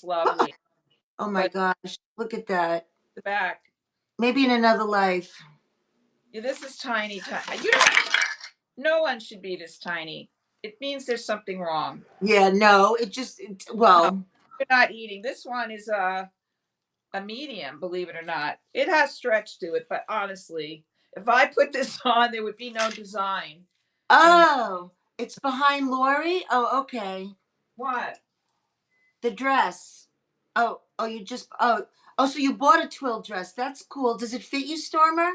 lovely. Oh my But gosh, look at that. the back, Maybe in another life. yeah, this is tiny. No one should be this tiny. It means there's something wrong. Yeah, no, No, well, you're not eating. This one is a medium, believe it or not. It has stretch to it, but honestly, if I put this on, there would be no design anymore. oh, it's behind Laurie? Oh, okay. What? The dress. Oh, so you bought a twill dress. That's cool. Does it fit you, Stormer?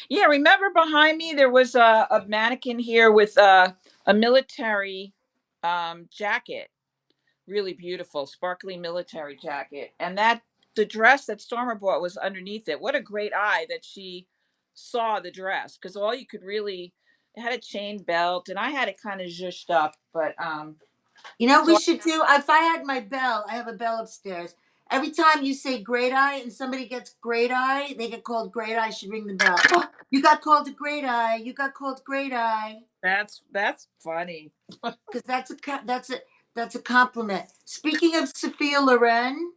Yeah, remember behind me there was a mannequin here with a military jacket, really beautiful, sparkly military jacket, and that the dress that Stormer bought was underneath it. What a great eye that she saw the dress, because all you could really, it had a chain belt, and I had it kind of zhushed up, but You know, we so should do. If I had my bell, I have a bell upstairs. Every time you say great eye and somebody gets great eye, they get called great eye. Should ring the bell. Oh, you got called a great eye. You got called great eye. that's funny. Because that's a compliment. Speaking of Sophia Loren,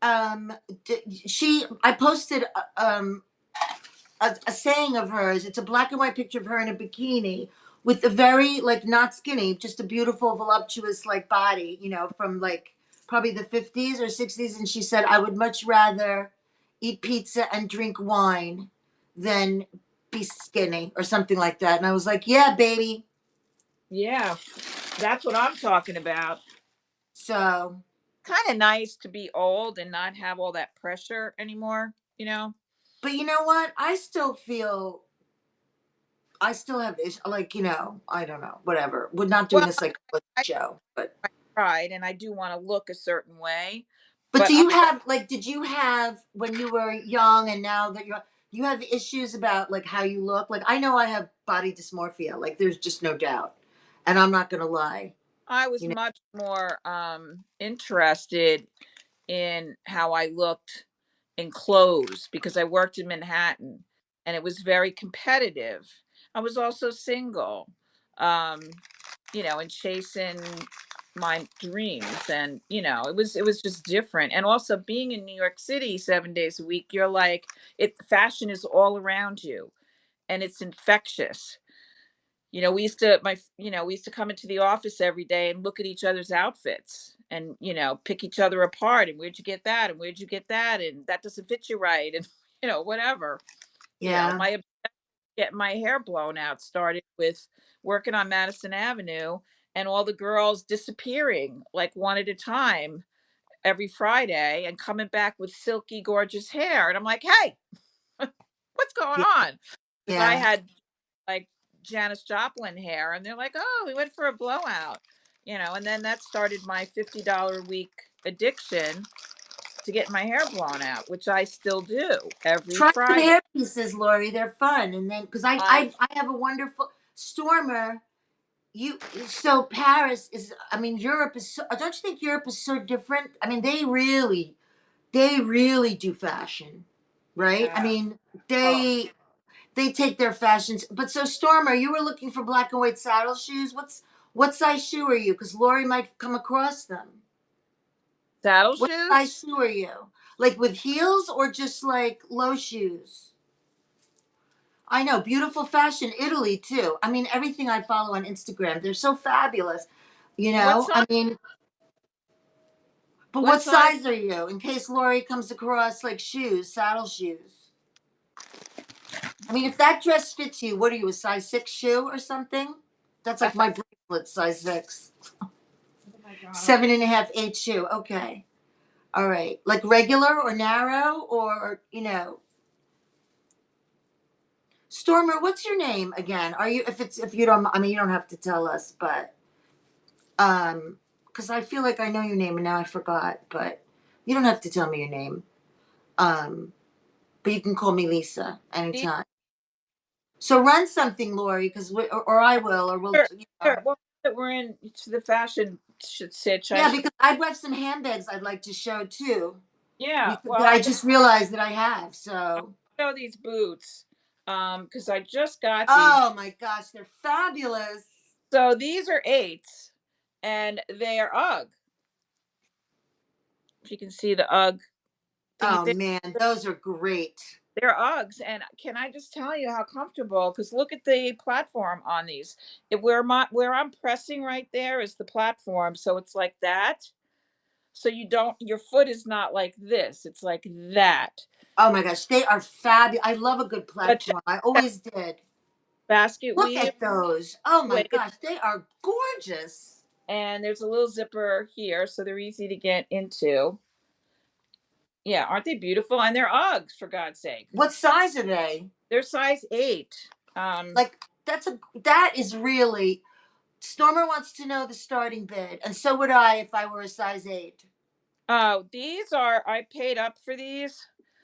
um, I posted a saying of hers. It's a black and white picture of her in a bikini with a very like not skinny, just a beautiful voluptuous like body, from like probably the 50s or 60s. And she said, I would much rather eat pizza and drink wine than be skinny or something like that. And I was like, yeah, baby. Yeah, that's what I'm talking about. So, Kind of nice to be old and not have all that pressure anymore, you know? but you know what? I still have like, I don't know, whatever. We're not doing Well, a psychology I show, but tried and I do want to look a certain way, but but do you have like did you have when you were young and now that you have issues about like how you look? Like I know I have body dysmorphia, like there's just no doubt. And I'm not gonna lie, I was you know. much more interested in how I looked in clothes because I worked in Manhattan and it was very competitive. I was also single, um, and chasing my dreams, and it was just different. And also being in New York City 7 days a week, you're like, it fashion is all around you and it's infectious. We used to come into the office every day and look at each other's outfits and, pick each other apart. And where'd you get that? And where'd you get that? And that doesn't fit you right. And, whatever. Yeah. My getting my hair blown out started with working on Madison Avenue and all the girls disappearing like one at a time every Friday and coming back with silky, gorgeous hair. And I'm like, hey, what's going Yeah. on? Because I Yeah. had like Janis Joplin hair, and they're like, "Oh, we went for a blowout," and then that started my $50 a week addiction to get my hair blown out, which I still do every Try some Friday. hair pieces, Lori. They're fun. And then because I I have a wonderful Stormer. You so Paris is I mean Europe is so, don't you think Europe is so different? I mean they really do fashion, right? I yeah. mean, Oh, they take their fashions. But so Stormer, you were looking for black and white saddle shoes. What size shoe are you? Because Lori might come across them. saddle What size shoes. shoe are you? Like with heels or just like low shoes? I know, beautiful fashion, Italy too. I mean, everything I follow on Instagram, they're so fabulous. What size? I mean, but What what size? size are you? In case Lori comes across like shoes, saddle shoes. I mean, if that dress fits you, what are you, a size 6 shoe or something? That's like my bracelet, size 6. Oh my god! 7.5, 8 shoe. Okay. All right. Like regular or narrow or, Stormer, what's your name again? Are you, if you don't, I mean, you don't have to tell us, but, because I feel like I know your name and now I forgot, but you don't have to tell me your name. Um, but you can call me Lisa anytime. So run something, Lori, because or I will, or we'll, Sure, sure. Well, that we're in to the fashion sitch. I yeah, should. because I have some handbags I'd like to show too. Yeah. Because Well, I just realized that I have. I'll So, show these boots. Because I just got these. oh my gosh, they're fabulous. So these are eights, and they are UGG. If you can see the UGG thingy Oh thing. man, those are great. They're Uggs, and can I just tell you how comfortable? Because look at the platform on these. Where I'm pressing right there is the platform, so it's like that. So you don't your foot is not like this, it's like that. Oh my gosh, they are fabulous. I love a good But check platform. I it out, always did. basket Look weave, at those. Oh my suede, gosh, they are gorgeous. and there's a little zipper here, so they're easy to get into. Yeah, aren't they beautiful? And they're Uggs, for God's sake. What size are they? They're size 8. Um, Like that is really Stormer wants to know the starting bid, and so would I if I were a size 8. these are I paid up for these,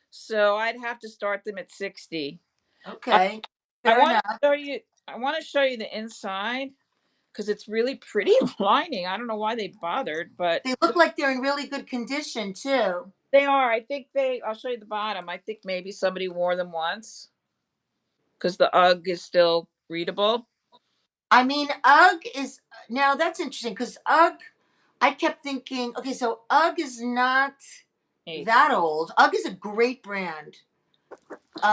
so I'd have to start them at 60. Uh, Okay. I Fair wanna enough. show you I wanna show you the inside because it's really pretty lining. I don't know why they bothered, but They look like they're in really good condition too. they are. I think I'll show you the bottom. I think maybe somebody wore them once because the UGG is still readable. I mean, UGG is now that's interesting because UGG. I kept thinking, okay, so UGG is not 8. that old. UGG is a great brand.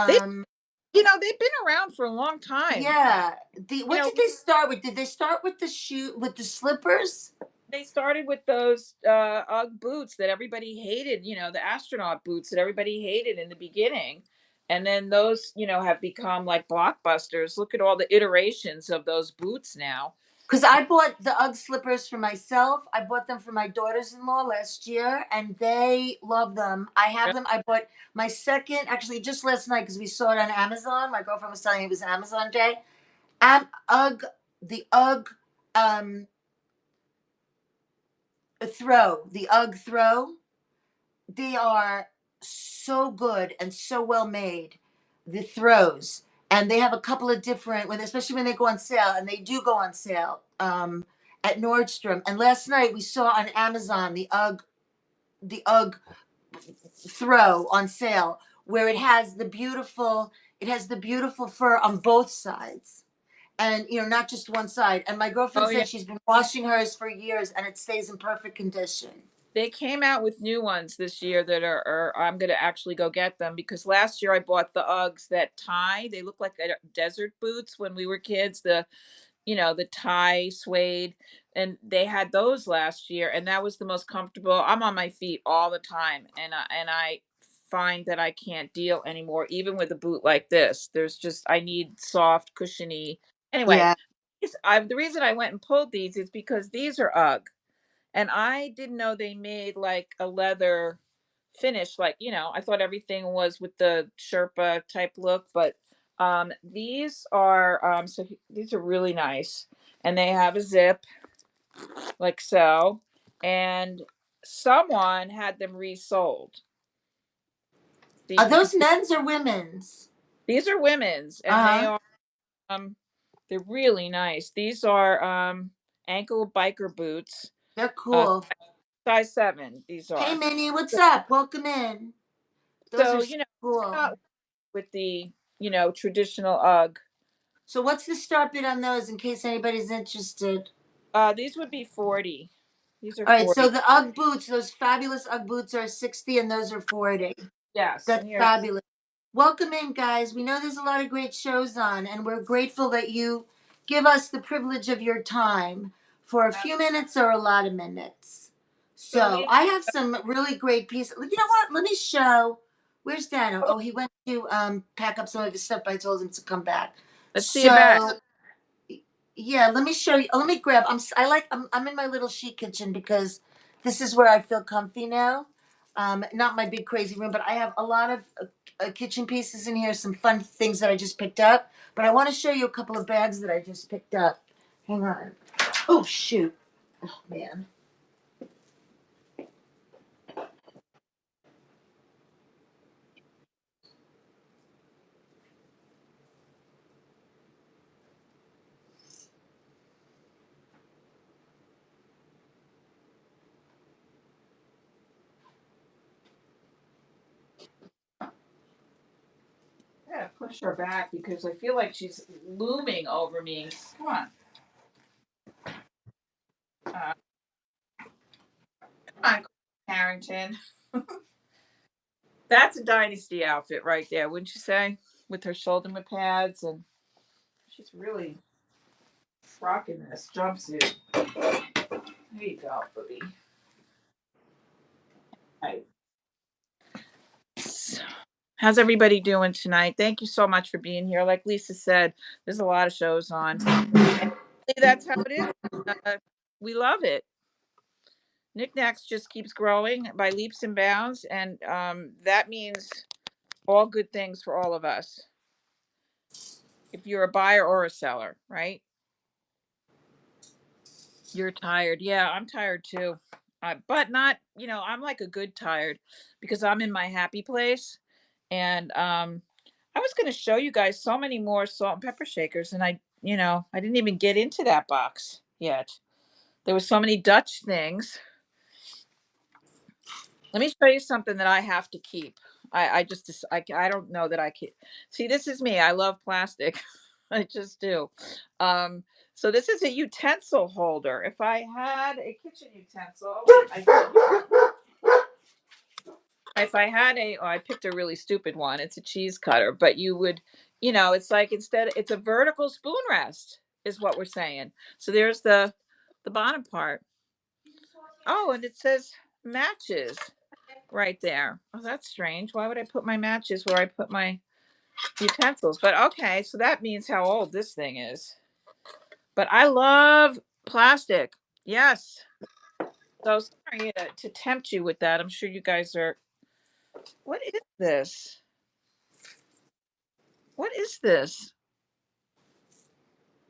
They Um, they've been around for a long time. yeah. The You what know, did they start with? Did they start with the shoe with the slippers? they started with those UGG boots that everybody hated, the astronaut boots that everybody hated in the beginning. And then those, have become like blockbusters. Look at all the iterations of those boots now. Because I bought the UGG slippers for myself. I bought them for my daughters-in-law last year, and they love them. I have them. I bought my second, actually, just last night because we saw it on Amazon. My girlfriend was telling me it was Amazon Day. UGG, the UGG um, the UGG throw. They are so good and so well made. The throws, and they have a couple of different when, especially when they go on sale, and they do go on sale at Nordstrom. And last night we saw on Amazon the UGG throw on sale where it has the beautiful fur on both sides. And not just one side. And my girlfriend Oh yeah. said she's been washing hers for years and it stays in perfect condition. They came out with new ones this year that are I'm gonna actually go get them because last year I bought the Uggs that tie. They look like desert boots when we were kids. The tie suede, and they had those last year, and that was the most comfortable. I'm on my feet all the time, and I find that I can't deal anymore, even with a boot like this. I need soft, cushiony. Anyway, Yeah. the reason I went and pulled these is because these are UGG, and I didn't know they made like a leather finish. Like, I thought everything was with the Sherpa type look, but these are really nice. And they have a zip like so. And someone had them resold. See Are if you can those see. men's or women's? These are women's and Uh huh. um they're really nice. These are ankle biker boots. They're Uh cool. size 7 these Hey, are. Minnie, what's up? Welcome in. Those are So, so they're cool. not with the, traditional UGG. So, what's the start bid on those in case anybody's interested? These would be 40. These are All right, so 40. the UGG boots, those fabulous UGG boots are 60 and those are 40. Yes, That's and here. fabulous. Welcome in, guys. We know there's a lot of great shows on, and we're grateful that you give us the privilege of your time for a few minutes or a lot of minutes. So So, these I have some really great pieces. You know what? Let me show. Where's Dano? Oh, he went to pack up some of his stuff, but I told him to come back. let's see a bag. So, yeah, let me show you. Oh, let me grab. I'm in my little chic kitchen because this is where I feel comfy now. Not my big crazy room, but I have a lot of kitchen pieces in here. Some fun things that I just picked up. But I want to show you a couple of bags that I just picked up. Hang on. Oh shoot. Oh man. I gotta push her back because I feel like she's looming over me. Come on. Uh, come on, Karen. Harrington. That's a dynasty outfit right there, wouldn't you say? With her shoulder pads, and she's really rocking this jumpsuit. There you go, booby. Right. How's everybody doing tonight? Thank you so much for being here. Like Lisa said, there's a lot of shows on. And that's how it is. We love it. Knickknacks just keeps growing by leaps and bounds, and that means all good things for all of us. If you're a buyer or a seller, right? You're tired. Yeah, I'm tired too. But not, I'm like a good tired because I'm in my happy place. And I was going to show you guys so many more salt and pepper shakers, and I didn't even get into that box yet. There was so many Dutch things. Let me show you something that I have to keep. I don't know that I can see. This is me. I love plastic. I just do. So this is a utensil holder. If I had a kitchen utensil, oh, wait, if I had I picked a really stupid one. It's a cheese cutter, but you would, it's like it's a vertical spoon rest is what we're saying. So there's the bottom part. Oh, and it says matches right there. Oh, that's strange. Why would I put my matches where I put my utensils? But okay, so that means how old this thing is. But I love plastic. Yes. So sorry to tempt you with that. I'm sure you guys are. What is this? What is this?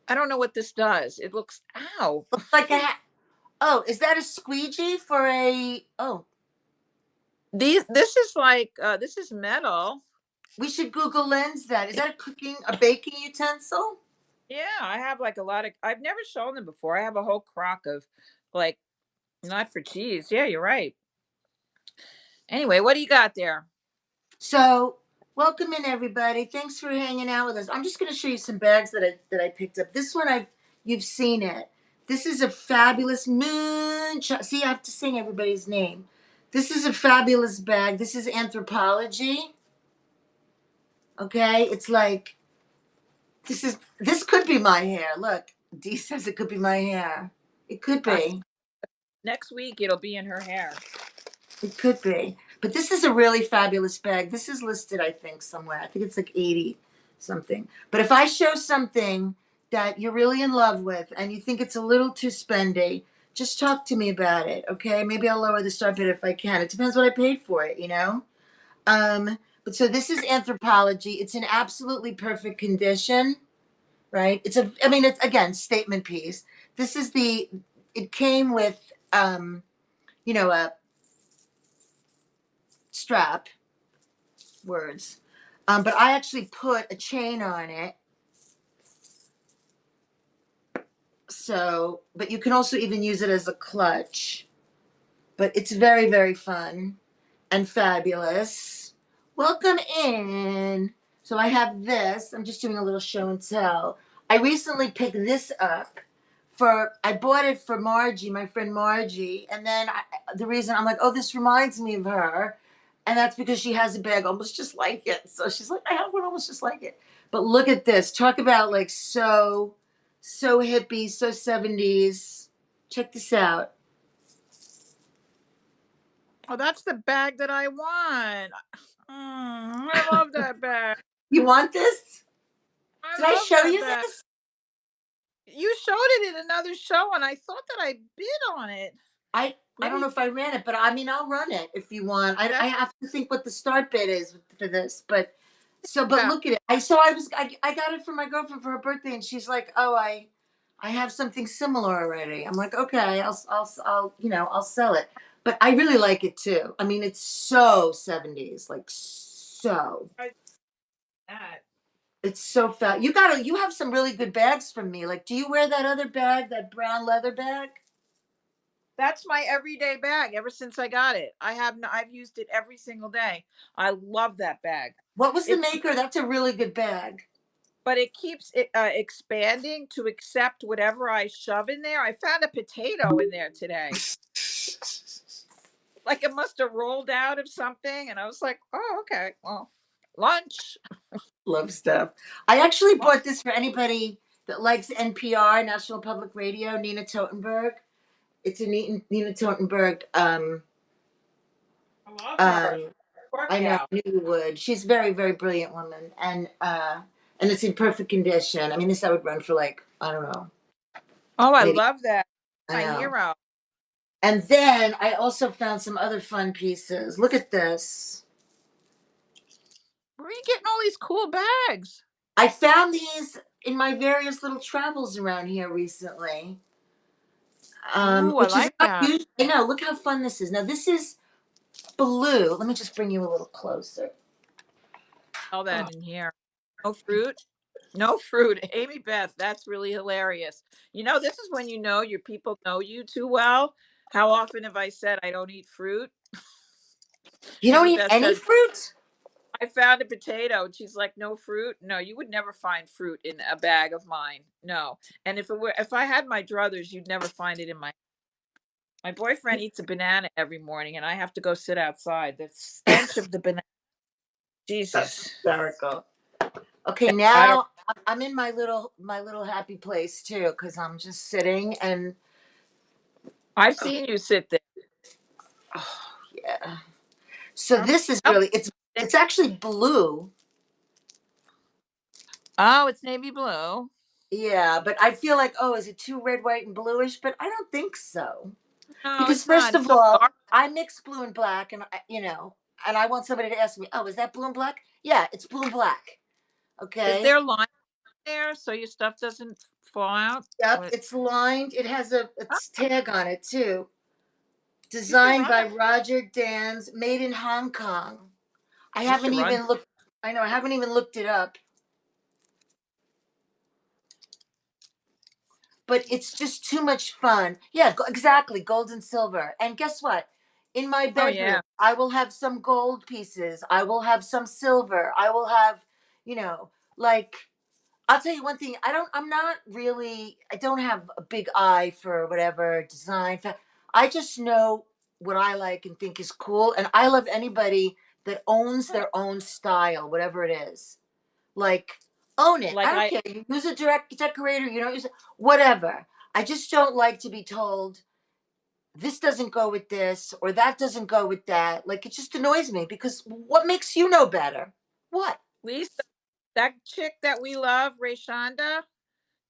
I don't know what this does. It looks, ow. Looks like oh, is that a squeegee for a, oh, This is like, this is metal. we should Google Lens that. Is that a baking utensil? Yeah, I have like I've never shown them before. I have a whole crock of like, not for cheese. Yeah, you're right. Anyway, what do you got there? So, welcome in everybody. Thanks for hanging out with us. I'm just going to show you some bags that I picked up. This one you've seen it. This is a fabulous see, I have to sing everybody's name. This is a fabulous bag. This is Anthropology. Okay? It's like this could be my hair. Look, Dee says it could be my hair. It could be. Next week it'll be in her hair. It could be. But this is a really fabulous bag. This is listed, I think, somewhere. I think it's like 80 something. But if I show something that you're really in love with and you think it's a little too spendy, just talk to me about it, okay? Maybe I'll lower the start bid if I can. It depends what I paid for it, But so this is Anthropology. It's in absolutely perfect condition, right? It's again, statement piece. It came with, a strap, words. But I actually put a chain on it. So, but you can also even use it as a clutch. But it's very, very fun and fabulous. Welcome in. So I have this. I'm just doing a little show and tell. I recently picked this up I bought it for Margie, my friend Margie. And then the reason I'm like, oh, this reminds me of her. And that's because she has a bag almost just like it. So she's like, I have one almost just like it. But look at this. Talk about like so hippie, so 70s. Check this out. Oh, that's the bag that I want. I love that bag. You want this? I Did I love show that you bag. this? You showed it in another show, and I thought that I bid on it. I don't know if I ran it, but I mean, I'll run it if you want. I have to think what the start bid is for this, but look at it. I got it for my girlfriend for her birthday, and she's like, "Oh, I have something similar already." I'm like, "Okay, I'll sell it." But I really like it too. I mean, it's so 70s, like so. That. It's so fat. You have some really good bags from me. Like, do you wear that other bag, that brown leather bag? That's my everyday bag ever since I got it. I've used it every single day. I love that bag. What was the maker? That's a really good bag. But it keeps it expanding to accept whatever I shove in there. I found a potato in there today. like it must have rolled out of something, and I was like, "Oh, okay, well, lunch." Love stuff. I actually bought this for anybody that likes NPR, National Public Radio, Nina Totenberg. It's a Nina Totenberg. I love her. Um, Poor I know, gal. I knew you would. She's a very, very brilliant woman, and it's in perfect condition. I mean, this I would run for like I don't know, Oh, I maybe love that. I My know. hero. And then I also found some other fun pieces. Look at this. Where are you getting all these cool bags? I found these in my various little travels around here recently, Ooh, I which is like not that. usual. I know. Look how fun this is. Now this is blue. Let me just bring you a little closer. All Oh, that in here. No fruit. No fruit. Amy Beth, that's really hilarious. This is when you know your people know you too well. How often have I said I don't eat fruit? you don't Amy eat Beth any says, fruit? I found a potato. And she's like, no fruit. No, you would never find fruit in a bag of mine. No. And if I had my druthers, you'd never find it in my boyfriend eats a banana every morning and I have to go sit outside. The stench of the banana. That's Jesus. hysterical. Okay, I don't now I'm in my little happy place too, because I'm just sitting and I've oh, seen you sit there. oh, yeah. So Oh, this is oh, really it's actually blue. oh, it's navy blue. Yeah, but I feel like, oh, is it too red, white, and bluish? But I don't think so. No, Because it's not. first It's of so all, dark. I mix blue and black, and and I want somebody to ask me, oh, is that blue and black? Yeah, it's blue and black. Is Okay. there line there so your stuff doesn't fall out? Yep, What? it's lined. It has a Oh, its tag on it too. you should Designed run by that. Roger Dans, made in Hong Kong. I You haven't should run. even looked. I know I haven't even looked it up, but it's just too much fun. Yeah, exactly, gold and silver. And guess what? In my Oh bedroom, yeah. I will have some gold pieces. I will have some silver. I will have, you know, like I'll tell you one thing. I'm not really. I don't have a big eye for whatever design. I just know what I like and think is cool, and I love anybody that owns Oh, their own style, whatever it is. Like, own it. I like don't I care. You use a direct decorator, you don't use it, whatever. I just don't like to be told this doesn't go with this or that doesn't go with that. Like, it just annoys me because what makes you know better? What? Lisa, that chick that we love, Rayshonda.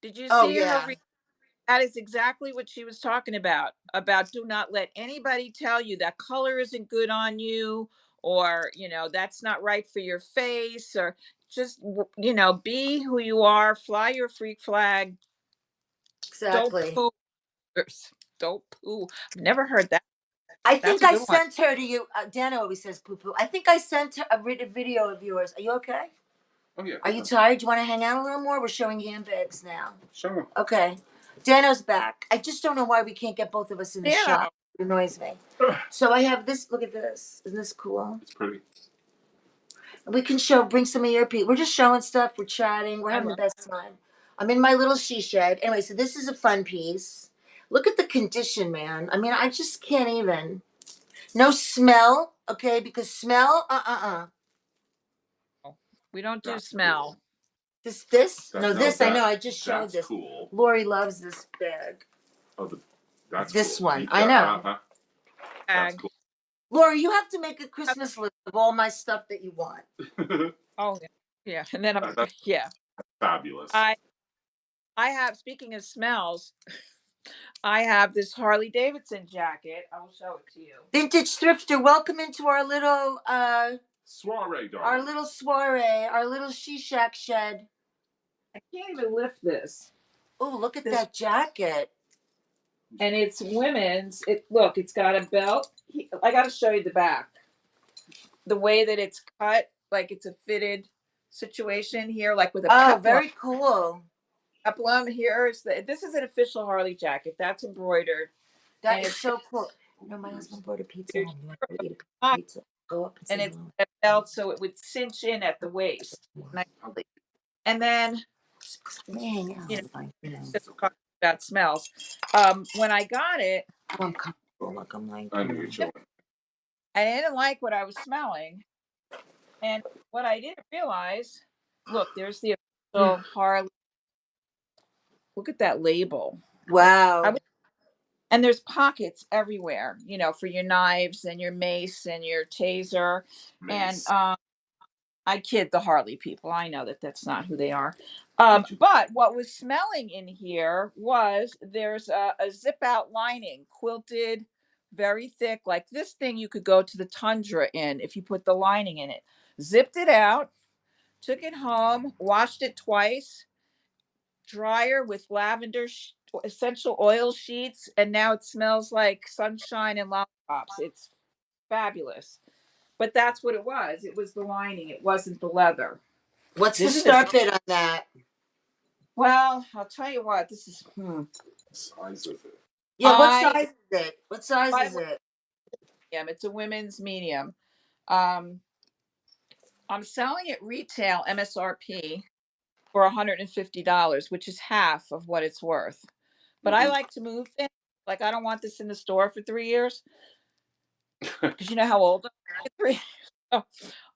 Did you Oh, see her? yeah, That is exactly what she was talking about. About do not let anybody tell you that color isn't good on you, or that's not right for your face, or just be who you are. Fly your freak flag. Don't exactly. poo. Don't poo. I've never heard that. I That's think a I good one. sent her to you. Dana always says poo poo. I think I sent her a video of yours. Are you okay? Oh yeah. Are you tired? Do you want to hang out a little more? We're showing handbags now. Sure. Okay. Dano's back. I just don't know why we can't get both of us in the Dano. shot. It annoys me. So I have this. Look at this. Isn't this cool? It's pretty. We can bring some of your people. We're just showing stuff. We're chatting. We're I having the love. best time. I'm in my little she shed. Anyway, so this is a fun piece. Look at the condition, man. I mean, I just can't even. No smell, okay? Because smell, We don't do That's cool. smell. This? That No, no, this I know. that I just showed that's this. cool. Laurie loves this bag. Oh, that's This cool. one, You, I know. that's Bag. cool. Laurie, you have to make a Christmas list of all my stuff that you want. Oh yeah, yeah. And then That's yeah. fabulous. I have. Speaking of smells, I have this Harley Davidson jacket. I will show it to you. Vintage thrifter, welcome into Soiree, our darling. little soiree, our little she shack shed. I can't even lift this. Oh, look at This that jacket. and it's women's. It's got a belt. I got to show you the back. The way that it's cut, like it's a fitted situation here, like with a Oh, peplum. very cool. Peplum here is this is an official Harley jacket. That's embroidered, That and is it's so cool. You know, my husband brought a pizza home. You want to go eat a hot, pizza? Go up and and say it's hello. a belt, so it would cinch in at the waist. And then Let me hang out. you know, Like, just talking about smells. When I got it, I'm comfortable. Like I'm like, I know you're chilling. and I didn't like what I was smelling. And what I didn't realize, look, there's the official Harley. Look at that label. I Wow. was, and there's pockets everywhere, for your knives and your mace and your taser. And Mace. I kid the Harley people. I know that that's not who they are. But what was smelling in here was there's a zip out lining, quilted, very thick, like this thing you could go to the tundra in if you put the lining in it. Zipped it out, took it home, washed it twice, dryer with lavender essential oil sheets, and now it smells like sunshine and lollipops. It's fabulous. But that's what it was. It was the lining. It wasn't the leather. What's the This is start bid on that? well, I'll tell you what. This is Size of it. Yeah, what I size is it? What size by is it? medium. It's a women's medium. Um, I'm selling it retail MSRP for $150, which is half of what it's worth. But I Mhm. like to move things. Like I don't want this in the store for 3 years because you know how old I'm at 3. So,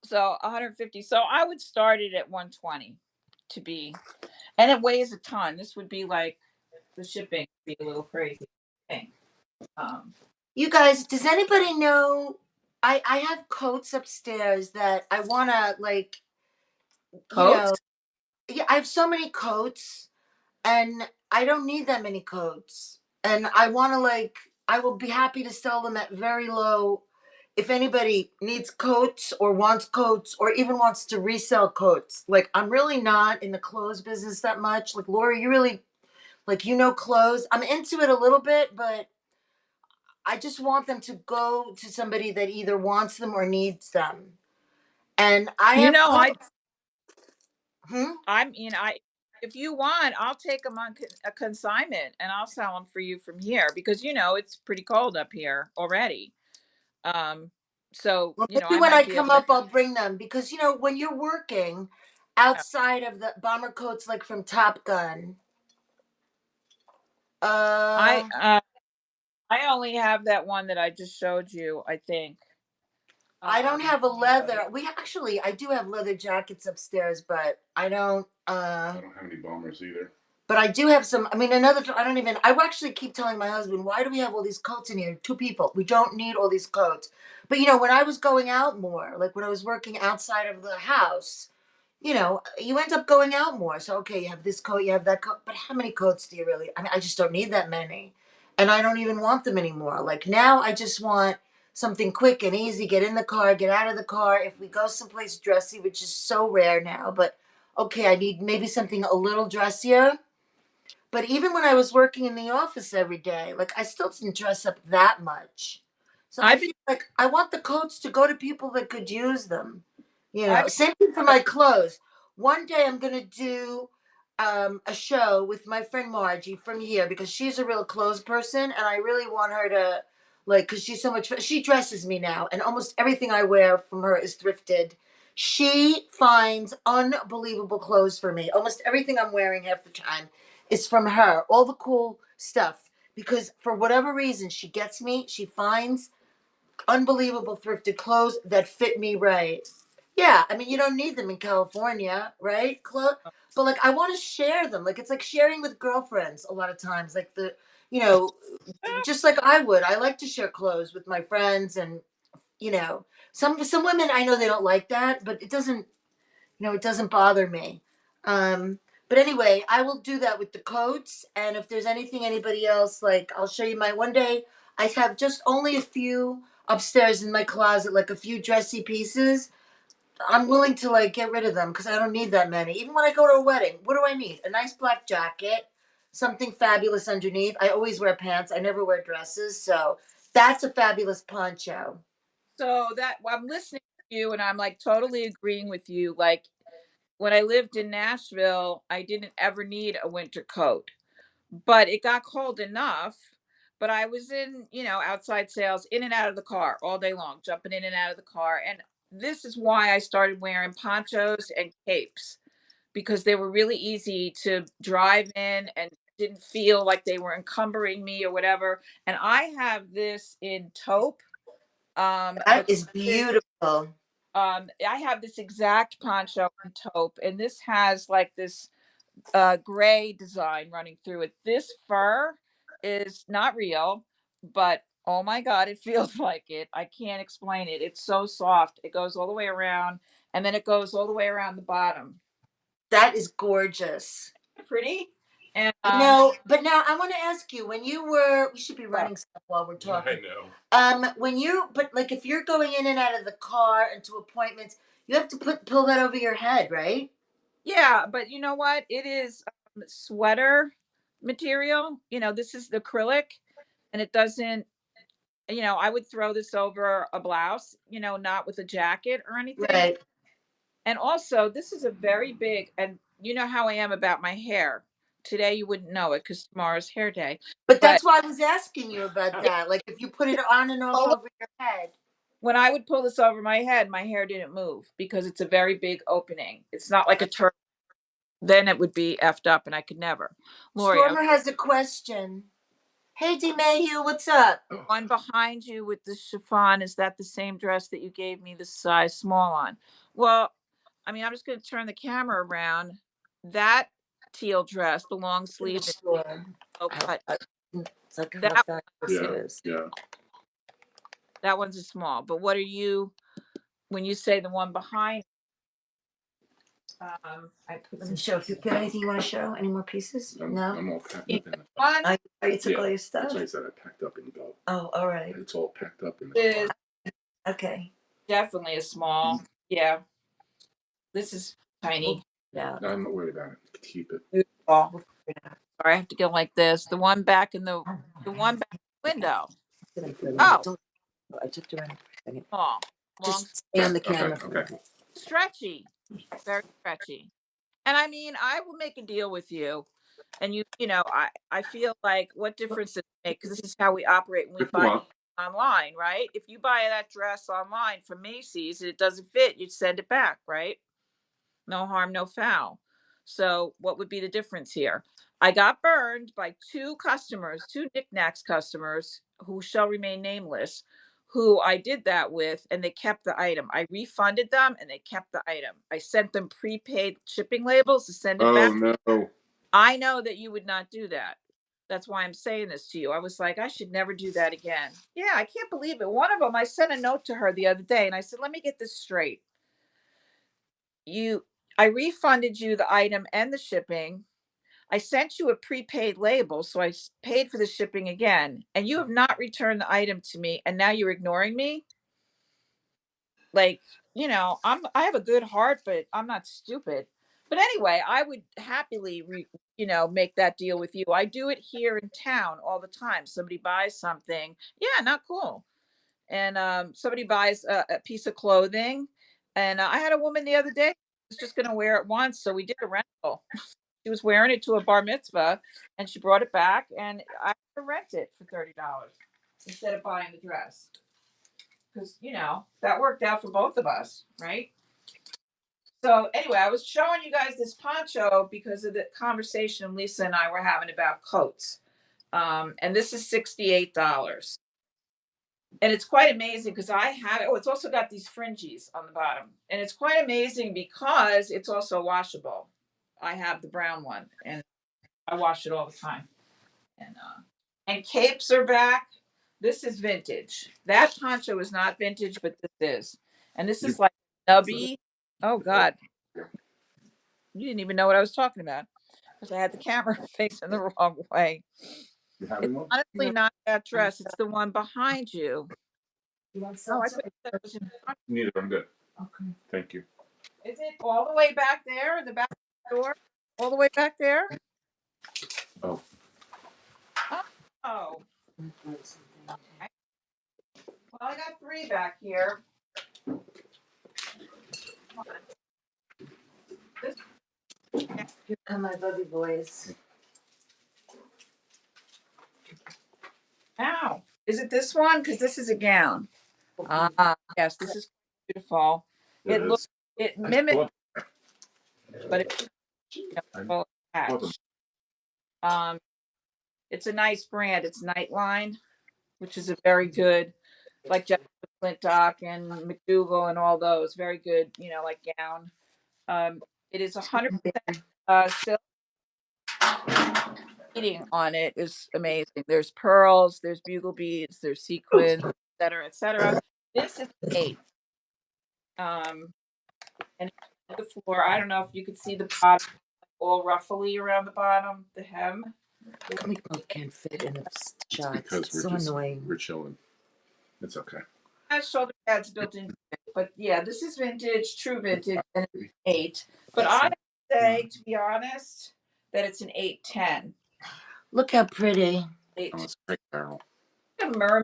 so 150. So I would start it at 120 to be, and it weighs a ton. This would be like the shipping would be a little crazy. Um, You guys, does anybody know? I have coats upstairs that I want to like, you coats. know, yeah, I have so many coats and I don't need that many coats. And I want to like, I will be happy to sell them at very low. If anybody needs coats or wants coats or even wants to resell coats, like I'm really not in the clothes business that much. Like Laurie, you really like clothes. I'm into it a little bit, but I just want them to go to somebody that either wants them or needs them. And I You have know, I coats. Hmm? I'm you know I if you want, I'll take them on a consignment and I'll sell them for you from here because it's pretty cold up here already. Um, so Well, maybe I when I might be come able to. up, I'll bring them because when you're working outside of the bomber coats, like from Top Gun, I uh, uh, I only have that one that I just showed you. I think. I don't have a Let me tell you. leather. I do have leather jackets upstairs, but I don't. I don't have any bombers either. But I do have some. I mean, I don't even. I actually keep telling my husband, why do we have all these coats in here? Two people. We don't need all these coats. But when I was going out more, like when I was working outside of the house, you end up going out more. So, okay, you have this coat, you have that coat. But how many coats do you really? I mean, I just don't need that many. And I don't even want them anymore. Like now, I just want something quick and easy. Get in the car, get out of the car. If we go someplace dressy, which is so rare now, but okay, I need maybe something a little dressier, but even when I was working in the office every day, like I still didn't dress up that much. So I I've been feel like I want the coats to go to people that could use them. I've Same thing for my clothes. One day I'm gonna do a show with my friend Margie from here because she's a real clothes person, and I really want her to like because she's so much. She dresses me now, and almost everything I wear from her is thrifted. She finds unbelievable clothes for me. Almost everything I'm wearing half the time is from her. All the cool stuff. Because for whatever reason, she gets me, she finds unbelievable thrifted clothes that fit me right. Yeah, I mean, you don't need them in California, right? But like, I want to share them. Like, it's like sharing with girlfriends a lot of times. Like, you know, just like I would. I like to share clothes with my friends, and some women I know they don't like that, but it doesn't bother me. But anyway, I will do that with the coats. And if there's anything anybody else, like I'll show you my one day. I have just only a few upstairs in my closet, like a few dressy pieces. I'm willing to like get rid of them because I don't need that many. Even when I go to a wedding, what do I need? A nice black jacket, something fabulous underneath. I always wear pants. I never wear dresses. So that's a fabulous poncho. so that I'm listening to you and I'm like totally agreeing with you. Like when I lived in Nashville, I didn't ever need a winter coat, but it got cold enough. But I was in, outside sales, in and out of the car all day long, jumping in and out of the car. And this is why I started wearing ponchos and capes because they were really easy to drive in and didn't feel like they were encumbering me or whatever. And I have this in taupe That But is beautiful. I have this exact poncho in taupe, and this has like this gray design running through it. This fur is not real, but oh my God, it feels like it. I can't explain it. It's so soft. It goes all the way around, and then it goes all the way around the bottom. That is gorgeous. Pretty. And But now I want to ask you, when you were, we should be uh, running stuff while we're I talking. know. When you, but like if you're going in and out of the car and to appointments, you have to pull that over your head, right? yeah, but you know what? It is sweater material. This is the acrylic, and it doesn't. I would throw this over a blouse. Not with a jacket or anything. Right. And also, this is a very big, and you know how I am about my hair. Today you wouldn't know it because tomorrow's hair day. But But that's why I was asking you about yeah, that. Like if you put it on and off over your head. when I would pull this over my head, my hair didn't move because it's a very big opening. It's not like a turtle. Then it would be effed up, and I could never. Lori, Stormer has a question. Hey, D. Mayhew, what's up? one behind you with the chiffon, is that the same dress that you gave me the size small on? Well, I mean, I'm just going to turn the camera around. That teal dress, the long sleeve, Sure. low cut, It's like how that fast this Yeah, is. yeah. that one's a small. But what are you, when you say the one behind? I put Let some me show. If you got anything you want to show, any more pieces? No. I'm all packed in up in the it. one. You took Yeah, all your That's stuff. why I said I packed up and go. Oh, all right. It's all packed up in Is the Okay. definitely a small. Yeah, this is tiny. Yeah. I'm not worried about it. Keep it. Beautiful. We'll figure it out. Sorry, I have to go like this. The one back in the one back in the window. Oh, Don't. I just around for a second. small, long, Just stay on the camera. Okay. stretchy, very stretchy. And I mean, I will make a deal with you. And I feel like, what difference does it make? Because this is how we operate when we If you buy want. online, right? If you buy that dress online from Macy's and it doesn't fit, you send it back, right? No harm, no foul. So what would be the difference here? I got burned by two customers, two knickknacks customers who shall remain nameless, who I did that with, and they kept the item. I refunded them and they kept the item. I sent them prepaid shipping labels to send it back. Oh no. I know that you would not do that. That's why I'm saying this to you. I was like, I should never do that again. Yeah, I can't believe it. One of them, I sent a note to her the other day and I said, let me get this straight. You I refunded you the item and the shipping. I sent you a prepaid label, so I paid for the shipping again, and you have not returned the item to me, and now you're ignoring me? Like, I have a good heart, but I'm not stupid. But anyway, I would happily make that deal with you. I do it here in town all the time. Somebody buys something. Yeah, not cool. And somebody buys a piece of clothing, and I had a woman the other day was just going to wear it once, so we did a rental. She was wearing it to a bar mitzvah, and she brought it back, and I had to rent it for $30 instead of buying the dress, because that worked out for both of us, right? So anyway, I was showing you guys this poncho because of the conversation Lisa and I were having about coats, and this is $68. And it's quite amazing because I have it. Oh, it's also got these fringes on the bottom. And it's quite amazing because it's also washable. I have the brown one and I wash it all the time. And capes are back. This is vintage. That poncho is not vintage, but this is. And this is like nubby. Oh God. You didn't even know what I was talking about because I had the camera facing the wrong way. You It's having one? honestly not that dress. It's the one behind you. You want Oh, I salsa? thought that was in front. Neither. I'm good. Okay. Thank you. Is it all the way back there in the back door? All the way back there? Oh. Oh, okay. Well, I got three back here. Come on. This, Here come my bubby boys. ow. Is it this one? Because this is a gown. Ah, yes, this is beautiful. It It looks, is. it I mimics, love but it's well them. attached. Um, it's a nice brand. It's Nightline, which is a very good, like Jessica Dock and McDougal and all those. Very good, like gown. It is 100% silk. Beading on it is amazing. There's pearls, there's bugle beads, there's sequins, etc., etc. This is 8. Um, and the floor. I don't know if you could see the bottom, all ruffly around the bottom, the hem. We both can't fit in the shots. Because It's so annoying. we're chilling. It's okay. Has shoulder pads built into it, but yeah, this is vintage, true vintage, and it's 8. But I say, to be honest, that it's an 810. Look how pretty. Oh, it's a great barrel. A mermaid,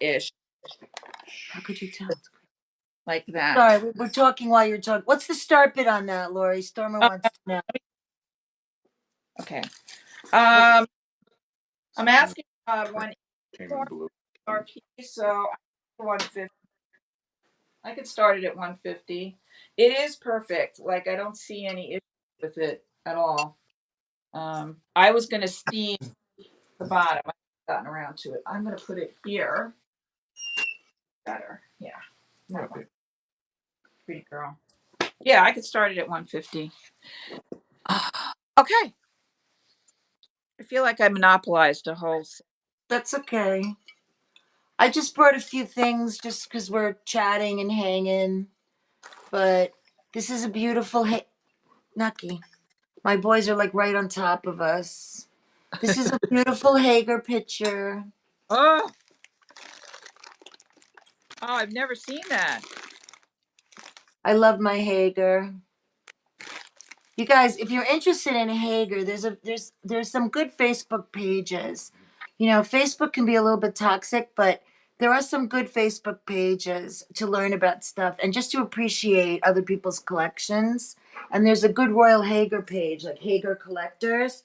ish, How could you tell? like that. Sorry, we're talking while you're talking. What's the start bit on that, Laurie? Stormer wants to know. Okay. I'm asking one Came in blue. RP, so 150. I could start it at 150. It is perfect. Like, I don't see any issue with it at all. I was gonna steam the bottom. I haven't gotten around to it. I'm gonna put it here. Better. Yeah. Okay. Pretty girl. Yeah, I could start it at 150. Okay. I feel like I monopolized a whole. That's okay. I just brought a few things just because we're chatting and hanging. But this is a beautiful Nucky. My boys are like right on top of us. This is a beautiful Hager picture. Oh, I've never seen that. I love my Hager. You guys, if you're interested in Hager, there's some good Facebook pages. Facebook can be a little bit toxic, but there are some good Facebook pages to learn about stuff and just to appreciate other people's collections. And there's a good Royal Hager page, like Hager Collectors.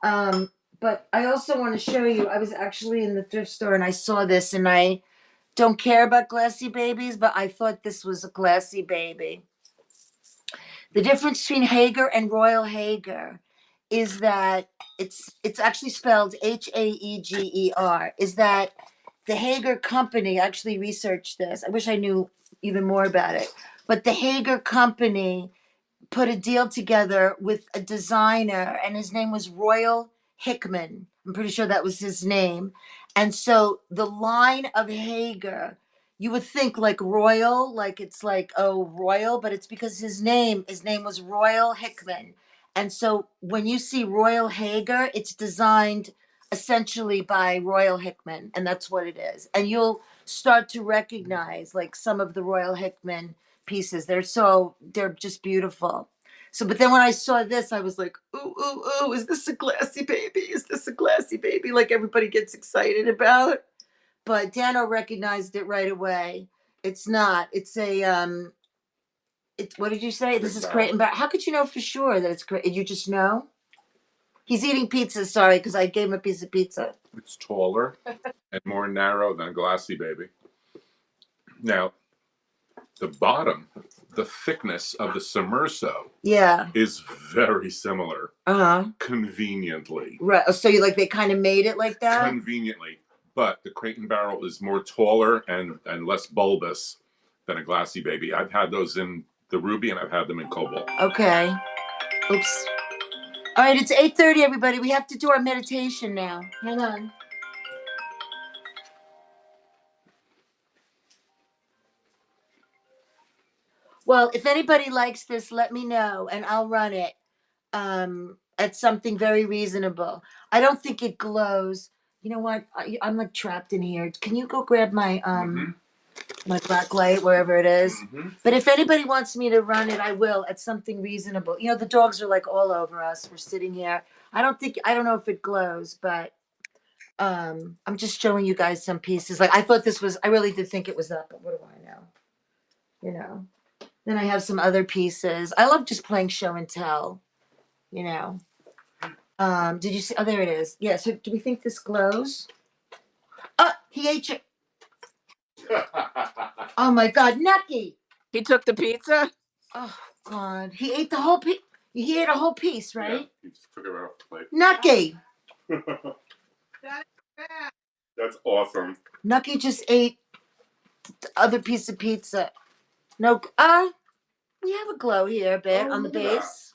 But I also want to show you, I was actually in the thrift store and I saw this, and I don't care about glassy babies, but I thought this was a glassy baby. The difference between Hager and Royal Hager is that it's actually spelled Haeger, is that the Hager company actually researched this. I wish I knew even more about it. But the Hager company put a deal together with a designer, and his name was Royal Hickman. I'm pretty sure that was his name. And so the line of Hager, you would think like royal, like it's like, oh, royal, but it's because his name was Royal Hickman. And so when you see Royal Hager, it's designed essentially by Royal Hickman, and that's what it is. And you'll start to recognize like some of the Royal Hickman pieces. They're just beautiful. So, but then when I saw this, I was like, ooh, ooh, ooh, is this a glassy baby? Is this a glassy baby? Like everybody gets excited about. But Dano recognized it right away. It's not. It's what did you say? This is Crate and Barrel. How could you know for sure that it's Crate? You just know? He's eating pizza, sorry, because I gave him a piece of pizza. It's taller and more narrow than a glassy baby. Now, the bottom, the thickness of the Sommerso is very similar. Conveniently. Right. So you like they kind of made it like that? Conveniently. But the Crate and Barrel is more taller and less bulbous than a glassy baby. I've had those in the ruby and I've had them in cobalt. Okay. Oops. All right, it's 8:30, everybody. We have to do our meditation now. Hang on. Well, if anybody likes this, let me know and I'll run it at something very reasonable. I don't think it glows. You know what? I'm like trapped in here. Can you go grab my my black light wherever it is? But if anybody wants me to run it, I will at something reasonable. The dogs are like all over us. We're sitting here. I don't know if it glows, but I'm just showing you guys some pieces. Like I really did think it was that, but what do I know? Then I have some other pieces. I love just playing show and tell, Did you see? Oh, there it is. Yeah. So do we think this glows? Oh, he ate it. Oh my God, Nucky. He took the pizza? Oh God. He ate the whole piece. He ate a whole piece, right? Yeah, he just took it right off the plate. Nucky. That's awesome. Nucky just ate other piece of pizza. No, we have a glow here a bit on the base.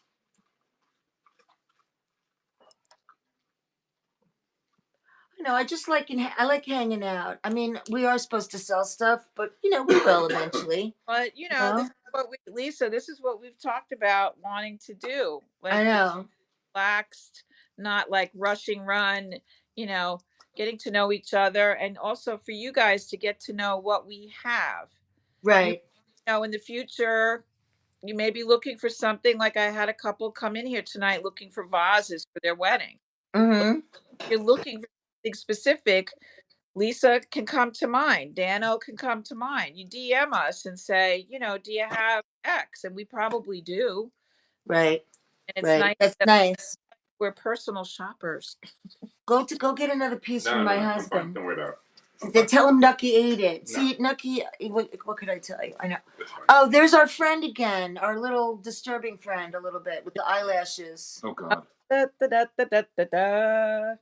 I just like I like hanging out. I mean, we are supposed to sell stuff, but we will eventually. But this is what Lisa, this is what we've talked about wanting to do. I know. Relaxed, not like rushing run, you know, getting to know each other, and also for you guys to get to know what we have. Right. In the future, you may be looking for something. Like I had a couple come in here tonight looking for vases for their wedding. Mm-hmm. If you're looking for something specific, Lisa can come to mind. Dano can come to mind. You DM us and say, do you have X? And we probably do. Right. And it's Right. nice That's that nice. we're personal shoppers. Go get another piece from my husband. Don't worry about it. They tell him Nucky ate it. No. See, Nucky, what could I tell you? I know. Oh, there's our friend again, our little disturbing friend, a little bit with the eyelashes. Oh God. Da, da, da, da, da, da, da.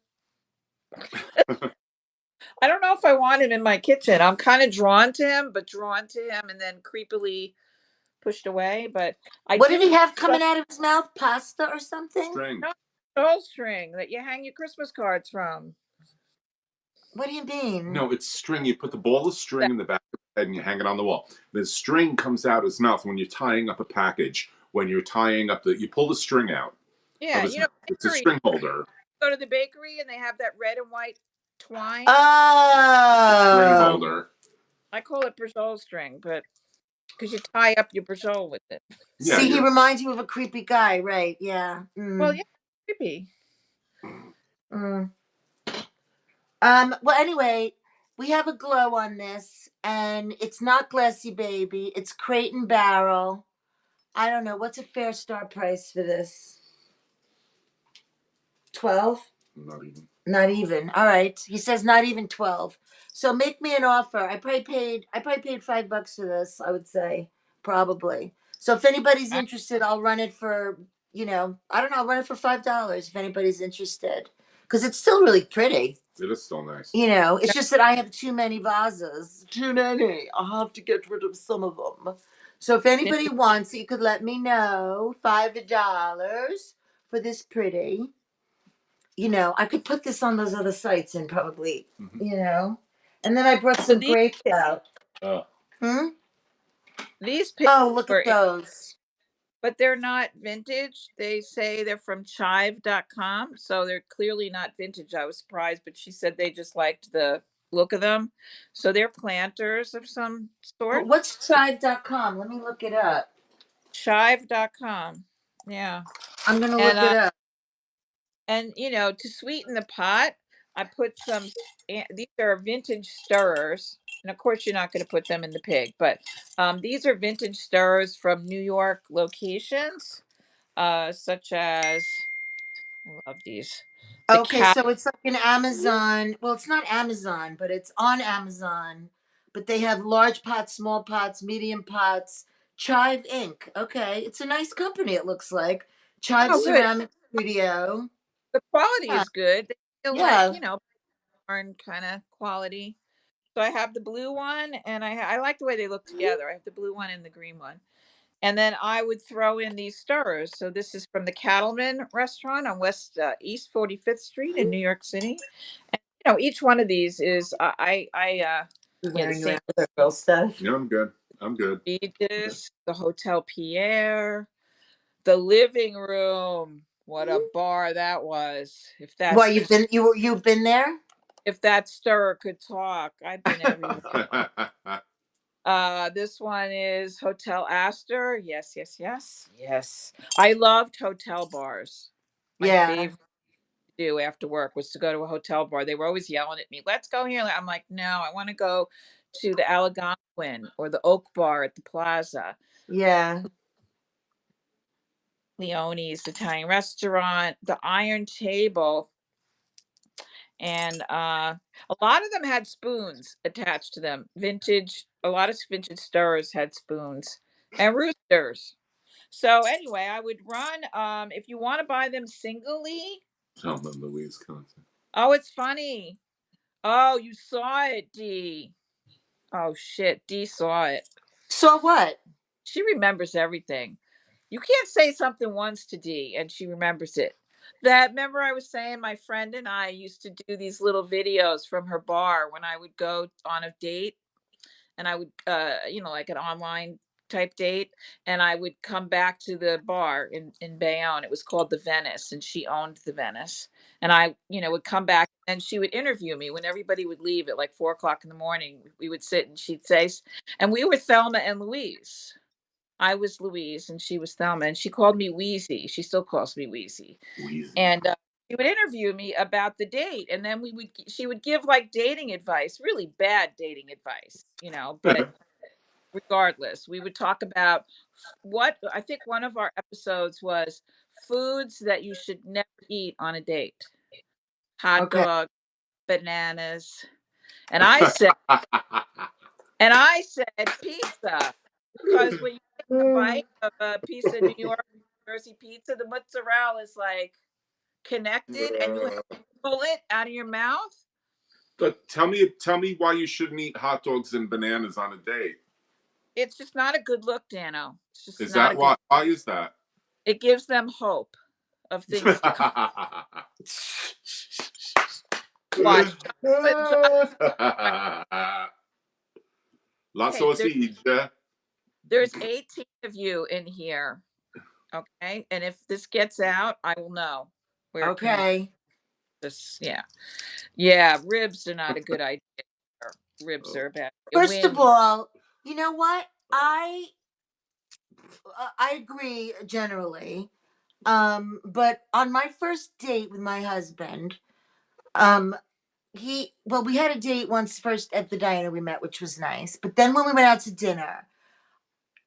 I don't know if I want him in my kitchen. I'm kind of drawn to him and then creepily pushed away. But what did he have coming out of his mouth? Pasta or something? String. No, soul string that you hang your Christmas cards from. What do you mean? No, it's string. You put the ball of string in the back of the head and you hang it on the wall. The string comes out of his mouth when you're tying up a package. When you're tying up you pull the string out. Yeah, it's a string holder. Go to the bakery and they have that red and white twine. Oh, string holder. I call it brajol string, but because you tie up your brajol with it. Yeah, see, he reminds you of a creepy guy, right? Yeah. Well, yeah, creepy. Well, anyway, we have a glow on this, and it's not Glassy Baby. It's Crate and Barrel. I don't know. What's a fair start price for this? 12? Not even. Not even. All right. He says not even 12. So make me an offer. I probably paid $5 for this, I would say. Probably. So if anybody's interested, I'll run it for, I don't know, I'll run it for $5 if anybody's interested. Because it's still really pretty. It is still nice. It's just that I have too many vases. Too many. I'll have to get rid of some of them. So if anybody wants it, you could let me know. $5 for this pretty. I could put this on those other sites and probably, And then I brought some grapes out. These pictures. Oh, look at those. But they're not vintage. They say they're from chive.com. So they're clearly not vintage. I was surprised, but she said they just liked the look of them. So they're planters of some sort. But what's chive.com? Let me look it up. Chive.com. Yeah. I'm going to look it up. And, to sweeten the pot, I put some, these are vintage stirrers. And of course, you're not going to put them in the pig, but these are vintage stirrers from New York locations, such as, I love these. Okay, so it's like an Amazon. Well, it's not Amazon, but it's on Amazon. But they have large pots, small pots, medium pots. Chive Inc. Okay, it's a nice company. It looks like Chive Ceramic Studio. The quality is good. They feel like foreign kind of quality. So I have the blue one, and I like the way they look together. I have the blue one and the green one. And then I would throw in these stirrers. So this is from the Cattleman restaurant on East 45th Street in New York City. And each one of these is the same girl stuff. Yeah, I'm good. Regis, the Hotel Pierre, the living room. What a bar that was! If that you've been there? If that stirrer could talk, I've been everywhere. This one is Hotel Astor. Yes. I loved hotel bars. My favorite to do after work was to go to a hotel bar. They were always yelling at me, "Let's go here." I'm like, "No, I want to go to the Algonquin or the Oak Bar at the Plaza." Yeah. Leone's Italian restaurant, the Iron Table. And a lot of them had spoons attached to them. A lot of vintage stirrers had spoons and roosters. So anyway, I would run. If you want to buy them singly. Thelma and Louise content. Oh, it's funny. Oh, you saw it, Dee. Oh shit, Dee saw it. Saw what? She remembers everything. You can't say something once to Dee and she remembers it. That remember I was saying my friend and I used to do these little videos from her bar when I would go on a date and I would like an online type date and I would come back to the bar in Bayonne. It was called the Venice and she owned the Venice. And I, would come back and she would interview me when everybody would leave at like 4 o'clock in the morning. We would sit and she'd say, and we were Thelma and Louise. I was Louise and she was Thelma, and she called me Wheezy. She still calls me Wheezy. Wheezy. And she would interview me about the date, and then she would give like dating advice, really bad dating advice, but regardless, we would talk about what I think one of our episodes was foods that you should never eat on a date. Hot Okay. dog, bananas. And I said, pizza, because when you take a bite of a piece of New York, Jersey pizza, the mozzarella is like connected, and you have to pull it out of your mouth. But tell me why you shouldn't eat hot dogs and bananas on a date. It's just not a good look, Dano. It's just Is not that a good. why is that? It gives them hope of things to come. Watch. La Hey, sausage. there's 18 of you in here. Okay. And if this gets out, I will know where it came from. Okay. Yeah. Yeah. Ribs are not a good idea. Ribs are bad. First of all, you know what? I agree generally. But on my first date with my husband, um, we had a date once first at the diner we met, which was nice. But then when we went out to dinner,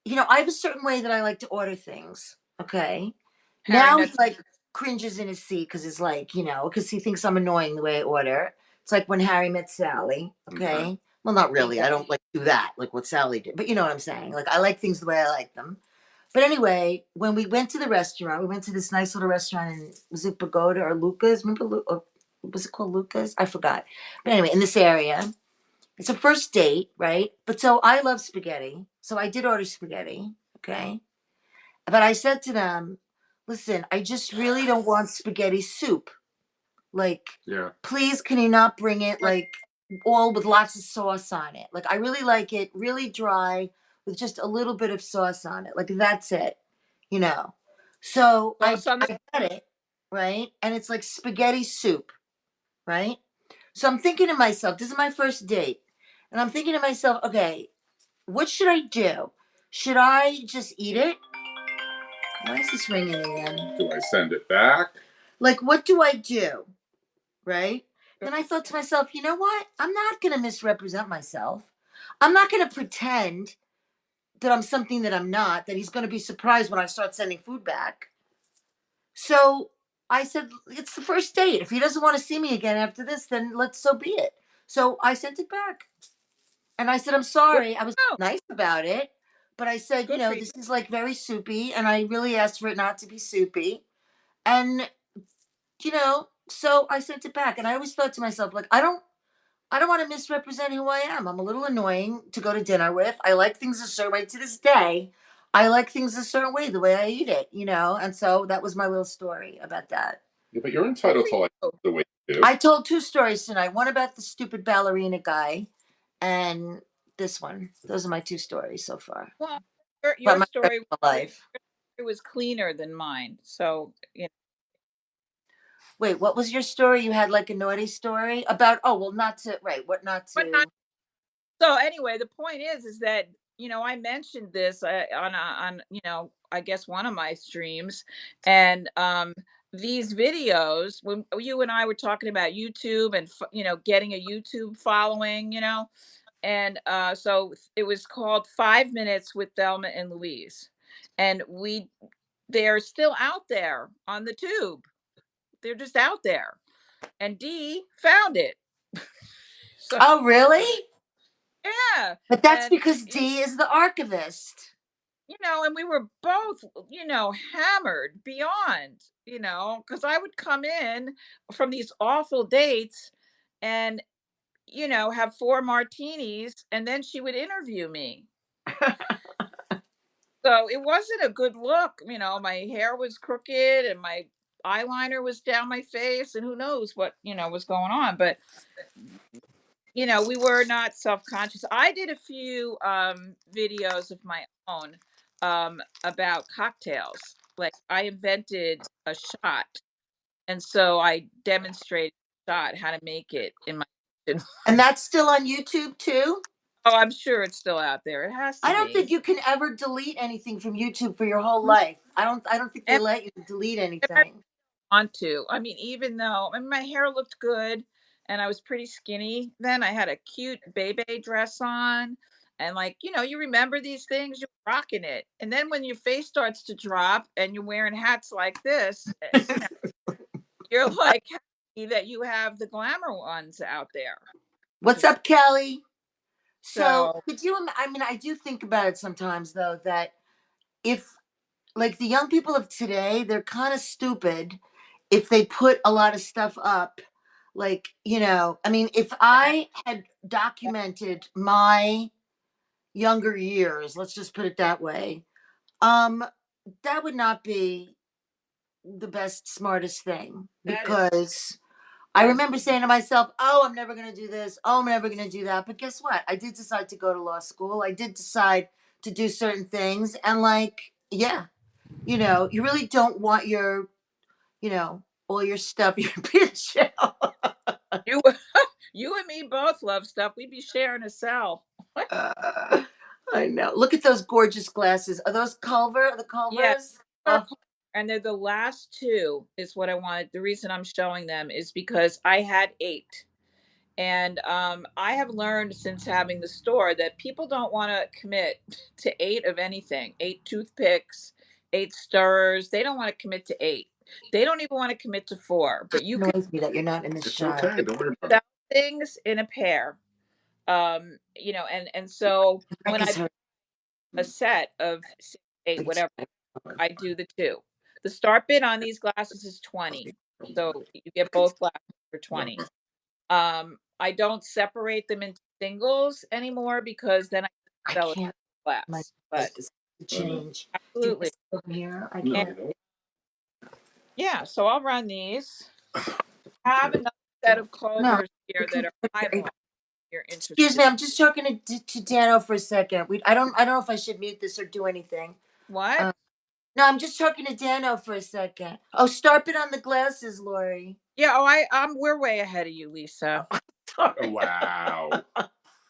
I have a certain way that I like to order things. Okay. Harry Now met. he like cringes in his seat because he's like, because he thinks I'm annoying the way I order. It's like when Harry met Sally. Okay. Well, not really. I don't like do that, like what Sally did. But you know what I'm saying? Like I like things the way I like them. But anyway, when we went to the restaurant, we went to this nice little restaurant in, was it Pagoda or Lucas? Remember, or was it called Lucas? I forgot. But anyway, in this area, it's a first date, right? But so I love spaghetti. So I did order spaghetti. Okay. But I said to them, listen, I just really don't want spaghetti soup. Like, Yeah. please, can you not bring it like all with lots of sauce on it? Like, I really like it really dry with just a little bit of sauce on it. Like, that's it, you know? So I get it, right? And it's like spaghetti soup, right? So I'm thinking to myself, this is my first date. And I'm thinking to myself, okay, what should I do? Should I just eat it? Why is this ringing again? Do I send it back? Like, what do I do? Right? Then I thought to myself, you know what? I'm not going to misrepresent myself. I'm not going to pretend that I'm something that I'm not, that he's going to be surprised when I start sending food back. So I said, it's the first date. If he doesn't want to see me again after this, then so be it. So I sent it back. And I said, I'm sorry. I was nice about it. But I said, this is like very soupy. And I really asked for it not to be soupy. And, so I sent it back. And I always thought to myself, like, I don't want to misrepresent who I am. I'm a little annoying to go to dinner with. I like things a certain way. To this day, I like things a certain way, the way I eat it, And so that was my little story about that. Yeah, but you're entitled to like the way you do. I told 2 stories tonight. One about the stupid ballerina guy, and this one. Those are my 2 stories so far. Well, your story was cleaner than mine. So, Wait, what was your story? You had like a naughty story about, not to. So anyway, the point is that, I mentioned this on, I guess one of my streams, and these videos, when you and I were talking about YouTube and, getting a YouTube following, and so it was called 5 Minutes with Thelma and Louise. And they're still out there on the tube. They're just out there. And Dee found it. So, oh, really? Yeah. But that's because Dee is the archivist. And we were both, hammered beyond, because I would come in from these awful dates and have 4 martinis, and then she would interview me. So it wasn't a good look, my hair was crooked and my eyeliner was down my face, and who knows what, was going on, but we were not self-conscious. I did a few videos of my own about cocktails. Like I invented a shot, and so I demonstrated the shot how to make it in my kitchen. And that's still on YouTube too? Oh, I'm sure it's still out there. It has to I don't be. think you can ever delete anything from YouTube for your whole life. I don't think they And let you delete if I anything. want to. I mean, even though my hair looked good and I was pretty skinny, then I had a cute baby dress on. And like, you remember these things, you're rocking it. And then when your face starts to drop and you're wearing hats like this, you're like happy that you have the glamour ones out there. What's up, Kelly? So So could you, I mean, I do think about it sometimes though, that if like the young people of today, they're kind of stupid if they put a lot of stuff up. Like, I mean, if I had documented my younger years, let's just put it that way, that would not be the best, smartest thing, because I remember saying to myself, oh, I'm never going to do this. Oh, I'm never going to do that. But guess what? I did decide to go to law school. I did decide to do certain things. And like, yeah, you really don't want your, all your stuff, your picture. you you and me both love stuff. We'd be sharing a cell. I know. Look at those gorgeous glasses. Are those the Yeah. Culvers? Oh, And they're the last two is what I wanted. The reason I'm showing them is because I had 8. And I have learned since having the store that people don't want to commit to 8 of anything. 8 toothpicks, 8 stirrers. They don't want to commit to 8. They don't even want to commit to 4. But you it can annoys me that you're not in this It's shot. okay. Don't worry about it. sell things in a pair. And so when I a set of 6, 8, whatever, I do the 2. The start bid on these glasses is 20. So you get both glasses for 20. I don't separate them into singles anymore because then I I sell a can't. My glass. But this change. absolutely. Over here, I No, can't. Yeah, so I'll run these. I have another set of No, Culvers here that are eyeball. You're interested. excuse me. I'm just talking to Dano for a second. I don't know if I should mute this or do anything. What? No, I'm just talking to Dano for a second. Oh, start it on the glasses, Laurie. Yeah, we're way ahead of you, Lisa. Oh, wow.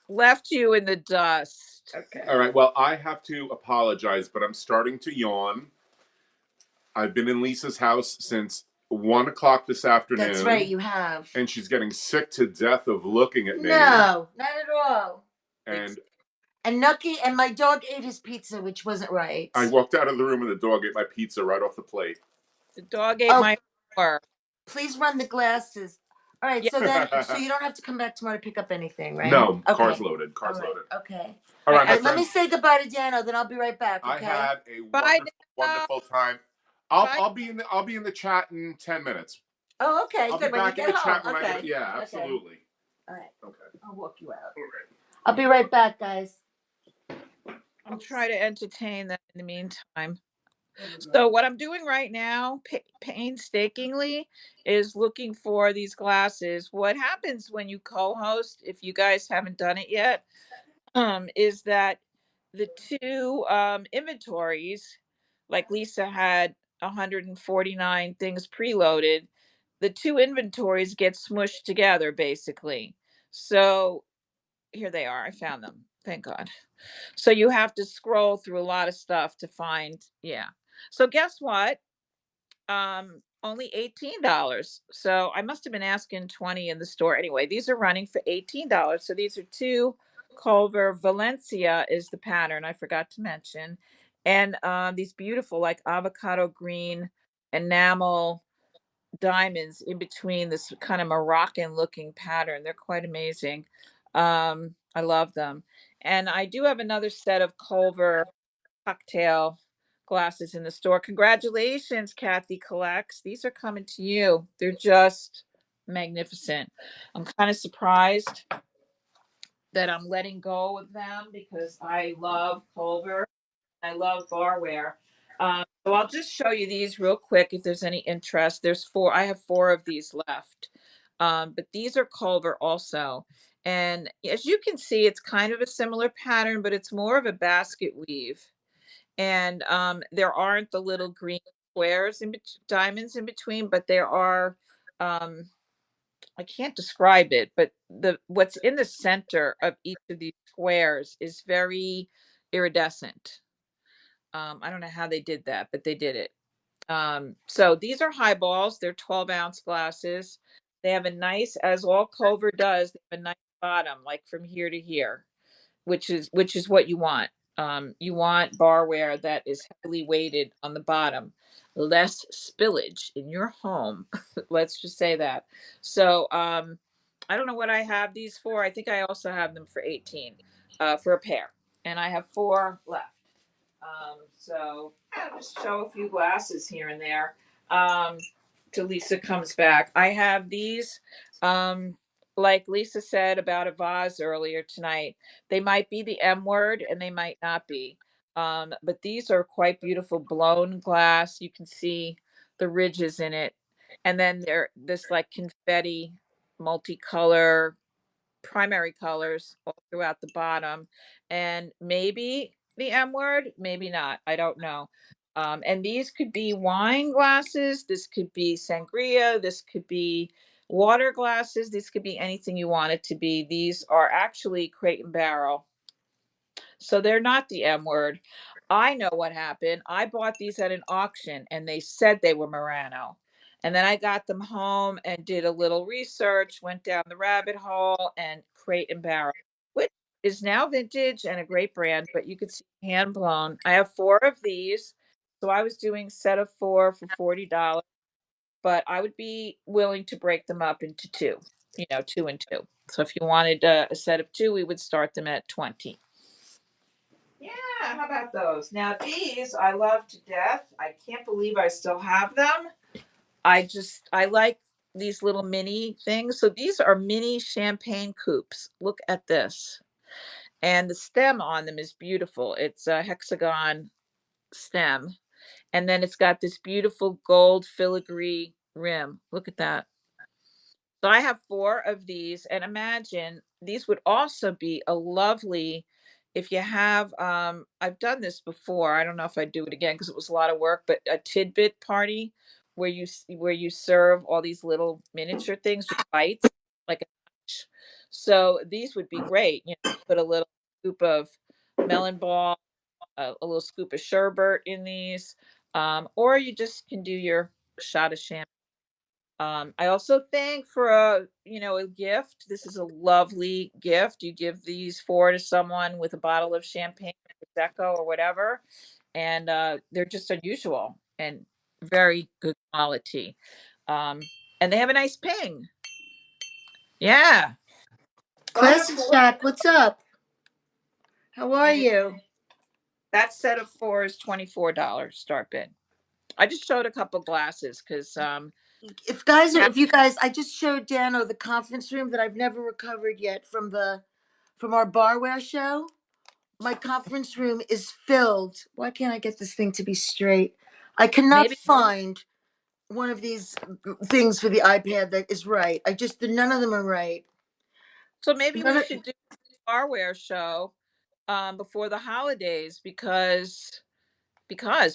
Left you in the dust. Okay. All right. Well, I have to apologize, but I'm starting to yawn. I've been in Lisa's house since 1 o'clock this afternoon. That's right, you have. And she's getting sick to death of looking at me. No, not at all. And Nucky and my dog ate his pizza, which wasn't right. I walked out of the room and the dog ate my pizza right off the plate. The dog ate my homework. Please run the glasses. All right, Yeah. so you don't have to come back tomorrow to pick up anything, right? No, okay. Car's loaded. Car's loaded. Okay. All right, Let me say goodbye to Dano, then I'll be right back. Okay. I had a Bye, wonderful time. I'll be in the chat in 10 minutes. Oh, okay. I'll good. be back in the chat when okay. I get. Yeah, absolutely. All right. Okay. I'll walk you out. All right. I'll be right back, guys. I'll try to entertain them in the meantime. So what I'm doing right now, painstakingly, is looking for these glasses. What happens when you co-host, if you guys haven't done it yet, is that the 2 inventories, like Lisa had 149 things preloaded, the 2 inventories get smushed together basically. So here they are. I found them. Thank God. So you have to scroll through a lot of stuff to find, yeah. So guess what? Only $18. So I must have been asking 20 in the store. Anyway, these are running for $18. So these are 2 Culver Valencia is the pattern I forgot to mention. And these beautiful like avocado green enamel diamonds in between this kind of Moroccan looking pattern. They're quite amazing. I love them. And I do have another set of Culver cocktail glasses in the store. Congratulations, Kathy Collects. These are coming to you. They're just magnificent. I'm kind of surprised that I'm letting go of them because I love Culver. I love barware. So I'll just show you these real quick if there's any interest. There's four. I have four of these left. But these are Culver also. And as you can see, it's kind of a similar pattern, but it's more of a basket weave. And there aren't the little green squares and diamonds in between, but there are. I can't describe it, but the what's in the center of each of these squares is very iridescent. I don't know how they did that, but they did it. So these are highballs. They're 12-ounce glasses. They have a nice, as all Culver does, they have a nice bottom, like from here to here, which is what you want. You want barware that is heavily weighted on the bottom, less spillage in your home. Let's just say that. So I don't know what I have these for. I think I also have them for 18 for a pair, and I have four left. So I'll just show a few glasses here and there um, till Lisa comes back. I have these, like Lisa said about a vase earlier tonight. They might be the M word and they might not be. But these are quite beautiful blown glass. You can see the ridges in it. And then they're this like confetti multicolor primary colors all throughout the bottom, and maybe the M word, maybe not. I don't know. And these could be wine glasses. This could be sangria. This could be water glasses. This could be anything you want it to be. These are actually Crate and Barrel. So they're not the M word. I know what happened. I bought these at an auction and they said they were Murano. And then I got them home and did a little research, went down the rabbit hole, and Crate and Barrel, which is now vintage and a great brand, but you could see hand blown. I have four of these. So I was doing set of four for $40, but I would be willing to break them up into two, two and two. So if you wanted a set of two, we would start them at 20. Yeah, how about those? Now these I love to death. I can't believe I still have them. I like these little mini things. So these are mini champagne coupes. Look at this. And the stem on them is beautiful. It's a hexagon stem. And then it's got this beautiful gold filigree rim. Look at that. So I have four of these, and imagine these would also be a lovely if you have I've done this before. I don't know if I'd do it again because it was a lot of work, but a tidbit party where you serve all these little miniature things with bites like a lunch. So these would be great. Put a little scoop of melon ball, a little scoop of sherbet in these, or you just can do your shot of champagne. I also think for a gift, this is a lovely gift. You give these four to someone with a bottle of champagne, Prosecco, or whatever, and they're just unusual and very good quality. Um, and they have a nice ping. Yeah. Classic Jack, what's up? How are you? That set of four is $24 start bid. I just showed a couple glasses because if you guys, I just showed Dano the conference room that I've never recovered yet from our barware show. My conference room is filled. Why can't I get this thing to be straight? I cannot find one of these things for the iPad that is right. None of them are right. So maybe we should do a barware show before the holidays because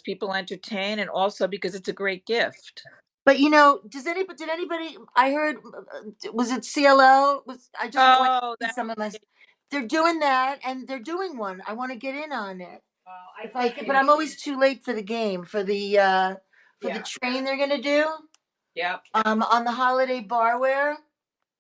people entertain and also because it's a great gift. But did anybody? I heard, was it CLL? I just some of my. They're doing that, and they're doing one. I want to get in on it. If I could, but I'm always too late for the game for the train they're gonna do. Yep. On the holiday barware.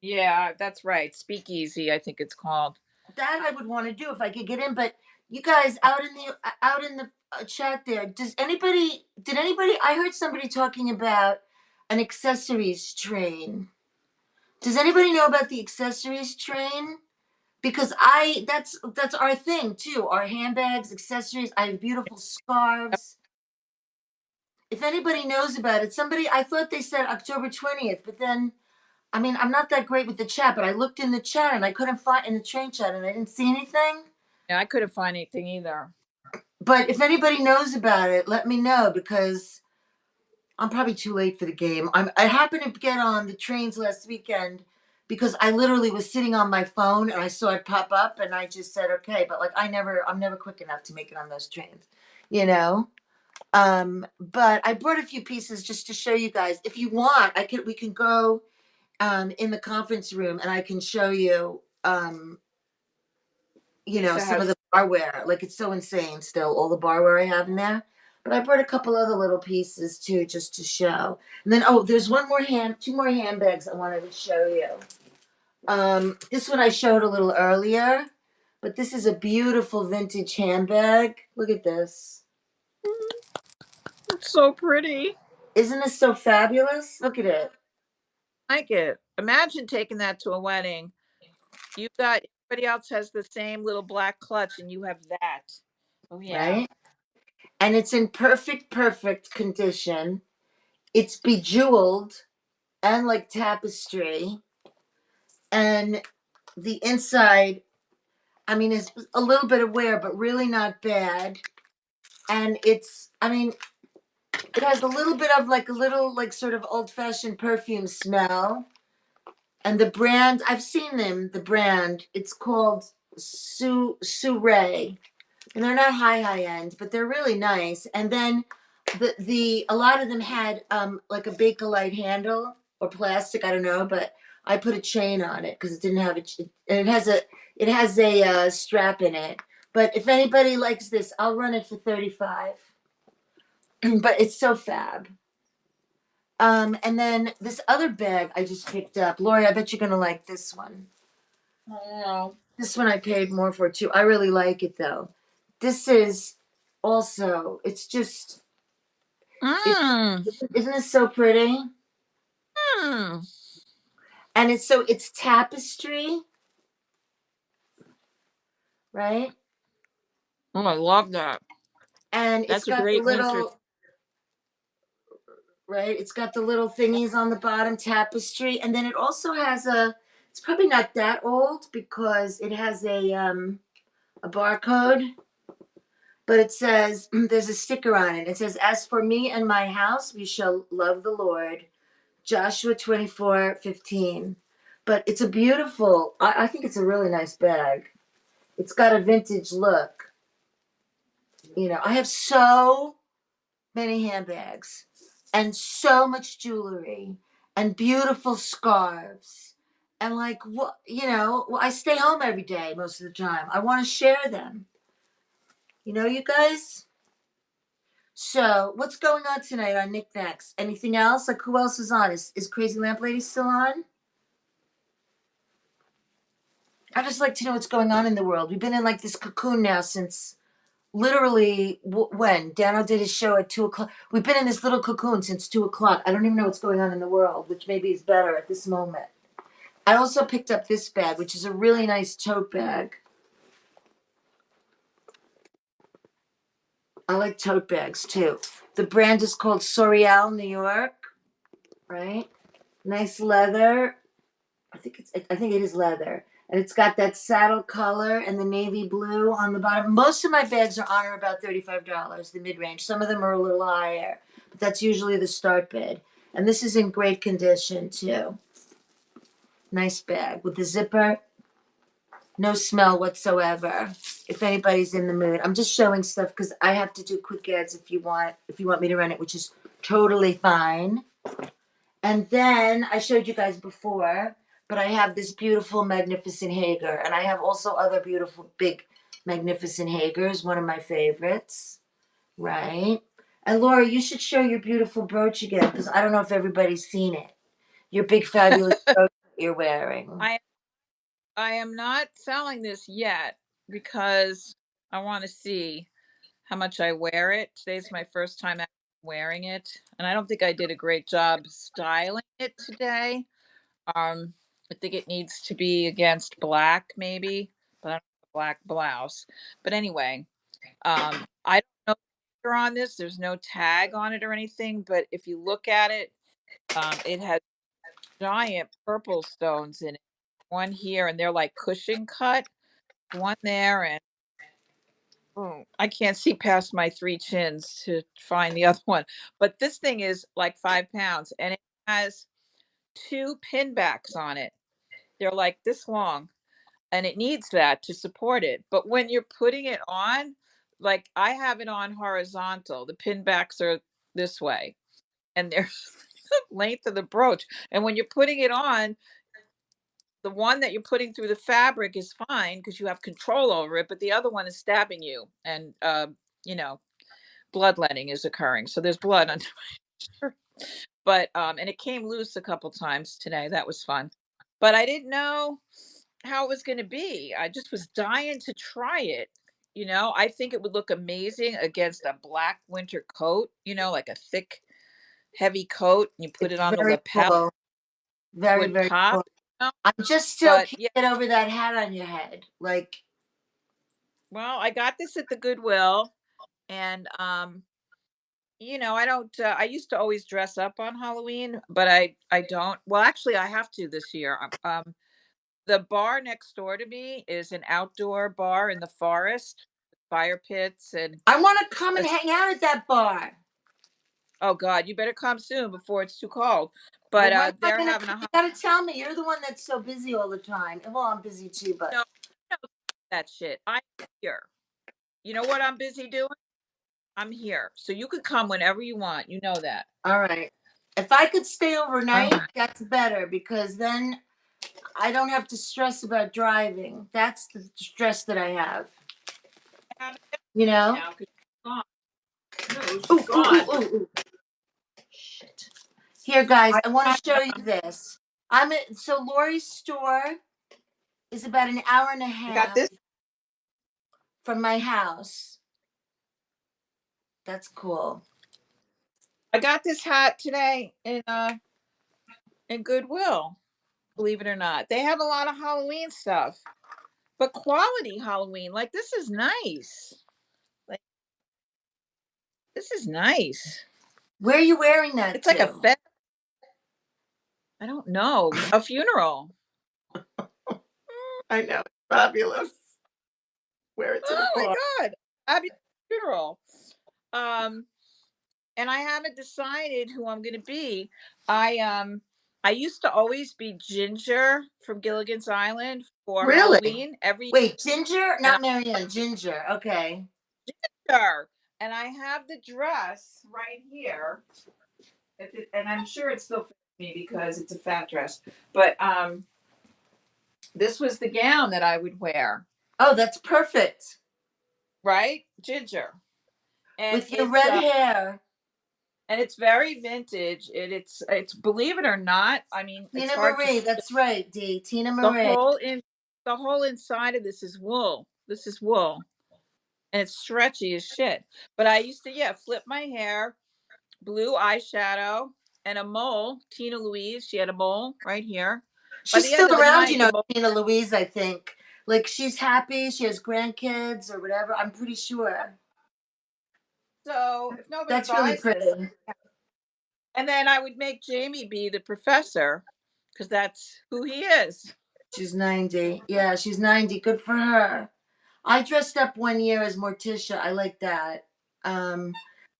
Yeah, that's right. Speakeasy, I think it's called. That I would want to do if I could get in, but you guys out in the chat there. Did anybody? I heard somebody talking about an accessories train. Does anybody know about the accessories train? Because that's our thing too. Our handbags, accessories. I have beautiful scarves. If anybody knows about it, I thought they said October 20th, but then I mean, I'm not that great with the chat, but I looked in the chat and I couldn't find in the train chat and I didn't see anything. Yeah, I couldn't find anything either. But if anybody knows about it, let me know because I'm probably too late for the game. I happened to get on the trains last weekend because I literally was sitting on my phone and I saw it pop up and I just said okay. But like I'm never quick enough to make it on those trains, you know. But I brought a few pieces just to show you guys. If you want, we can go in the conference room and I can show you you know, some of the barware. Like it's so insane still, all the barware I have in there. But I brought a couple other little pieces too, just to show. And then there's two more handbags I wanted to show you. This one I showed a little earlier, but this is a beautiful vintage handbag. Look at this. It's so pretty. Isn't this so fabulous? Look at it. I like it. Imagine taking that to a wedding. You've got everybody else has the same little black clutch and you have that. Oh yeah. Right? And it's in perfect condition. It's bejeweled and like tapestry. And the inside, I mean, is a little bit of wear, but really not bad. And I mean, it has a little bit of like sort of old fashioned perfume smell. And the brand, I've seen the brand, it's called Ray. And they're not high end, but they're really nice. And then a lot of them had like a Bakelite handle or plastic, I don't know, but I put a chain on it because it didn't have and it has a strap in it. But if anybody likes this, I'll run it for 35. But it's so fab. And then this other bag I just picked up, Laurie, I bet you're gonna like this one. Oh. This one I paid more for too. I really like it though. This is also, it's just, isn't this so pretty? And it's tapestry, right? Oh, I love that. And That's a great winter. Right? It's got the little thingies on the bottom, tapestry, and then it also has it's probably not that old because it has a barcode, but it says there's a sticker on it. It says, "As for me and my house, we shall love the Lord." Joshua 24:15. But it's a beautiful, I think it's a really nice bag. It's got a vintage look. You know, I have so many handbags and so much jewelry and beautiful scarves. And like what, you know, well, I stay home every day most of the time. I want to share them. You know, you guys? So, what's going on tonight on Knickknacks? Anything else? Like, who else is on? Is Crazy Lamp Lady still on? I just like to know what's going on in the world. We've been in like this cocoon now since literally when Dano did his show at 2:00. We've been in this little cocoon since 2:00. I don't even know what's going on in the world, which maybe is better at this moment. I also picked up this bag, which is a really nice tote bag. I like tote bags too. The brand is called Sorial, New York. Right? Nice leather. I think it is leather. And it's got that saddle color and the navy blue on the bottom. Most of my bags are on or about $35, the mid-range. Some of them are a little higher, but that's usually the start bid. And this is in great condition too. Nice bag with the zipper. No smell whatsoever. If anybody's in the mood. I'm just showing stuff because I have to do quick ads if you want me to run it, which is totally fine. And then I showed you guys before, but I have this beautiful, magnificent Hager. And I have also other beautiful, big, magnificent Hagers, one of my favorites. Right? And Laura, you should show your beautiful brooch again, because I don't know if everybody's seen it. Your big, fabulous brooch that you're wearing. I am not selling this yet because I want to see how much I wear it. Today's my first time wearing it, and I don't think I did a great job styling it today. I think it needs to be against black, maybe, but I don't have a black blouse. But anyway, I don't know if you're on this. There's no tag on it or anything, but if you look at it, it has giant purple stones in it. One here, and they're like cushion cut. One there, and I can't see past my 3 chins to find the other one. But this thing is like 5 pounds, and it has 2 pin backs on it. They're like this long, and it needs that to support it. But when you're putting it on, like I have it on horizontal, the pin backs are this way, and they're the length of the brooch. And when you're putting it on, the one that you're putting through the fabric is fine because you have control over it, but the other one is stabbing you, and you know, bloodletting is occurring. So there's blood under my shirt. But and it came loose a couple times today. That was fun. But I didn't know how it was going to be. I just was dying to try it. I think it would look amazing against a black winter coat, like a thick, heavy coat, and you put it It's on the very lapel, cool. Very, would very pop. cool. I just still But can't yeah, get over that hat on your head. Like, well, I got this at the Goodwill, and I don't I used to always dress up on Halloween, but I don't. Well, actually I have to this year. The bar next door to me is an outdoor bar in the forest, fire pits and I want to come a and hang out at that bar. oh god, you better come soon before it's too cold. Well, But when am I they're gonna having come? a You gotta tell me. You're the one that's so busy all the time. Well, I'm busy too, but no, no, that shit. I'm here. You know what I'm busy doing? I'm here. So you could come whenever you want. You know that. all right. If I could stay overnight, Uh-huh. that's better because then I don't have to stress about driving. That's the stress that I have. I haven't You know? now because she's gone. No, Ooh, she's ooh, ooh, gone. ooh, ooh. Shit. Here, guys, I I want got, to show you this. So Laurie's store is about an hour and a I got half this. from my house. That's cool. I got this hat today in Goodwill. Believe it or not, they have a lot of Halloween stuff, but quality Halloween. Like this is nice. Like this is nice. Where are you wearing that It's like a to? fet. I don't know, a funeral. I know. Fabulous. Wear it to the Oh my bar. god, happy funeral. Um, and I haven't decided who I'm going to be. I used to always be Ginger from Gilligan's Island for Really? Halloween every Wait, Ginger? and Not Marianne, Ginger. Okay. Ginger, and I have the dress right here. And I'm sure it still fits me because it's a fat dress. But this was the gown that I would wear, Oh, that's perfect. right? Ginger. And With your red hair. it's very vintage. It's believe it or not, I mean, it's Tina hard to Marie. see. That's right, D. Tina The Marie. whole in the whole inside of this is wool. This is wool. And it's stretchy as shit. But I used to, yeah, flip my hair, blue eyeshadow, and a mole. Tina Louise, she had a mole right here. By She's the end still of the around, night, the mole. Tina Louise, I think. Like, she's happy. She has grandkids or whatever. I'm pretty sure. So if nobody That's really buys this, pretty. and then I would make Jamie be the professor because that's who he is. She's 90. Yeah, she's 90. Good for her. I dressed up one year as Morticia. I like that. Um,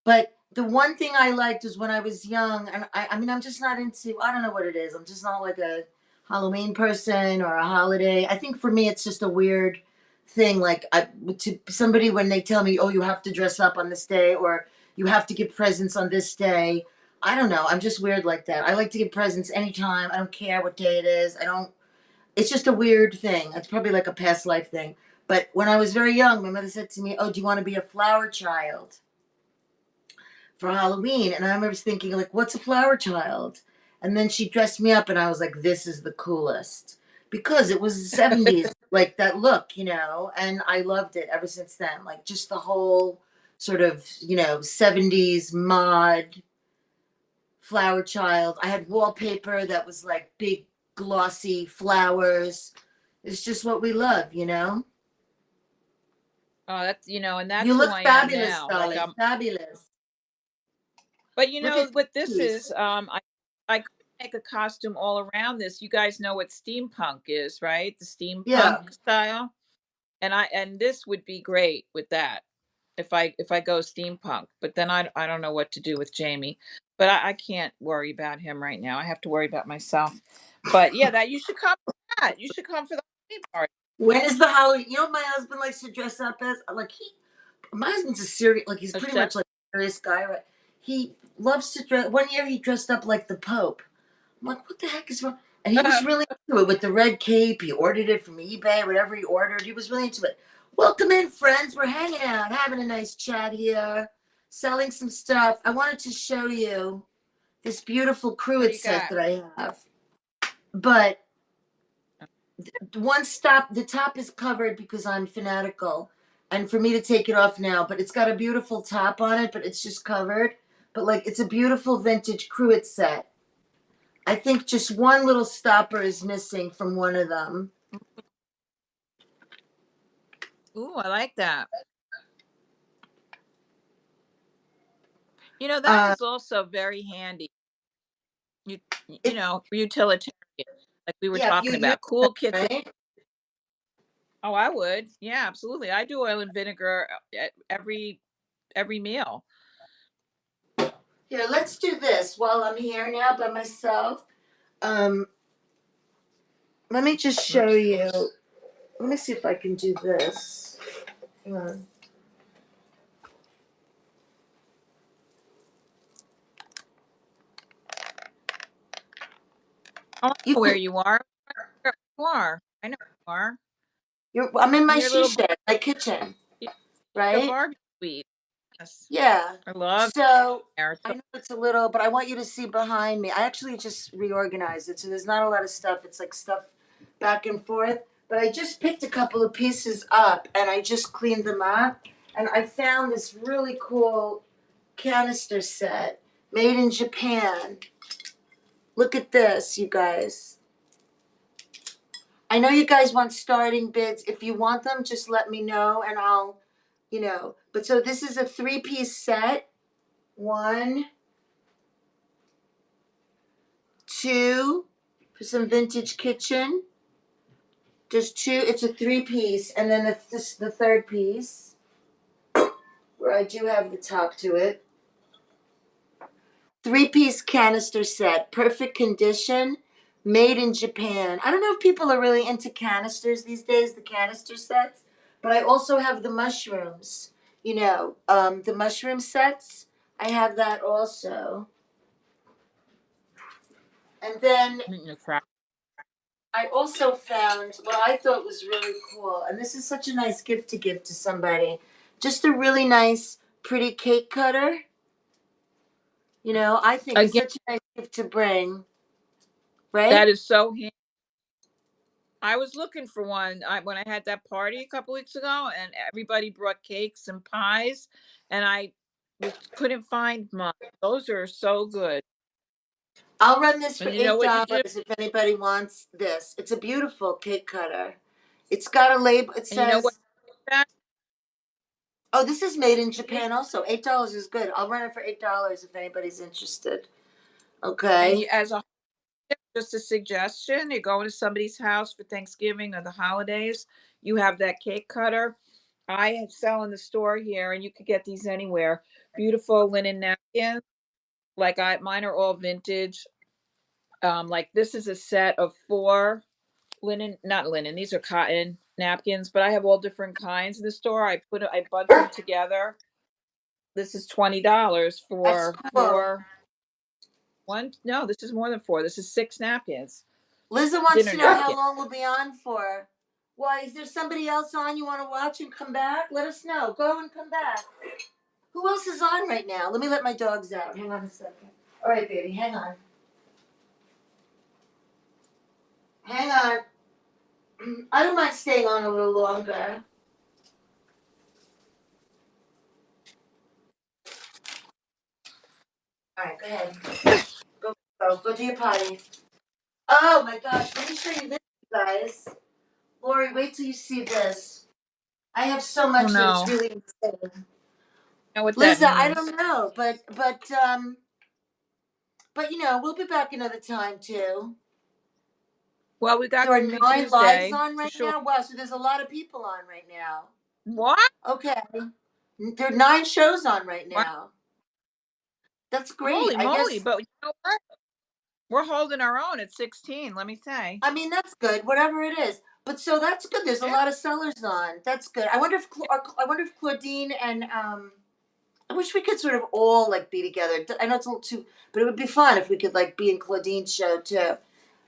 but the one thing I liked was when I was young, and I mean, I'm just not into, I don't know what it is. I'm just not like a Halloween person or a holiday. I think for me, it's just a weird thing. Like, to somebody, when they tell me, oh, you have to dress up on this day or you have to give presents on this day. I don't know. I'm just weird like that. I like to give presents anytime. I don't care what day it is. I don't, it's just a weird thing. It's probably like a past life thing. But when I was very young, my mother said to me, "Oh, do you want to be a flower child for Halloween?" And I remember thinking, like, "What's a flower child?" And then she dressed me up, and I was like, "This is the coolest," because it was the 70s, like that look, and I loved it ever since then. Like just the whole sort of 70s mod flower child. I had wallpaper that was like big glossy flowers. It's just what we love. Oh, and You that's who look I am fabulous, now. darling. Fabulous. But Look at what this these. is, I make a costume all around this. You guys know what steampunk is, right? The Yeah. steampunk style. And this would be great with that if I go steampunk. But then I don't know what to do with Jamie. But I can't worry about him right now. I have to worry about myself. But yeah, that you should come for that. You should come for the Halloween party. When is the Halloween? You know what my husband likes to dress up as? Like my husband's a serious, like he's A pretty chef? much like a serious guy, right? He loves to dress. One year he dressed up like the Pope. I'm like, what the heck is wrong? And he was really into it with the red cape. He ordered it from eBay, whatever he ordered. He was really into it. Welcome in, friends. We're hanging out, having a nice chat here, selling some stuff. I wanted to show you this beautiful What do cruet you set got? that I have. But the top is covered because I'm fanatical. And for me to take it off now, but it's got a beautiful top on it, but it's just covered. But like, it's a beautiful vintage cruet set. I think just one little stopper is missing from one of them. Ooh, I like that. You know, that is also very handy. You you If know, utilitarian, like we were Yeah, if you talking use about. Cool kitchen. right. Oh, I would. Yeah, absolutely. I do oil and vinegar at every meal. Here, let's do this while I'm here now by myself. Um, Let me just show Oops. you. Let me see if I can do this. Hang on. Oh, I You know where can. you are. Where you are. I know where you are. I'm in my Near she little shed, my kitchen, your right? Barbie suite. Yes. Yeah. I love So there. I So know it's a little, but I want you to see behind me. I actually just reorganized it, so there's not a lot of stuff. It's like stuff back and forth. But I just picked a couple of pieces up and I just cleaned them up. And I found this really cool canister set made in Japan. Look at this, you guys. I know you guys want starting bids. If you want them, just let me know and I'll. But so this is a 3-piece set. 1, 2 for some vintage kitchen. There's 2. It's a 3-piece, and then the third piece where I do have the top to it. 3-piece canister set, perfect condition, made in Japan. I don't know if people are really into canisters these days, the canister sets, but I also have the mushrooms. The mushroom sets. I have that also. And then crap. I also found what I thought was really cool, and this is such a nice gift to give to somebody. Just a really nice, pretty cake cutter. I think it's Again, such a nice gift to bring, right? that is so handy. I was looking for one when I had that party a couple weeks ago, and everybody brought cakes and pies, and I couldn't find mine. Those are so good. I'll run this for And you know eight what you do? dollars if anybody wants this. It's a beautiful cake cutter. It's got a label. It And you know what? says, "Oh, this is made in Yeah. Japan." Also, $8 is good. I'll run it for $8 if anybody's interested. And Okay. as a just a suggestion, you go into somebody's house for Thanksgiving or the holidays, you have that cake cutter. I sell in the store here, and you could get these anywhere. Beautiful linen napkins. Like mine are all vintage. Like this is a set of 4 linen, not linen, these are cotton napkins, but I have all different kinds in the store. I bunch them together. This is $20 That's for cool. 4. One, no, this is more than 4. This is 6 napkins. Liza wants Dinner to know how napkin. long we'll be on for. Why, is there somebody else on you want to watch and come back? Let us know. Go and come back. Who else is on right now? Let me let my dogs out. Hang on a second. All right, baby, hang on. Hang on. I don't mind staying on a little longer. All right, go ahead. Go do your potty. Oh my gosh, let me show you this, you guys. Laurie, wait till you see this. I have so Oh much that it's no. really insane. I know what that Liza, I means. don't know, but But you know, we'll be back another time too. Well, we got There are Groovy 9 lives Tuesday on for right sure. now. Wow, so there's a lot of people on right now. What? Okay. There are 9 shows on right Wow. now. That's great. Holy I moly! guess, But you know what? We're holding our own at 16. Let me say. I mean, that's good, whatever it is. But so that's good. There's a Yeah. lot of sellers on. That's good. I wonder if Claudine and I wish we could sort of all like be together. I know it's a little too, but it would be fun if we could like be in Claudine's show too.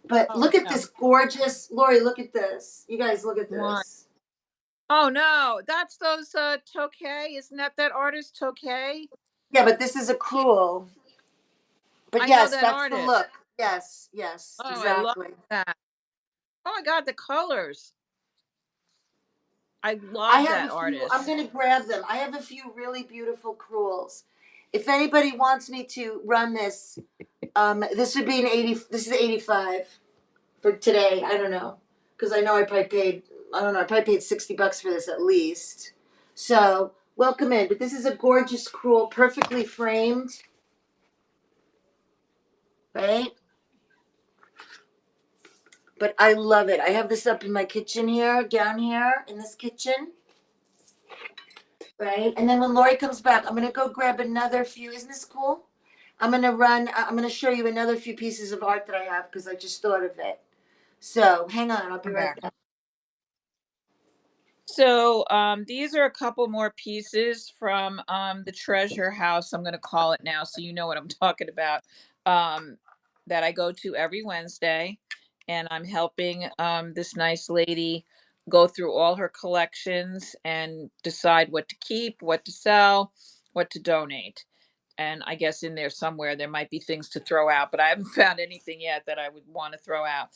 But Oh look at no. this gorgeous, Laurie. Look at this. You guys, look at What? this. Oh no, that's those Tokay. Isn't that artist Tokay? Yeah, but this is a cruel. But I know yes, that that's the artist. look. Yes, yes, Oh, I love exactly. that. Oh my God, the colors. I I love have that a few. I'm artist. going to grab them. I have a few really beautiful cruels. If anybody wants me to run this, this would be an 80. This is 85 for today. I don't know because I know I probably paid. I don't know. I probably paid $60 for this at least. So welcome in. But this is a gorgeous cruel, perfectly framed. Right? But I love it. I have this up in my kitchen here, down here in this kitchen. Right? And then when Laurie comes back, I'm going to go grab another few. Isn't this cool? I'm going to I'm going to show you another few pieces of art that I have because I just thought of it. So hang on. I'll be Okay. right back. So these are a couple more pieces from the treasure house, I'm going to call it now, so you know what I'm talking about, that I go to every Wednesday. And I'm helping this nice lady go through all her collections and decide what to keep, what to sell, what to donate. And I guess in there somewhere there might be things to throw out, but I haven't found anything yet that I would want to throw out.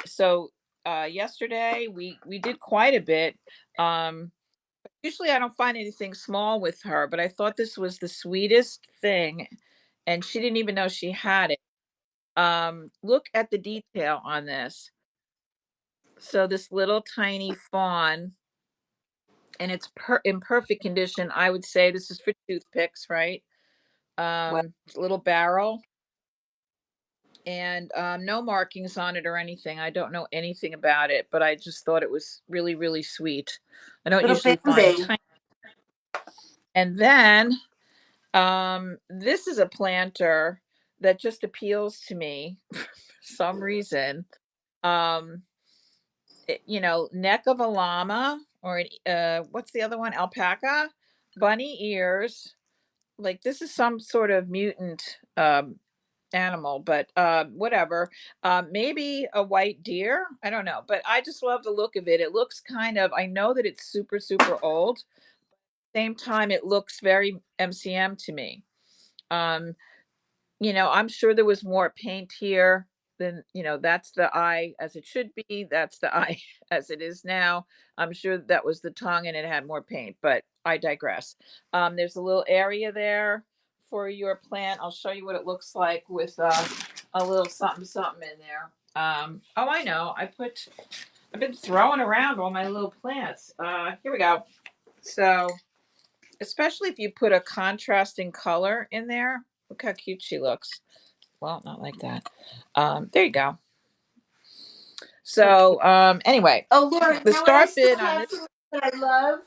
So yesterday we did quite a bit. Um, Usually I don't find anything small with her, but I thought this was the sweetest thing, and she didn't even know she had it. Look at the detail on this. So this little tiny fawn, and it's in perfect condition. I would say this is for toothpicks, right? Well, It's a little barrel and no markings on it or anything. I don't know anything about it, but I just thought it was really, really sweet. I don't little usually find Bambi. tiny. And then this is a planter that just appeals to me for some reason. Um, neck of a llama or what's the other one? Alpaca, bunny ears. Like this is some sort of mutant animal, but whatever. Maybe a white deer. I don't know, but I just love the look of it. It looks kind of. I know that it's super super old. Same time, it looks very MCM to me. Um, I'm sure there was more paint here than, that's the eye as it should be. That's the eye as it is now. I'm sure that was the tongue and it had more paint, but I digress. There's a little area there for your plant. I'll show you what it looks like with a little something something in there. Oh, I know. I've been throwing around all my little plants. Here we go. So, especially if you put a contrasting color in there, look how cute she looks. Well, not like that. There you go. Okay. So, anyway, Oh, Laurie, the now what I start still bid on have this. for you that I love.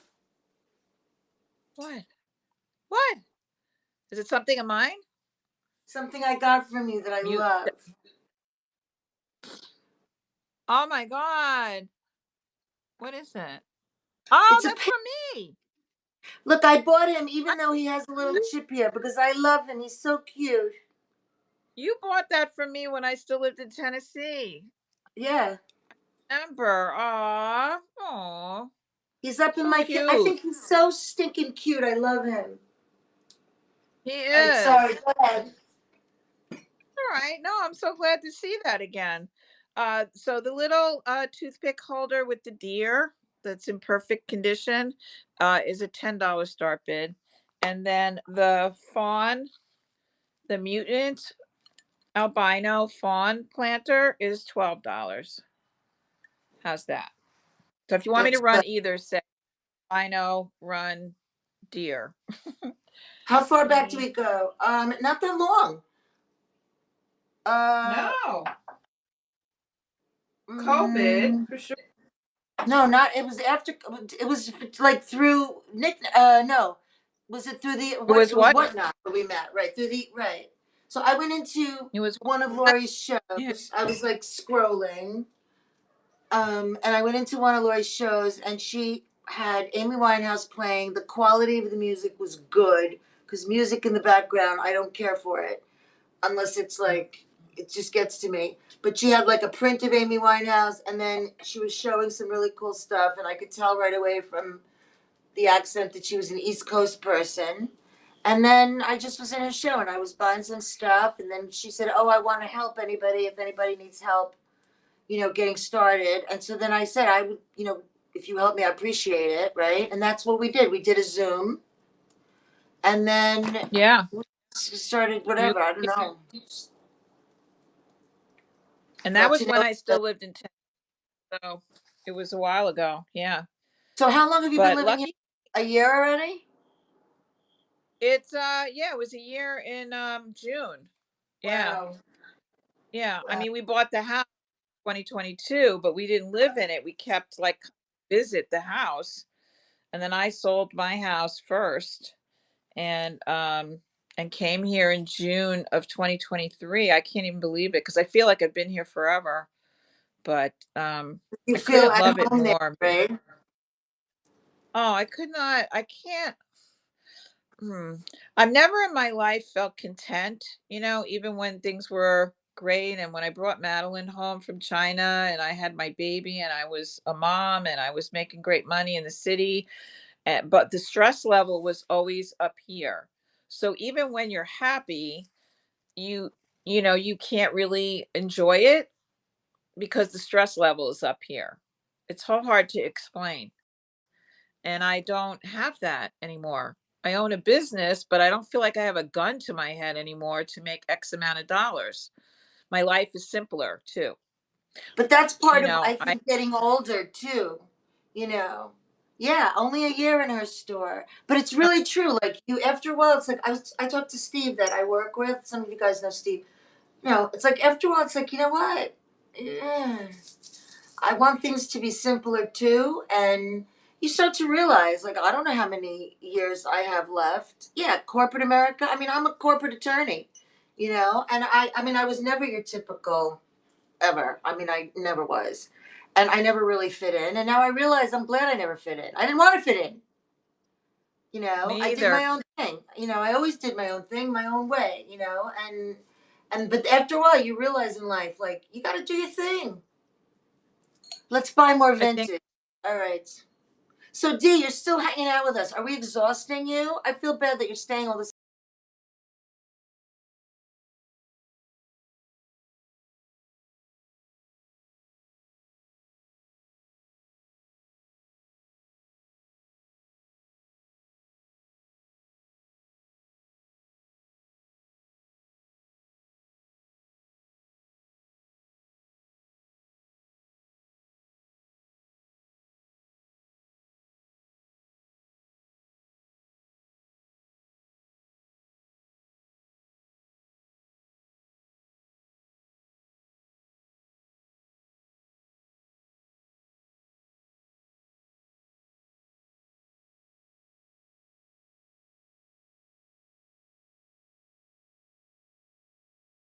What? What? Is it something of mine? Something I got from you that I Mute. love. Oh my God. What is it? Oh, It's a that's from me. look. I bought him I, even though he has a little you, chip here because I love him. He's so cute. you bought that from me when I still lived in Tennessee. Yeah. Remember? Aw. Aw. He's up in So my I cute. think he's so stinking cute. I love him. He All right, sorry. is. Go ahead. All right. No, I'm so glad to see that again. So the little toothpick holder with the deer that's in perfect condition is a $10 start bid. And then the fawn, the mutant albino fawn planter is $12. How's that? So if you want me to That's good. run either, say albino, run deer. How far back do we go? Not that long. No, COVID mm, for sure. no, not, it was after, it was like through Nick, no. Was it through the, It what, was it was what? Whatnot that we met, right, through the, right. So I went into It was one of what? Laurie's Yeah. shows. I was like scrolling, and I went into one of Laurie's shows, and she had Amy Winehouse playing. The quality of the music was good because music in the background, I don't care for it unless it's like it just gets to me. But she had like a print of Amy Winehouse, and then she was showing some really cool stuff, and I could tell right away from the accent that she was an East Coast person. And then I just was in her show, and I was buying some stuff, and then she said, "Oh, I want to help anybody if anybody needs help, getting started." And so then I said, "I would, if you help me, I appreciate it, right?" And that's what we did. We did a Zoom, and then Yeah. we started We, whatever. I don't know. and that Got was to when know. I still lived in town. So it was a while ago. Yeah. So how long have you been But living here? lucky A year already? it's yeah, it was a year in June. Yeah. Wow. Yeah. I Wow. mean, we bought the house 2022, but we didn't live in it. We kept like visit the house. And then I sold my house first and came here in June of 2023. I can't even believe it because I feel like I've been here forever, but You I feel couldn't at love it home there, more. right? Oh, I could not. I can't. Hmm. I've never in my life felt content, even when things were great. And when I brought Madeline home from China and I had my baby and I was a mom and I was making great money in the city, but the stress level was always up here. So even when you're happy, you you can't really enjoy it because the stress level is up here. It's so hard to explain. And I don't have that anymore. I own a business, but I don't feel like I have a gun to my head anymore to make X amount of dollars. My life is simpler too. But that's part of, I I think, getting older too. You know. Yeah, only a year in her store, but it's really true. Like you, after a while, it's like I talked to Steve that I work with. Some of you guys know Steve. It's like after a while, it's like, you know what? Yeah, I want things to be simpler too, and you start to realize, like, I don't know how many years I have left. Yeah, corporate America. I mean, I'm a corporate attorney, and I mean, I was never your typical ever. I mean, I never was. And I never really fit in. And now I realize I'm glad I never fit in. I didn't want to fit in. me I did either. my own thing. I always did my own thing, my own way, and but after a while you realize in life, like, you got to do your thing. Let's buy more I think vintage. All right. So D, you're still hanging out with us. Are we exhausting you? I feel bad that you're staying all this.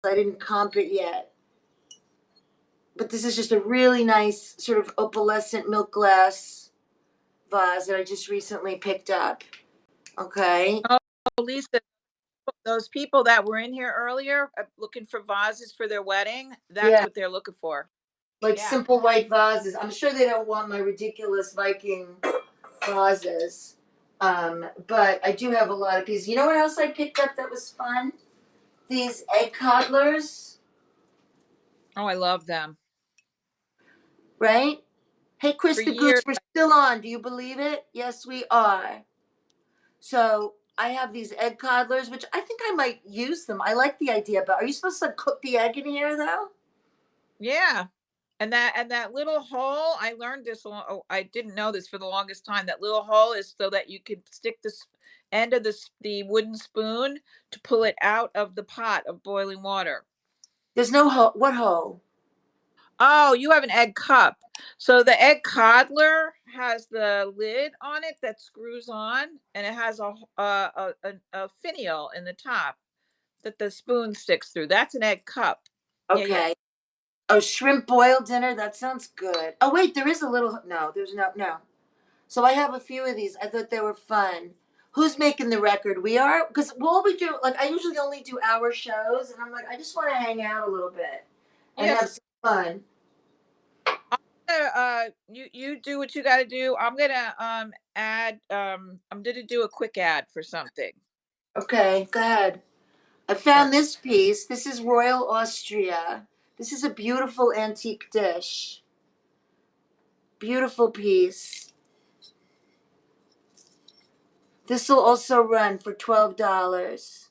I didn't comp it yet. But this is just a really nice sort of opalescent milk glass vase that I just recently picked up. Okay. oh, Lisa, those people that were in here earlier looking for vases for their wedding, that's Yeah. what they're looking for. Like Yeah. simple white vases. I'm sure they don't want my ridiculous Viking vases. But I do have a lot of pieces. You know what else I picked up that was fun? These egg coddlers, Oh, I love them. right? Hey, For Krista Gooch, years. we're still on. Do you believe it? Yes, we are. So I have these egg coddlers, which I think I might use them. I like the idea, but are you supposed to cook the egg in here though? Yeah. And that little hole, I learned this. Oh, I didn't know this for the longest time. That little hole is so that you could stick this end of the wooden spoon to pull it out of the pot of boiling water. There's no hole. What hole? Oh, you have an egg cup. So the egg coddler has the lid on it that screws on, and it has a finial in the top that the spoon sticks through. That's an egg cup. Yeah, yeah. Okay. Oh, shrimp boil dinner. That sounds good. Oh, wait, there is a little. No, there's no. So I have a few of these. I thought they were fun. Who's making the record? We are? Because what we do, like, I usually only do hour shows, and I'm like, I just want to hang out a little bit and Yes. have some fun. You do what you got to do. I'm gonna add I'm gonna do a quick ad for something. Okay, go ahead. I found this piece. This is Royal Austria. This is a beautiful antique dish. Beautiful piece. This will also run for $12.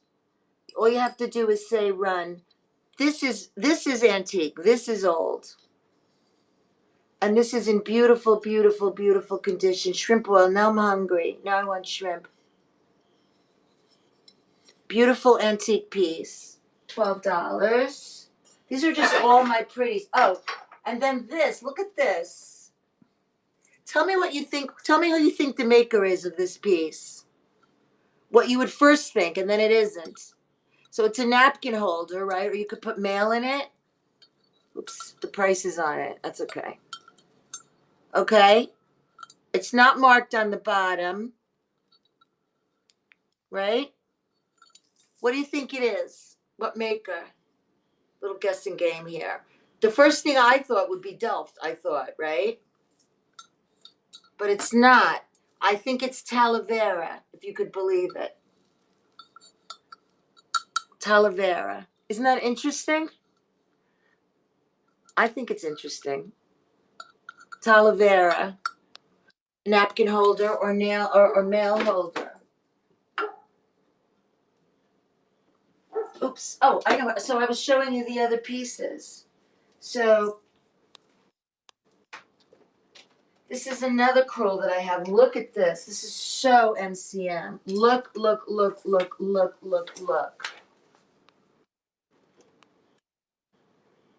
All you have to do is say run. This is antique. This is old. And this is in beautiful, beautiful, beautiful condition. Shrimp oil. Now I'm hungry. Now I want shrimp. Beautiful antique piece. $12. These are just all my pretties. Oh, and then this. Look at this. Tell me what you think. Tell me who you think the maker is of this piece. What you would first think, and then it isn't. So it's a napkin holder, right? Or you could put mail in it. Oops, the price is on it. That's okay. Okay? It's not marked on the bottom, right? What do you think it is? What maker? Little guessing game here. The first thing I thought would be Delft, I thought, right? But it's not. I think it's Talavera, if you could believe it. Talavera. Isn't that interesting? I think it's interesting. Talavera. Napkin holder or nail or mail holder. Oops. Oh, I know. So I was showing you the other pieces. So this is another crowel that I have. Look at this. This is so MCM. Look, look, look, look, look, look, look.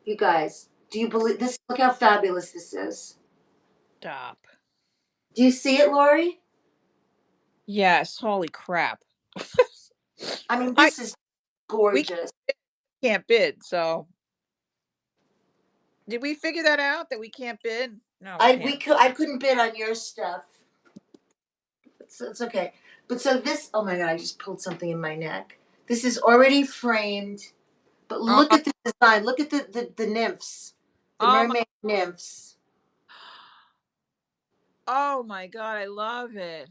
You guys, do you believe this? Look how fabulous this is. Stop. Do you see it, Laurie? Yes, holy crap. I mean, I this is we gorgeous. can't bid, so did we figure that out that we can't bid? No, we can't. I couldn't bid on your stuff. It's okay. But so this, oh my God, I just pulled something in my neck. This is already framed, but Oh, look at the design. Look at the nymphs, the oh my mermaid nymphs. oh my god, I love it.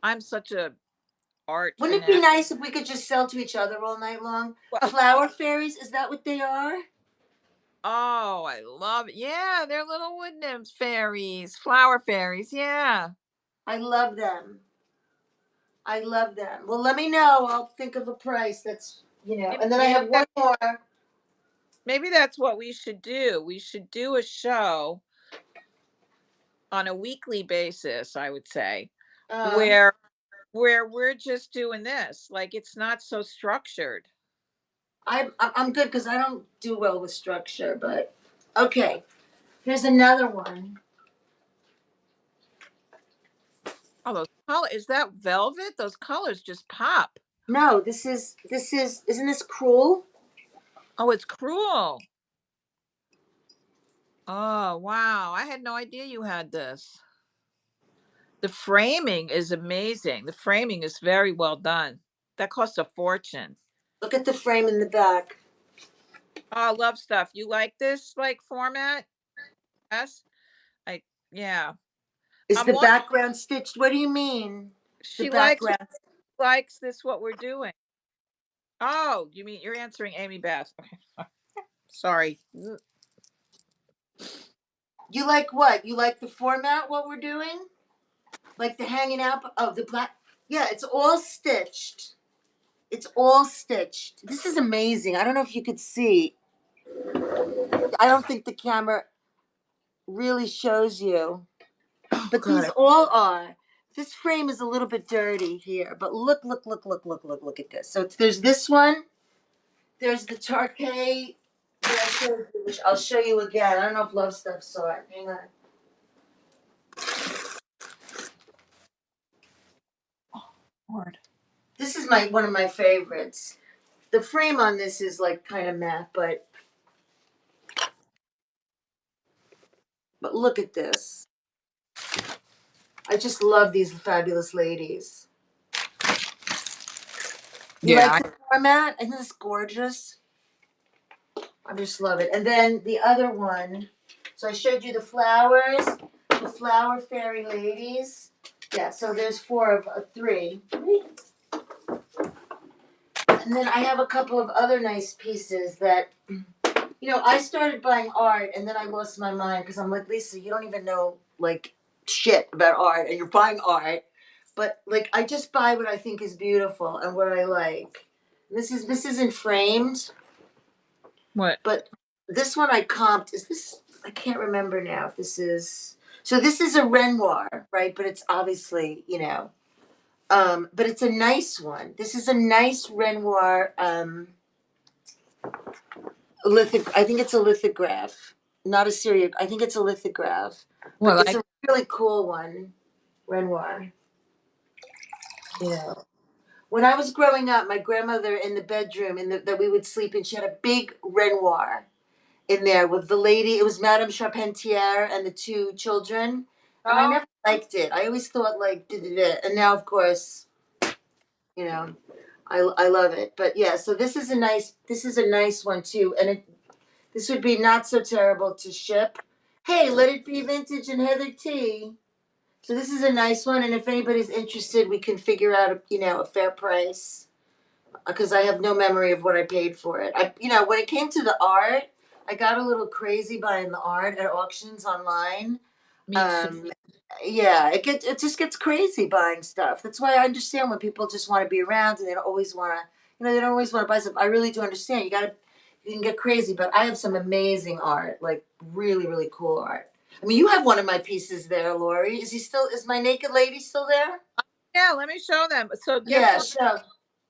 I'm such a art Wouldn't it be fanatic. nice if we could just sell to each other all night long? Well, Flower fairies, is that what they are? oh, I love it. Yeah, they're little wood nymphs, fairies, flower fairies. Yeah. I love them. I love them. Well, let me know. I'll think of a price that's, Maybe, and then I maybe have one more. maybe that's what we should do. We should do a show on a weekly basis, I would say, Uh, where we're just doing this. Like it's not so structured. I'm good because I don't do well with structure, but okay. Here's another one. Oh, those color is that velvet? Those colors just pop. No, isn't this cruel? Oh, it's cruel. Oh, wow. I had no idea you had this. The framing is amazing. The framing is very well done. That costs a fortune. Look at the frame in the back. Oh, I love stuff. You like this like format? Yes. I yeah. Is I'm the one background stitched? What do you mean? The she background. likes this what we're doing. Oh, you mean you're answering Amy Beth. Okay. Sorry. You like what? You like the format, what we're doing? Like the hanging out of the black. Yeah, it's all stitched. It's all stitched. This is amazing. I don't know if you could see. I don't think the camera really shows you. Oh But these god. all are. This frame is a little bit dirty here, but look at this. So there's this one, there's the Tarkay that I showed you, which I'll show you again. I don't know if Love Stuff saw it. Hang on. Lord. This is one of my favorites. The frame on this is like kind of matte, but look at this. I just love these fabulous ladies. You Yeah. like the format? Isn't this gorgeous? I just love it. And then the other one. So I showed you the flowers, the flower fairy ladies. Yeah, so there's three. And then I have a couple of other nice pieces that, I started buying art and then I lost my mind because I'm like, Lisa, you don't even know like shit about art and you're buying art. But like, I just buy what I think is beautiful and what I like. This isn't framed, What? but this one I comped. Is this? I can't remember now if this is. So this is a Renoir, right? But it's obviously, but it's a nice one. This is a nice Renoir I think it's a lithograph, not a serial. I think it's a lithograph, but Well, it's a really cool one, Renoir. When I was growing up, my grandmother in the bedroom that we would sleep in, she had a big Renoir in there with the lady. It was Madame Charpentier and the two children, and I never liked it. I always thought like, and now of course, you know, I love it. But yeah, so this is a nice one too, and this would be not so terrible to ship. Hey, let it be vintage and Heather T. So this is a nice one, and if anybody's interested, we can figure out a fair price because I have no memory of what I paid for it. When it came to the art, I got a little crazy buying the art at auctions online. me too. Um, yeah, it just gets crazy buying stuff. That's why I understand when people just want to be around and they don't always want to, they don't always want to buy stuff. I really do understand. You can get crazy, but I have some amazing art, like really, really cool art. I mean, you have one of my pieces there, Laurie. Is my naked lady still there? Yeah, let me show them. So guess Yeah, what? sure.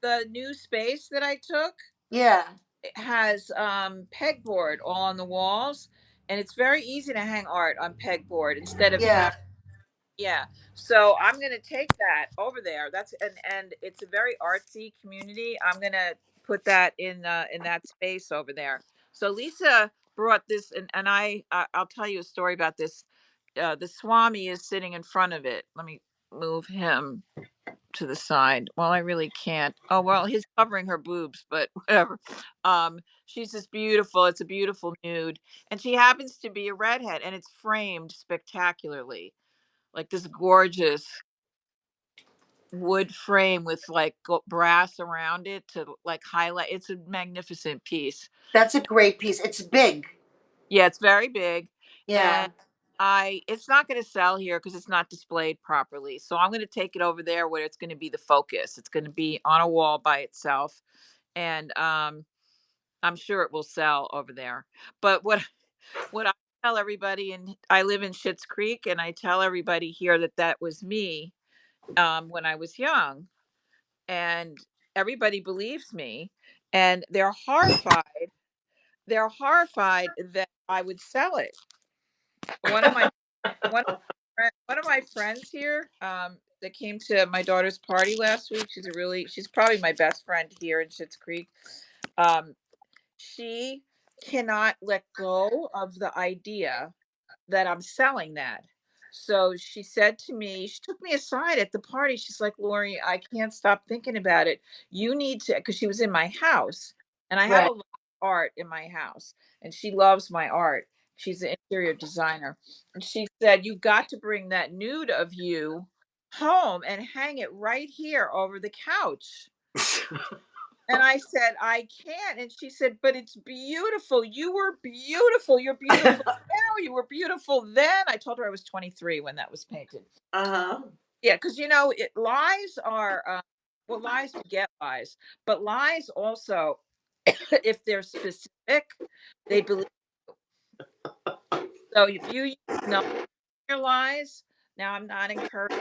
The new space that I took, Yeah, it has pegboard all on the walls, and it's very easy to hang art on pegboard instead of yeah. having. Yeah. So I'm gonna take that over there. That's and it's a very artsy community. I'm gonna put that in that space over there. So Lisa brought this, and I'll tell you a story about this. The Swami is sitting in front of it. Let me move him to the side. Well, I really can't. Oh well, he's covering her boobs, but whatever. She's just beautiful. It's a beautiful nude, and she happens to be a redhead, and it's framed spectacularly, like this gorgeous wood frame with like brass around it to like highlight. It's a magnificent piece. That's a great piece. It's big. Yeah, it's very big, Yeah. and I it's not going to sell here because it's not displayed properly. So I'm going to take it over there where it's going to be the focus. It's going to be on a wall by itself, and I'm sure it will sell over there. But what I tell everybody, and I live in Schitt's Creek, and I tell everybody here that that was me when I was young, and everybody believes me, and they're horrified. They're horrified that I would sell it. One of my one of my friends here that came to my daughter's party last week. She's probably my best friend here in Schitt's Creek. Um, she cannot let go of the idea that I'm selling that. So she said to me, she took me aside at the party. She's like, Lori, I can't stop thinking about it. You need to, because she was in my house and I have a Right. lot of art in my house and she loves my art. She's an interior designer. And she said, you've got to bring that nude of you home and hang it right here over the couch. And I said, I can't. And she said, but it's beautiful. You were beautiful. You're beautiful now. You were beautiful then. I told her I was 23 when that was painted. Uh-huh. Yeah, because lies are, well, lies beget lies, but lies also, if they're specific, they believe. So if you use no your lies, now I'm not encouraging.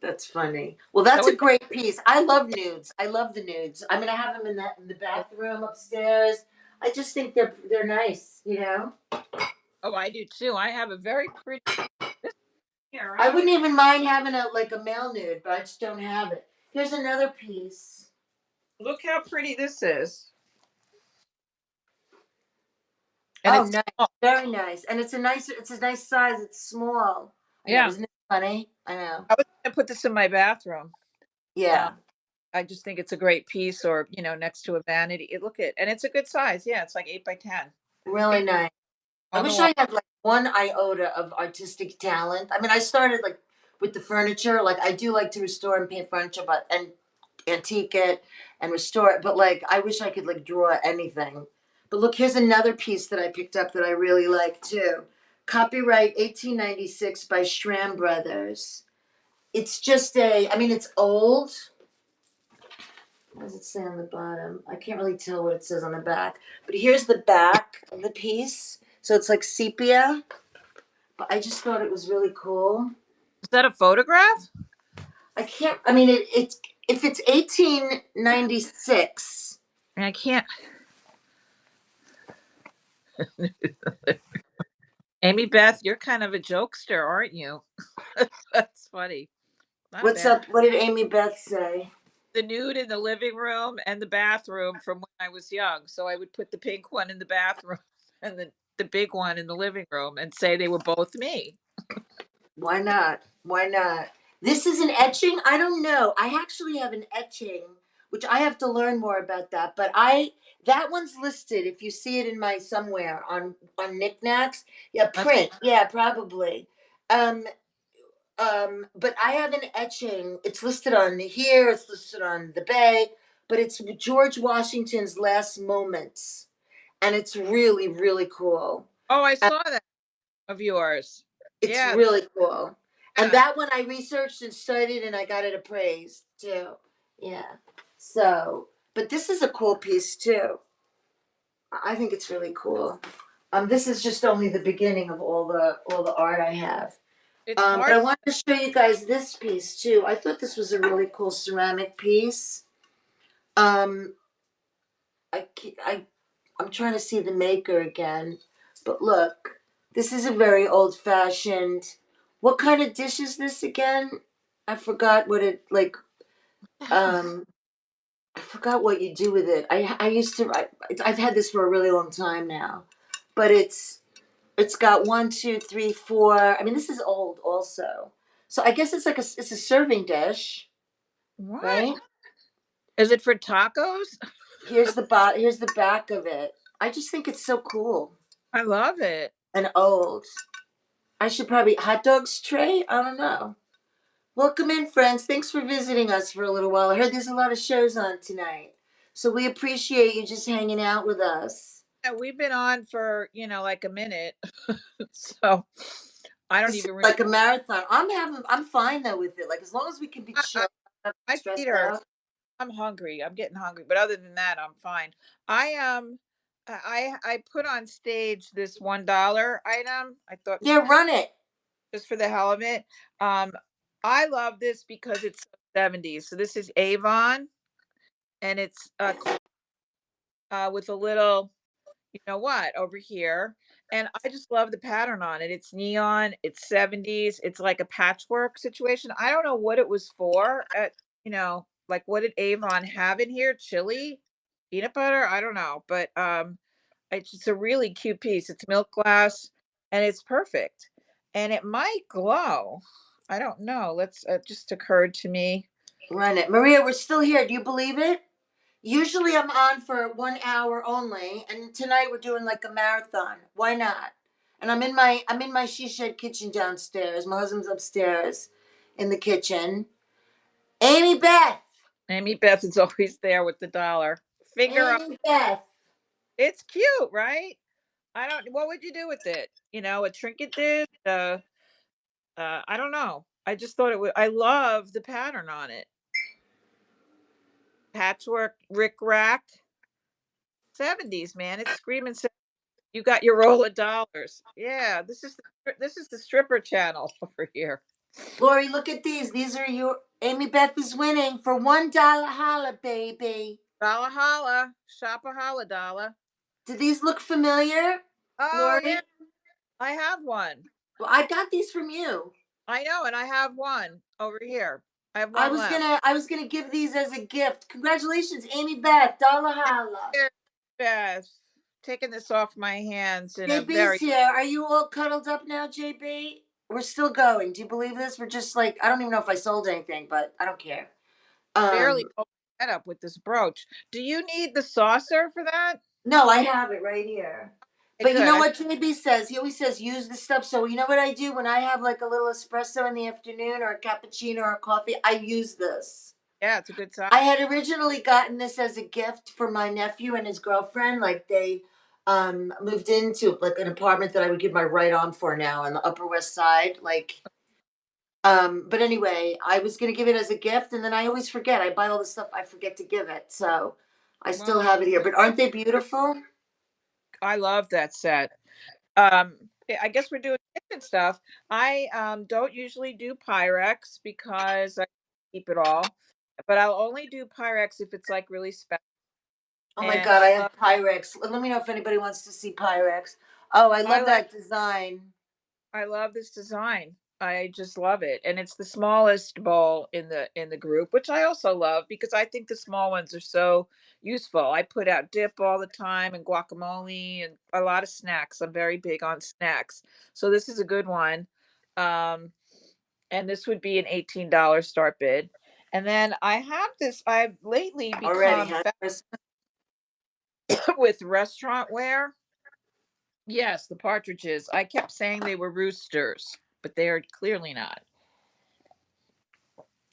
That's funny. Well, that's That a would great piece. I love nudes. I love the nudes. I mean, I have them in the bathroom upstairs. I just think they're nice, you know. oh, I do too. I have a very pretty this here, I right? wouldn't even mind having a male nude, but I just don't have it. Here's another piece. Look how pretty this is. And Oh, it's nice, small. very nice, and it's a nice size. It's small. I know, Yeah. isn't it funny? I know. I was gonna put this in my bathroom. Uh, Yeah, I just think it's a great piece or, next to a vanity. Look at, and it's a good size. Yeah, it's like 8 by 10. really nice. I On the wish wall. I had like one iota of artistic talent. I mean, I started like with the furniture. Like I do like to restore and paint furniture, but and antique it and restore it. But like I wish I could like draw anything. But look, here's another piece that I picked up that I really like too. Copyright 1896 by Schramm Brothers. It's just I mean, it's old. What does it say on the bottom? I can't really tell what it says on the back. But here's the back of the piece. So it's like sepia. But I just thought it was really cool. Is that a photograph? I can't. I mean, it's if it's 1896. I can't. Amy Beth, you're kind of a jokester, aren't you? That's funny. Not What's bad. up? What did Amy Beth say? The nude in the living room and the bathroom from when I was young. So I would put the pink one in the bathroom and the big one in the living room and say they were both me. Why not? Why not? This is an etching. I don't know. I actually have an etching, which I have to learn more about that. But that one's listed. If you see it in my somewhere on knickknacks, yeah, That's print, yeah, probably. Um, but I have an etching. It's listed on here. It's listed on the Bay, but it's George Washington's last moments, and it's really really cool. oh, I saw that of yours. It's Yeah, really cool. And yeah. that one I researched and studied and I got it appraised too. Yeah. So, but this is a cool piece too. I think it's really cool. This is just only the beginning of all the art I have. It's But hard. I wanted to show you guys this piece too. I thought this was a really cool ceramic piece. Um, I I'm trying to see the maker again, but look, this is a very old fashioned. What kind of dish is this again? I forgot what it like. Um, I forgot what you do with it. I used to. I've had this for a really long time now, but it's got one, two, three, four. I mean, this is old also. So I guess it's a serving dish, What? right? Is it for tacos? Here's the back of it. I just think it's so cool I love it. and old. I should probably hot dogs tray. I don't know. Welcome in, friends. Thanks for visiting us for a little while. I heard there's a lot of shows on tonight, so we appreciate you just hanging out with us. Yeah, we've been on for, like a minute. So I don't This is even really like a marathon. I'm fine though with it. Like as long as we can be I, I, chill, not my stressed feet are out. I'm hungry. I'm getting hungry. But other than that, I'm fine. I put on stage this $1 item. I thought Yeah, run it. just for the hell of it. Um, I love this because it's 70s. So this is Avon and it's with a little, you know what, over here. And I just love the pattern on it. It's neon, it's 70s, it's like a patchwork situation. I don't know what it was for like what did Avon have in here? Chili, peanut butter? I don't know. But it's just a really cute piece. It's milk glass and it's perfect. And it might glow. I don't know. Let's just occurred to me. Run it. Maria, we're still here. Do you believe it? Usually I'm on for 1 hour only, and tonight we're doing like a marathon. Why not? And I'm in my she shed kitchen downstairs. My husband's upstairs in the kitchen. Amy Beth. Amy Beth is always there with the dollar. Finger up. Amy Beth. It's cute, right? I don't what would you do with it? A trinket dish? I don't know. I just thought it would I love the pattern on it. Patchwork rick rack. 70s, man. It's screaming you got your roll of dollars. Yeah, this is the stripper channel over here. Laurie, look at these. These are your Amy Beth is winning for $1 holla, baby. Dollar holla, shop a holla dollar. Do these look familiar, Oh Laurie? yeah, I have one. Well, I got these from you. I know, and I have one over here. I have one left. I was gonna give these as a gift. Congratulations, Amy Beth, dollar holla. Here, Beth, taking this off my hands in a JB's very here. Are you all cuddled up now, JB? We're still going. Do you believe this? We're just like, I don't even know if I sold anything, but I don't care. barely Um, opened my head up with this brooch. Do you need the saucer for that? no, I have it right here. Okay, But you good. know what JB says? He always says use the stuff. So you know what I do when I have like a little espresso in the afternoon or a cappuccino or a coffee? I use this. Yeah, it's a good size. I had originally gotten this as a gift for my nephew and his girlfriend. Like they moved into like an apartment that I would give my right arm for now on the Upper West Side. Like but anyway, I was gonna give it as a gift and then I always forget. I buy all the stuff, I forget to give it. So I still Well, have it here. But aren't they beautiful? I love that set. I guess we're doing kitchen stuff. I don't usually do Pyrex because I keep it all, but I'll only do Pyrex if it's like really special. Oh my And god, I have Pyrex. Let me know if anybody wants to see Pyrex. Oh, I I love like that design. I love this design. I just love it. And it's the smallest bowl in the group, which I also love because I think the small ones are so useful. I put out dip all the time and guacamole and a lot of snacks. I'm very big on snacks. So this is a good one. Um, and this would be an $18 start bid. And then I have this, I've lately Already, become huh? with restaurant wear. Yes, the partridges. I kept saying they were roosters, but they are clearly not.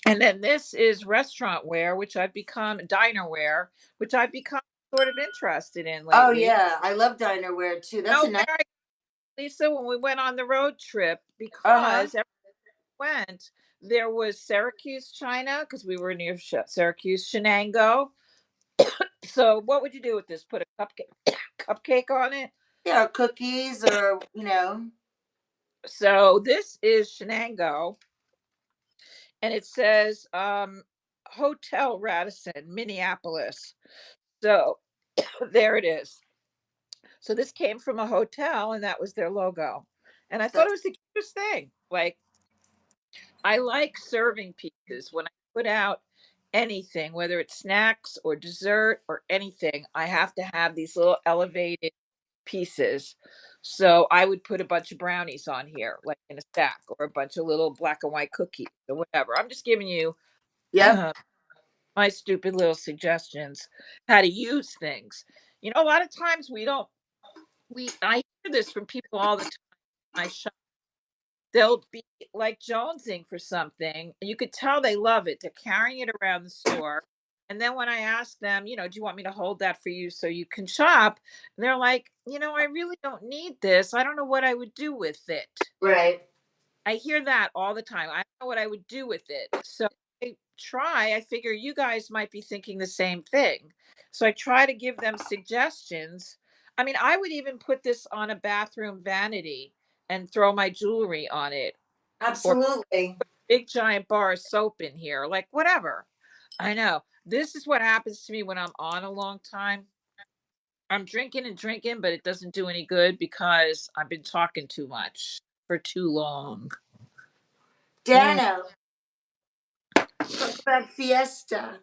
And then this is restaurant wear, which I've become diner wear, which I've become sort of interested in Oh lately. yeah, I love diner wear too. That's No, a nice. where Lisa, when we went on the road trip, Uh-huh. because everyone went, there was Syracuse, China, because we were near Syracuse, Shenango. So what would you do with this? Put a cupcake on it? Yeah, or cookies or, you know. So this is Shenango, and it says Hotel Radisson, Minneapolis. So there it is. So this came from a hotel, and that was their logo. And I thought it That's was the cutest thing. Like, I like serving pieces. When I put out anything, whether it's snacks or dessert or anything, I have to have these little elevated pieces. So I would put a bunch of brownies on here, like in a stack, or a bunch of little black and white cookies or whatever. I'm just giving you yep. my stupid little suggestions how to use things. You know, a lot of times I hear this from people all the time. I shop. They'll be like jonesing for something. And you could tell they love it. They're carrying it around the store. And then when I ask them, do you want me to hold that for you so you can shop? They're like, I really don't need this. I don't know what I would do with it. Right. I hear that all the time. I don't know what I would do with it. So I figure you guys might be thinking the same thing. So I try to give them suggestions. I mean, I would even put this on a bathroom vanity and throw my jewelry on it, or Absolutely. big giant bar of soap in here, like whatever. I know. This is what happens to me when I'm on a long time. I'm drinking and drinking, but it doesn't do any good because I've been talking too much for too long. Yeah. Dano, talk about Fiesta.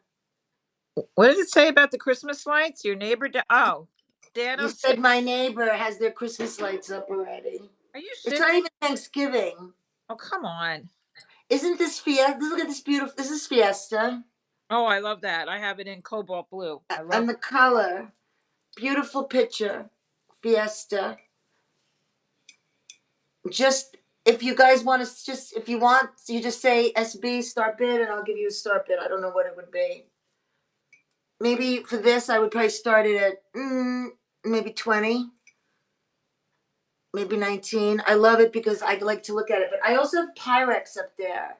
What does it say about the Christmas lights? Your neighbor? Oh, You Dano said, said my neighbor has their Christmas lights up already. "Are you It's not serious?" even Thanksgiving. Oh, come on. Isn't this Fiesta? Look at this beautiful. This is Fiesta. Oh, I love that. I have it in cobalt blue. I love. And the color. Beautiful picture. Fiesta. Just if you guys want to if you want, you just say SB start bid and I'll give you a start bid. I don't know what it would be. Maybe for this I would probably start it at maybe 20, maybe 19. I love it because I like to look at it. But I also have Pyrex up there.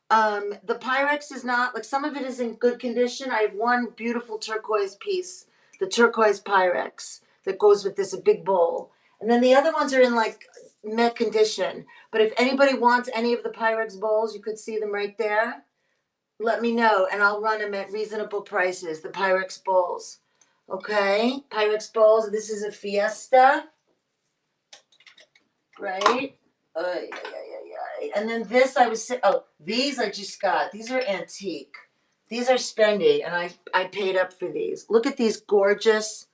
The Pyrex is not like, some of it is in good condition. I have one beautiful turquoise piece, the turquoise Pyrex that goes with this, a big bowl. And then the other ones are in like mint condition. But if anybody wants any of the Pyrex bowls, you could see them right there. Let me know, and I'll run them at reasonable prices. The Pyrex bowls, okay? Pyrex bowls. This is a Fiesta, right? And then this I was oh, these I just got. These are antique. These are spendy, and I paid up for these. Look at these gorgeous,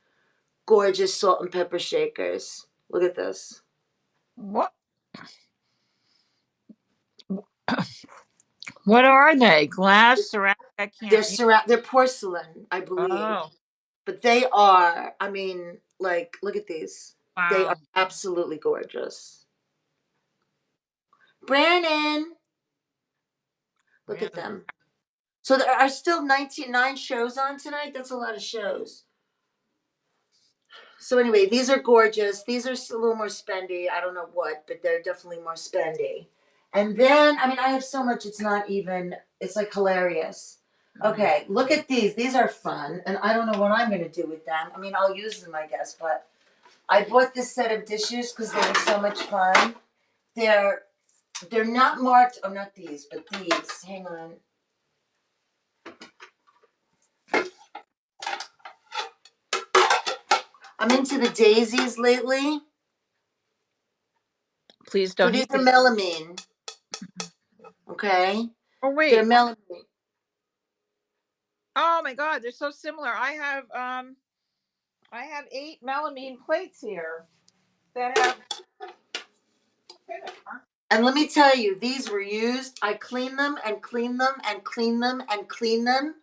gorgeous salt and pepper shakers. Look at this. What? What are they? Glass, ceramic? I can't. They're porcelain, I believe. Oh, But they are, I mean, like, look at these. They are wow. absolutely gorgeous. Brandon, look Man, at them. So there are still 9 shows on tonight. That's a lot of shows. So anyway, these are gorgeous. These are a little more spendy. I don't know what, but they're definitely more spendy. And then, I mean, I have so much, it's not even, it's like hilarious. Okay, look at these. These are fun, and I don't know what I'm going to do with them. I mean, I'll use them, I guess, but I bought this set of dishes because they were so much fun. They're not marked. Oh, not these, but these. Hang on. I'm into the daisies lately. please So don't these eat are the. melamine. Okay, Oh they're wait. melamine. Oh my God, they're so similar. I have 8 melamine plates here that have. And let me tell you, these were used. I clean them and clean them and clean them and clean them,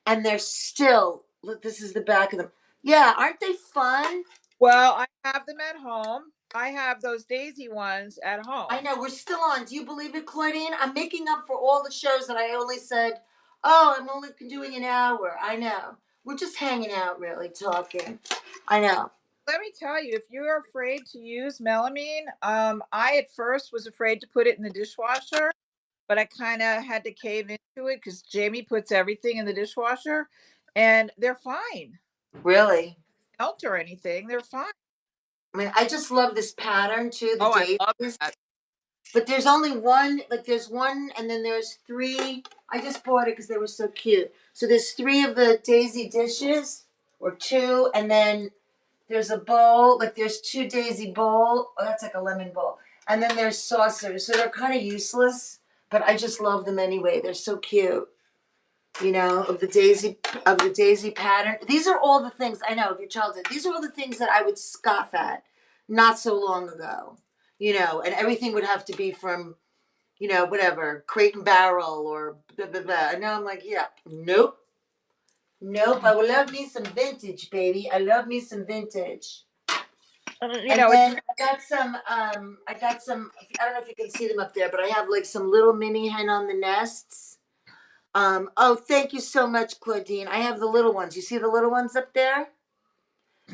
and they're still. Look, this is the back of them. Yeah, aren't they fun? Well, I have them at home. I have those daisy ones at home. I know, we're still on. Do you believe it, Claudine? I'm making up for all the shows that I only said, oh, I'm only doing an hour. I know. We're just hanging out, really, talking. I know. Let me tell you, if you're afraid to use melamine, I at first was afraid to put it in the dishwasher, but I kind of had to cave into it because Jamie puts everything in the dishwasher, and they're fine. Really? Melt or anything, they're fine. I mean, I just love this pattern, too, the Oh, I love daisies. that. But there's only one, like there's one, and then there's 3. I just bought it because they were so cute. So there's 3 of the daisy dishes, or 2, and then there's a bowl, like there's 2 daisy bowl. Oh, that's like a lemon bowl. And then there's saucers. So they're kind of useless, but I just love them anyway. They're so cute. You know, of the daisy pattern. These are all the things I know of your childhood. These are all the things that I would scoff at not so long ago. You know, and everything would have to be from, you know, whatever, Crate and Barrel or blah blah blah. And now I'm like, yeah, nope. Nope. I would love me some vintage, baby. I love me some vintage. You And know, it's then I got some, I don't know if you can see them up there, but I have like some little mini hen on the nests. Oh, thank you so much, Claudine. I have the little ones. You see the little ones up there?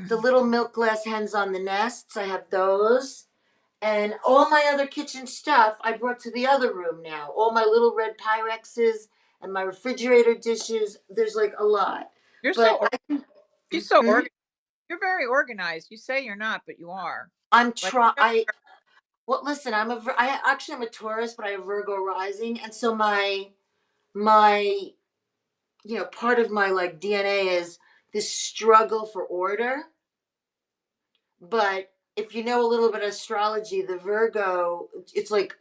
The little milk glass hens on the nests. I have those. And all my other kitchen stuff I brought to the other room now. All my little red Pyrexes and my refrigerator dishes. There's like a lot. you're But so I can, she's so mhm. organized. You're very organized. You say you're not, but you are. I'm Like, try I well listen, I actually am a Taurus, but I have Virgo rising, and so my part of my like DNA is this struggle for order. But if you know a little bit of astrology, the Virgo, it's like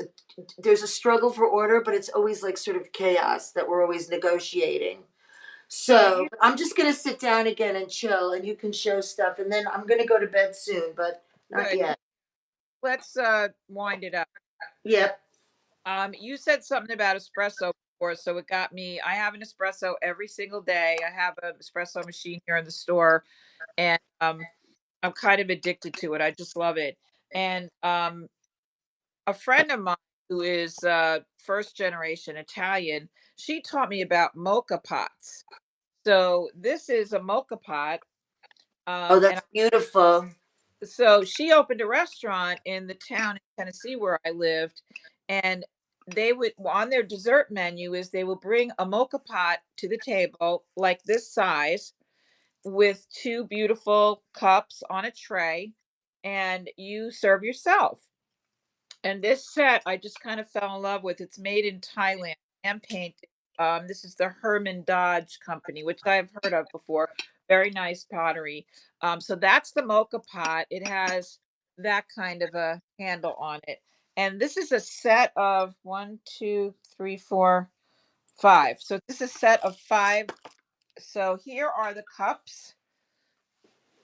there's a struggle for order, but it's always like sort of chaos that we're always negotiating. well, So I'm just gonna sit down again and chill, and you can show stuff, and then I'm gonna go to bed soon, but not good. yet. Let's wind it up. Yep. You said something about espresso before, so it got me. I have an espresso every single day. I have an espresso machine here in the store, and I'm kind of addicted to it. I just love it. And a friend of mine who is first generation Italian, she taught me about mocha pots. So this is a mocha pot, Oh, and that's beautiful. so she opened a restaurant in the town in Tennessee where I lived, and they would on their dessert menu is they will bring a mocha pot to the table like this size with 2 beautiful cups on a tray, and you serve yourself. And this set I just kind of fell in love with. It's made in Thailand, hand painted. This is the Herman Dodge company, which I've heard of before. Very nice pottery. So that's the mocha pot. It has that kind of a handle on it. And this is a set of one, two, three, four, five. So this is a set of five. So here are the cups.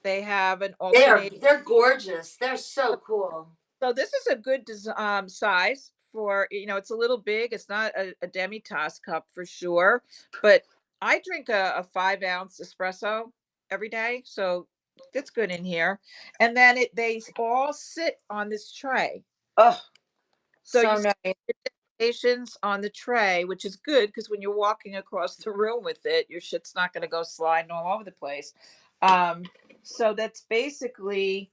They have an alternating. They're gorgeous. They're so cool. So this is a good size for, it's a little big. It's not a demi-tasse cup for sure, but I drink a 5-ounce espresso every day, so it's good in here. And then they all sit on this tray. Oh, So so you see nice. the decorations on the tray, which is good because when you're walking across the room with it, your shit's not going to go sliding all over the place. Um, so that's basically,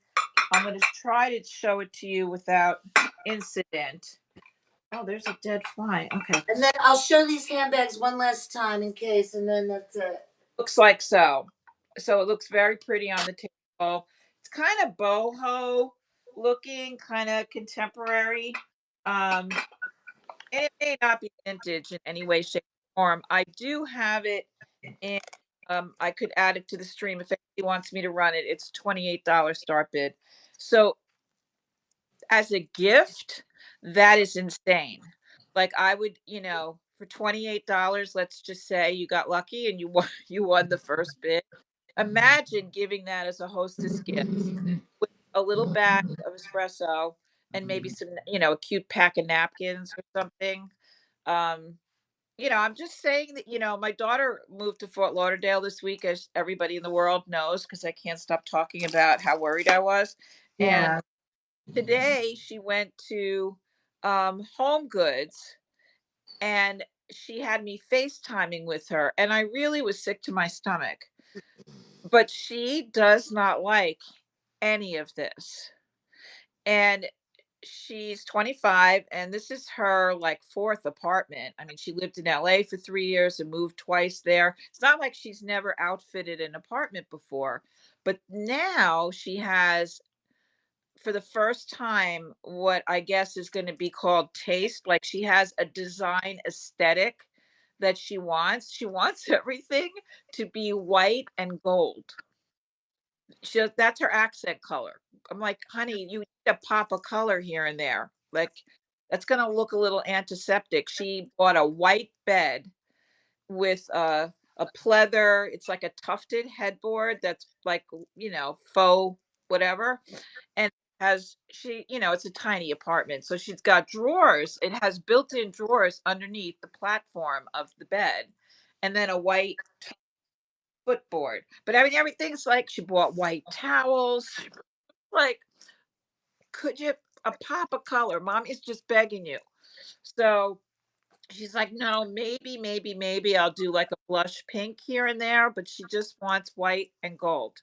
I'm going to try to show it to you without incident. Oh, there's a dead fly. Okay. And then I'll show these handbags one last time in case, and then that's it. Looks like so. So it looks very pretty on the table. It's kind of boho looking, kind of contemporary. Um, and it may not be vintage in any way, shape, or form. I do have it in, I could add it to the stream if anybody wants me to run it. It's $28 start bid. So as a gift, that is insane. Like I would, for $28, let's just say you got lucky and you won the first bid. Imagine giving that as a hostess gift with a little bag of espresso and maybe some, a cute pack of napkins or something. Um, I'm just saying that, my daughter moved to Fort Lauderdale this week, as everybody in the world knows, because I can't stop talking about how worried I was. And Yeah. today she went to Home Goods and she had me FaceTiming with her, and I really was sick to my stomach. But she does not like any of this. And she's 25 and this is her like fourth apartment. I mean, she lived in LA for 3 years and moved twice there. It's not like she's never outfitted an apartment before, but now she has, for the first time, what I guess is going to be called taste. Like she has a design aesthetic that she wants. She wants everything to be white and gold. That's her accent color. I'm like, honey, you need a pop of color here and there. Like that's going to look a little antiseptic. She bought a white bed with a pleather. It's like a tufted headboard that's like, faux whatever. And it's a tiny apartment. So she's got drawers. It has built-in drawers underneath the platform of the bed. And then a white footboard. But I mean, everything's like she bought white towels. Like, could you a pop of color? Mommy's just begging you. So she's like, no, maybe I'll do like a blush pink here and there, but she just wants white and gold.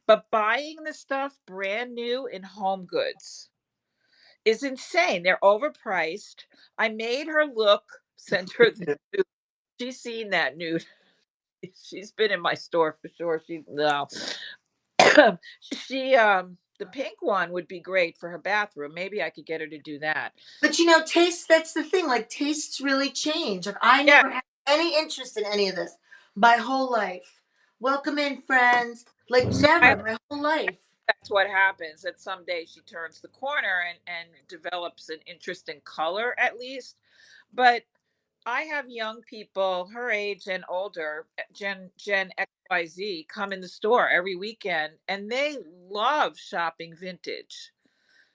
But buying the stuff brand new in Home Goods is insane. They're overpriced. I made her sent her the nude. She's seen that nude. She's been in my store for sure. She no. She the pink one would be great for her bathroom. Maybe I could get her to do that. But taste, that's the thing. Like, tastes really change. Like, I Yeah. never had any interest in any of this my whole life. Welcome in, friends. Like, never, my whole life. That's what happens. That someday she turns the corner and develops an interest in color at least. But I have young people her age and older, Gen XYZ, come in the store every weekend and they love shopping vintage.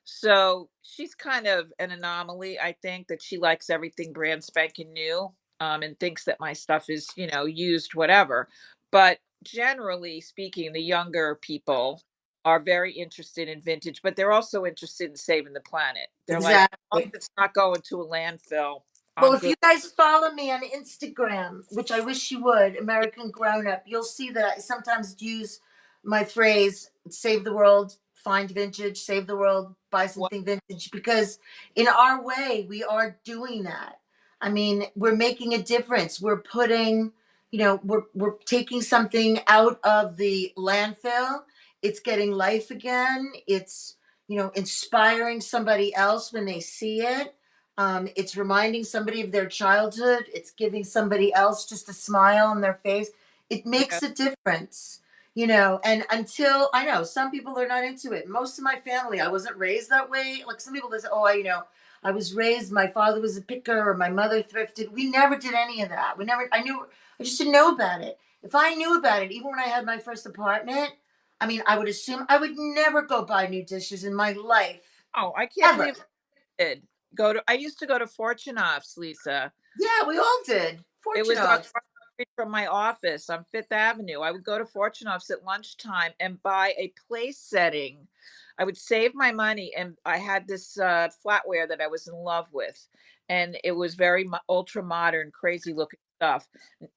So she's kind of an anomaly, I think, that she likes everything brand spanking new, and thinks that my stuff is, used, whatever. But generally speaking, the younger people are very interested in vintage, but they're also interested in saving the planet. They're like, as long Exactly. as it's not going to a landfill, Well, I'm if you good. guys follow me on Instagram, which I wish you would, American Grown Up, you'll see that I sometimes use my phrase, save the world, find vintage, save the world, buy What something vintage, because in our way, we are doing that. I mean, we're making a difference. We're putting, we're taking something out of the landfill. It's getting life again. It's, inspiring somebody else when they see it. It's reminding somebody of their childhood. It's giving somebody else just a smile on their face. It Yeah. makes a difference, and until I know some people are not into it. Most of my family, I wasn't raised that way. Like some people, they say, oh, I was raised, my father was a picker or my mother thrifted. We never did any of that. I just didn't know about it. If I knew about it, even when I had my first apartment, I mean, I would assume I would never go buy new dishes in my life, Oh, I can't ever. believe I did. I used to go to Fortune Offs, Lisa. Yeah, we all did. It Fortune was off. across the street from my office on Fifth Avenue. I would go to Fortune Offs at lunchtime and buy a place setting. I would save my money, and I had this flatware that I was in love with, and it was very ultra modern, crazy looking stuff.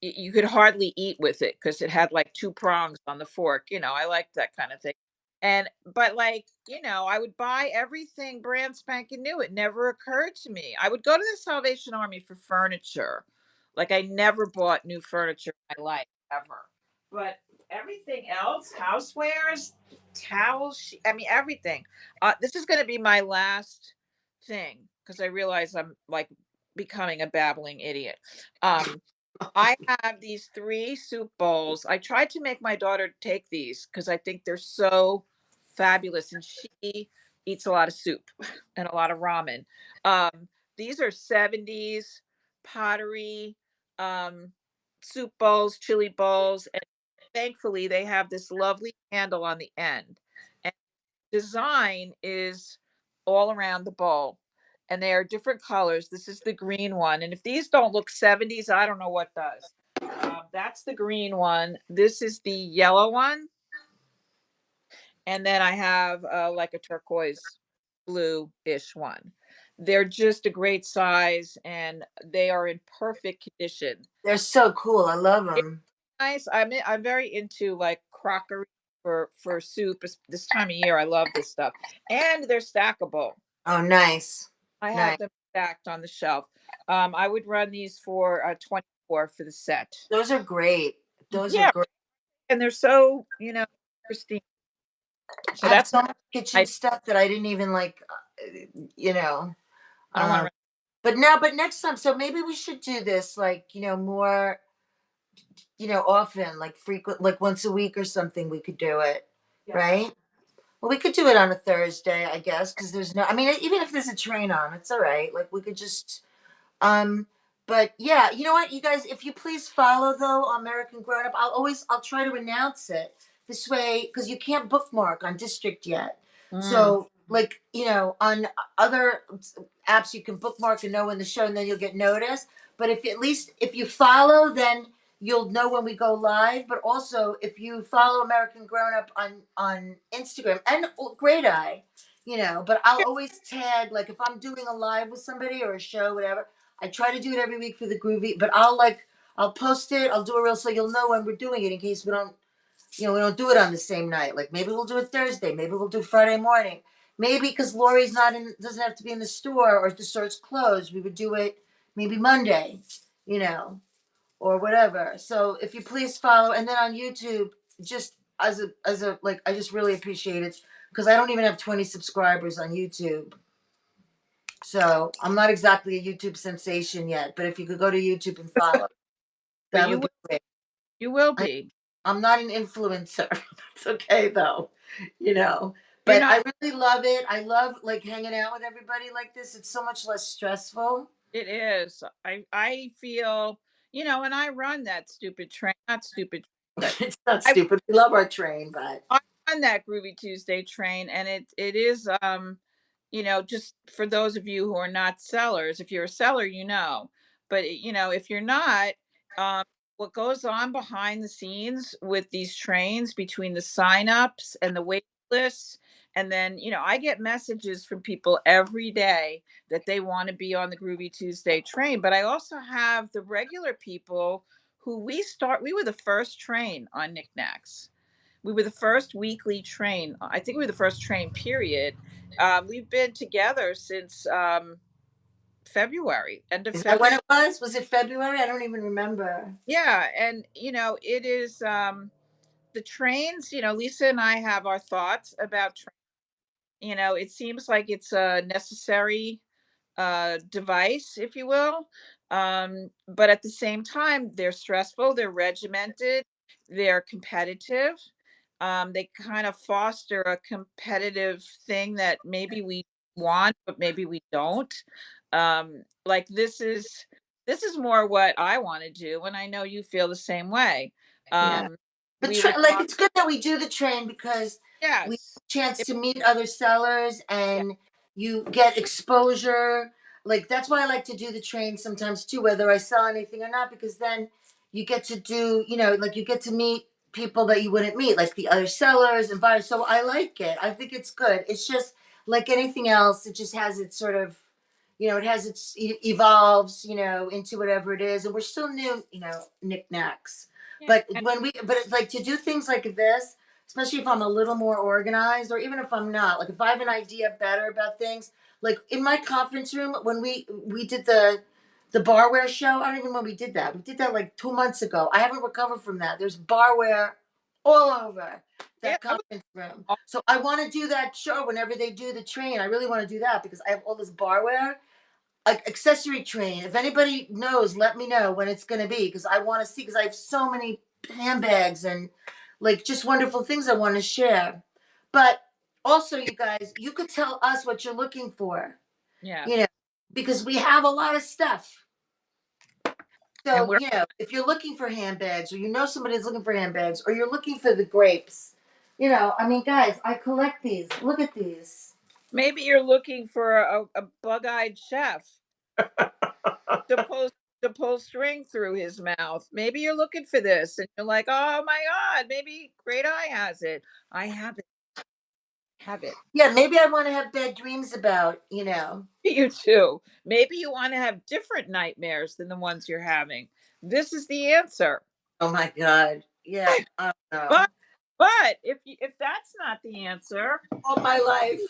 You could hardly eat with it because it had like two prongs on the fork. I liked that kind of thing. But like, I would buy everything brand spanking new. It never occurred to me. I would go to the Salvation Army for furniture. Like I never bought new furniture in my life ever. But everything else, housewares, towels, I mean everything. This is going to be my last thing because I realize I'm like becoming a babbling idiot. Um, I have these three soup bowls. I tried to make my daughter take these because I think they're so fabulous, and she eats a lot of soup and a lot of ramen. Um, these are 70s pottery um, soup bowls, chili bowls, and thankfully they have this lovely handle on the end. And design is all around the bowl, and they are different colors. This is the green one, and if these don't look 70s, I don't know what does. That's the green one. This is the yellow one, and then I have like a turquoise blue-ish one. They're just a great size, and they are in perfect condition. They're so cool. I love It's them. nice. I'm very into like crockery for soup. This time of year. I love this stuff, and they're stackable. Oh, nice. I Nice. have them stacked on the shelf. I would run these for 24 for the set. Those are great. Those are Yeah, great. and they're so, pristine. So I have that's so much kitchen I stuff that I didn't even like, you know. I don't want Um, to but next time, so maybe we should do this like, more, often, like frequent, like once a week or something, we could do it, yeah. right? Well, we could do it on a Thursday, I guess, because there's no, I mean, even if there's a train on, it's all right. Like we could just, um, but yeah, you know what, you guys, if you please follow though American Grown Up, I'll try to announce it this way because you can't bookmark on District yet. Mm. So like on other apps you can bookmark and know when the show, and then you'll get noticed. But if at least if you follow, then you'll know when we go live. But also if you follow American Grown Up on Instagram and Great Eye, but I'll always tag, like if I'm doing a live with somebody or a show, whatever. I try to do it every week for the groovy, but I'll post it. I'll do a reel so you'll know when we're doing it in case we don't do it on the same night. Like maybe we'll do it Thursday. Maybe we'll do Friday morning. Maybe because Laurie's doesn't have to be in the store or if the store's closed, we would do it maybe Monday, you know, or whatever. So if you please follow, and then on YouTube, just as a like, I just really appreciate it because I don't even have 20 subscribers on YouTube. So I'm not exactly a YouTube sensation yet, but if you could go to YouTube and follow, But that would be great. you will I, be. I'm not an influencer. That's okay though, you know. You're But not I really love it. I love like hanging out with everybody like this. It's so much less stressful. It is. I feel, and I run that stupid train, not stupid, but It's not I stupid. We love our train, but I run that Groovy Tuesday train, and it is just for those of you who are not sellers. If you're a seller, but if you're not, um, what goes on behind the scenes with these trains between the signups and the wait lists, and then I get messages from people every day that they want to be on the Groovy Tuesday train, but I also have the regular people who we were the first train on Knickknacks. We were the first weekly train. I think we were the first train, period. We've been together since February, end of is that when February. it was? Was it February? I don't even remember. Yeah. And, it is the trains, Lisa and I have our thoughts about trains. You know, it seems like it's a necessary device, if you will. But at the same time, they're stressful, they're regimented, they're competitive. They kind of foster a competitive thing that maybe we want, but maybe we don't. Like this is more what I want to do, and I know you feel the same way. Yeah. Um, But we were like it's good that we do the train because we have yes, a chance it, to meet other sellers yeah, and you get exposure. Like that's why I like to do the train sometimes too, whether I sell anything or not, because then you get to do, like you get to meet people that you wouldn't meet, like the other sellers and buyers. So I like it. I think it's good. It's just like anything else, it just has its sort of, it has evolves, into whatever it is. And we're still new, knickknacks. yeah, But it's like to do things like this, especially if I'm a little more organized, or even if I'm not, like if I have an idea better about things, like in my conference room when we did the barware show. I don't even know when we did that. We did that like 2 months ago. I haven't recovered from that. There's barware all over yeah. that conference room. So I want to do that show whenever they do the train. I really want to do that because I have all this barware, like accessory train. If anybody knows, let me know when it's going to be because I want to see, because I have so many handbags and like just wonderful things I want to share. But also, you guys, you could tell us what you're looking for, Yeah. you know, because we have a lot of stuff. And So, we're if you're looking for handbags, or somebody's looking for handbags, or you're looking for the grapes, I mean, guys, I collect these. Look at these. maybe you're looking for a bug-eyed chef to pull string through his mouth. Maybe you're looking for this and you're like, "Oh my god, maybe Great Eye has it. I have it. Have it." Yeah, maybe I want to have bad dreams about. You too. Maybe you want to have different nightmares than the ones you're having. This is the answer. Oh my God. Yeah, I don't know. But if that's not the answer, All my life.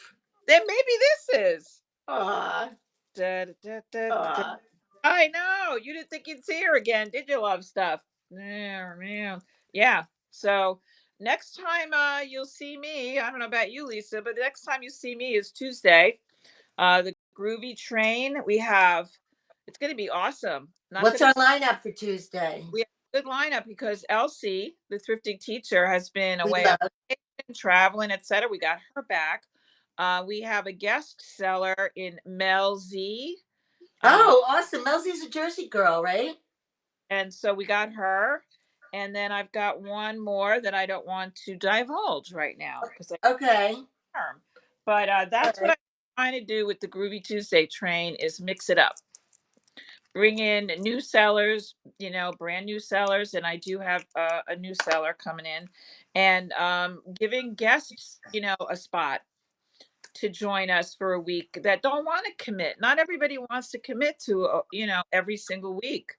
then maybe this is. Aw, Da, da, da, da, da. aw. I know. You didn't think you'd see her again, did you, love stuff? Yeah, man. Yeah. So next time you'll see me, I don't know about you, Lisa, but the next time you see me is Tuesday. The Groovy Train. It's gonna be awesome. Not What's gonna our lineup for Tuesday? We have a good lineup because Elsie, the thrifting teacher, has been We away on love. vacation, traveling, etc. We got her back. We have a guest seller in Mel Z. Uh, Oh, awesome. Melsy's a Jersey girl, right? and so we got her. And then I've got one more that I don't want to divulge right now because I Okay. term. But All that's what right. I'm trying to do with the Groovy Tuesday train is mix it up. Bring in new sellers, brand new sellers, and I do have a new seller coming in, and giving guests, a spot to join us for a week that don't want to commit. Not everybody wants to commit to, every single week.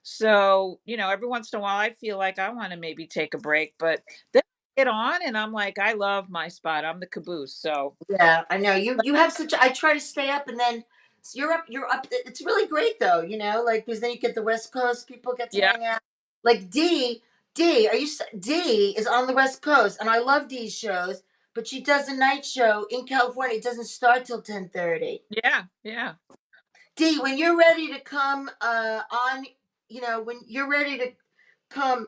So, every once in a while, I feel like I want to maybe take a break, but then I get on and I'm like, I love my spot. I'm the caboose. So, Yeah, I know. You have such. I try to stay up, and then You're up. It's really great though. Like because then you get the West Coast people get to yeah, hang out. Like D, D is on the West Coast, and I love D's shows, but she does a night show in California. It doesn't start till 10:30. yeah, yeah. D, when you're ready to come on, when you're ready to come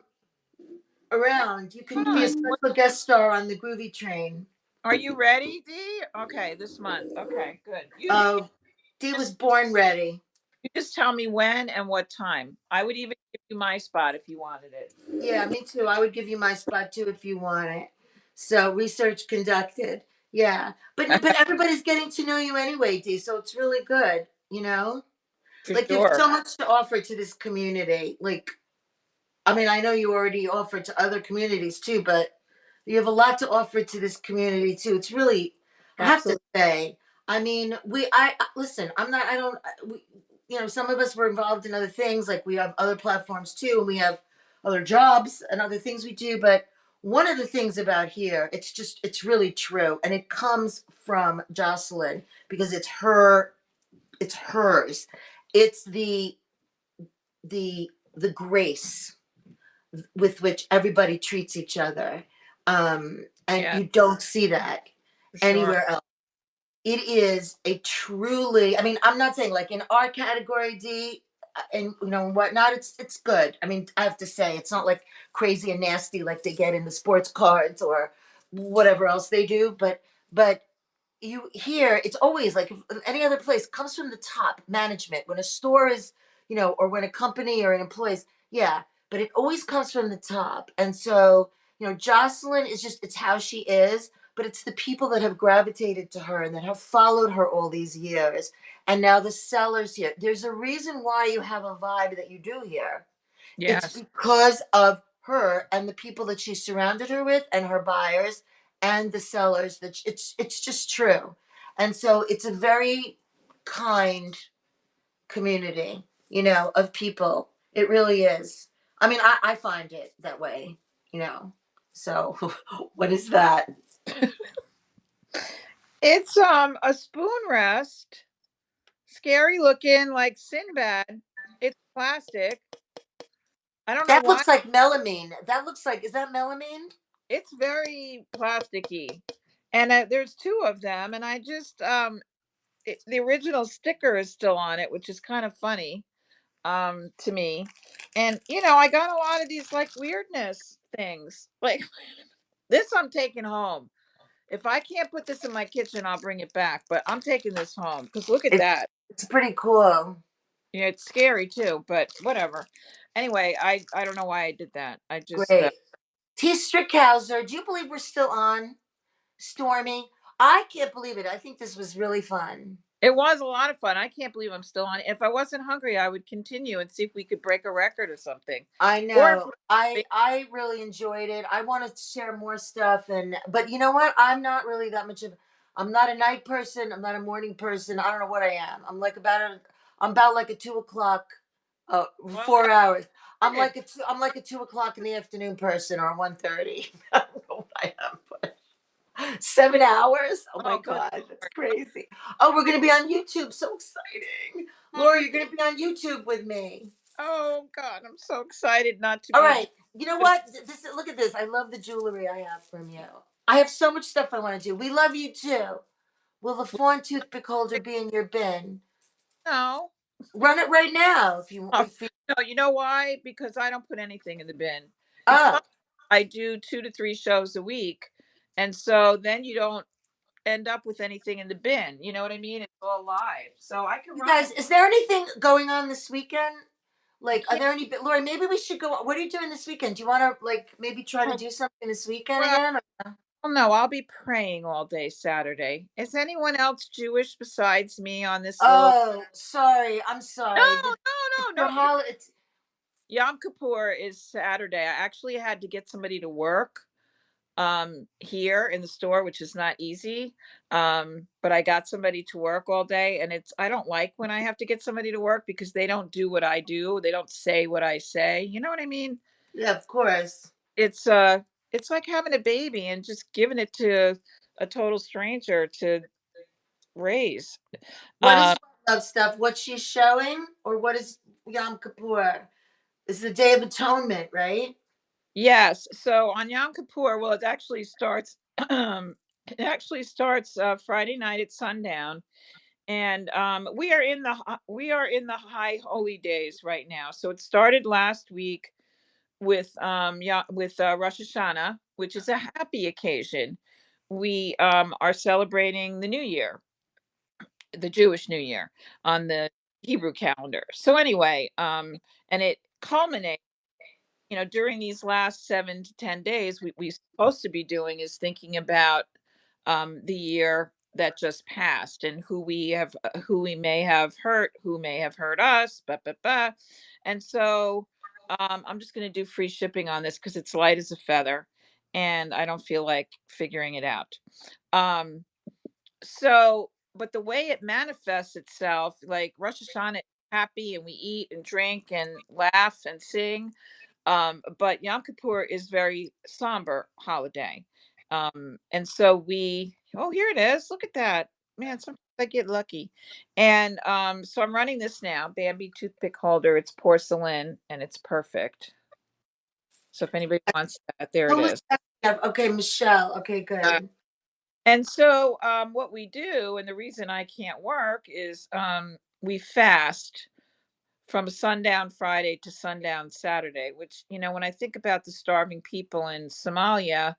around, you can be a Fun. special guest star on the Groovy Train. Are you ready, D? Okay, this month. Okay, good. Oh, D was Just born ready. You just tell me when and what time. I would even give you my spot if you wanted it. Yeah, me too. I would give you my spot too if you want it. So research conducted. Yeah, but everybody's getting to know you anyway, D. So it's really good. For Like you have sure. so much to offer to this community. Like, I mean, I know you already offer to other communities too, but you have a lot to offer to this community too. It's really, I have to Absolutely. say, I mean, listen, I'm not, I don't, we, some of us were involved in other things, like we have other platforms too, and we have other jobs and other things we do. But one of the things about here, it's really true. And it comes from Jocelyn because it's hers. It's the grace with which everybody treats each other. And Yeah, you don't see that for sure. anywhere else. it is a truly, I mean, I'm not saying like in our category D and whatnot, it's good. I mean, I have to say it's not like crazy and nasty like they get in the sports cards or whatever else they do, but you hear it's always like if any other place comes from the top management when a store is, or when a company or an employee, yeah, but it always comes from the top. And so, Jocelyn is just, it's how she is, but it's the people that have gravitated to her and that have followed her all these years. And now the sellers here, there's a reason why you have a vibe that you do here. It's Yes. because of her and the people that she surrounded her with and her buyers and the sellers that it's just true. And so it's a very kind community, of people. It really is. I mean, I find it that way, So what is that? It's a spoon rest. Scary looking like Sinbad. It's plastic. I don't know That why. looks like melamine. That looks like, is that melamine? It's very plasticky. And there's two of them and I just the original sticker is still on it, which is kind of funny to me. And I got a lot of these like weirdness things. Like this I'm taking home. If I can't put this in my kitchen, I'll bring it back, but I'm taking this home because look at It's that. it's pretty cool. Yeah, it's scary too, but whatever. Anyway, I don't know why I did that. I just Great. T. Strickhauser, do you believe we're still on? Stormy, I can't believe it. I think this was really fun. it was a lot of fun. I can't believe I'm still on. If I wasn't hungry, I would continue and see if we could break a record or something. I Or if know. I really enjoyed it. I want to share more stuff, but you know what? I'm not really that much of. I'm not a night person. I'm not a morning person. I don't know what I am. I'm about like a 2 o'clock, well, 4 hours. started. I'm like a 2 o'clock in the afternoon person or 1:30. I don't know what I am. 7 hours? Oh my Oh, good God, that's Lord. crazy. Oh, we're going to be on YouTube. So exciting. Oh, Laura, you're going to be on YouTube with me. oh God, I'm so excited not to All be a right. You know what? Look at this. I love the jewelry I have from you. I have so much stuff I want to do. We love you too. Will the fawn toothpick holder be in your bin? no. Run it right now if you Oh, if you no, you know why? Because I don't put anything in the bin. Because Oh, I do 2 to 3 shows a week, and so then you don't end up with anything in the bin, you know what I mean? It's all live, so I can you run guys, it. is there anything going on this weekend? I Like, are can't. there any Lori, maybe we should go. What are you doing this weekend? Do you want to like maybe try to Oh, do something this weekend well, again? no, I'll be praying all day Saturday. Is anyone else Jewish besides me on this little. Oh, sorry. I'm No, sorry. It's no, your no, you're holiday. It's Yom Kippur is Saturday. I actually had to get somebody to work here in the store, which is not easy. But I got somebody to work all day and I don't like when I have to get somebody to work because they don't do what I do. They don't say what I say. You know what I mean? Yeah, of course. It's uh it's like having a baby and just giving it to a total stranger to raise. What is Um love stuff? What she's showing, or what is Yom Kippur? It's the Day of Atonement, right? yes, so on Yom Kippur, well it actually starts it actually starts Friday night at sundown. And we are in the high holy days right now. So it started last week with yeah with Rosh Hashanah, which is a happy occasion. We are celebrating the new year, the Jewish New Year on the Hebrew calendar. So anyway, and it culminates, during these last 7 to 10 days, we supposed to be doing is thinking about the year that just passed and who we may have hurt, who may have hurt us, and so I'm just going to do free shipping on this because it's light as a feather, and I don't feel like figuring it out. Um, but the way it manifests itself, like Rosh Hashanah, is happy and we eat and drink and laugh and sing, but Yom Kippur is very somber holiday. And so oh, here it is. Look at that. Man, sometimes I get lucky. And so I'm running this now, Bambi toothpick holder. It's porcelain and it's perfect. So if anybody wants that, there it Who was is. that? Okay, Michelle. Okay, good. And so what we do, and the reason I can't work is we fast from sundown Friday to sundown Saturday, which, when I think about the starving people in Somalia,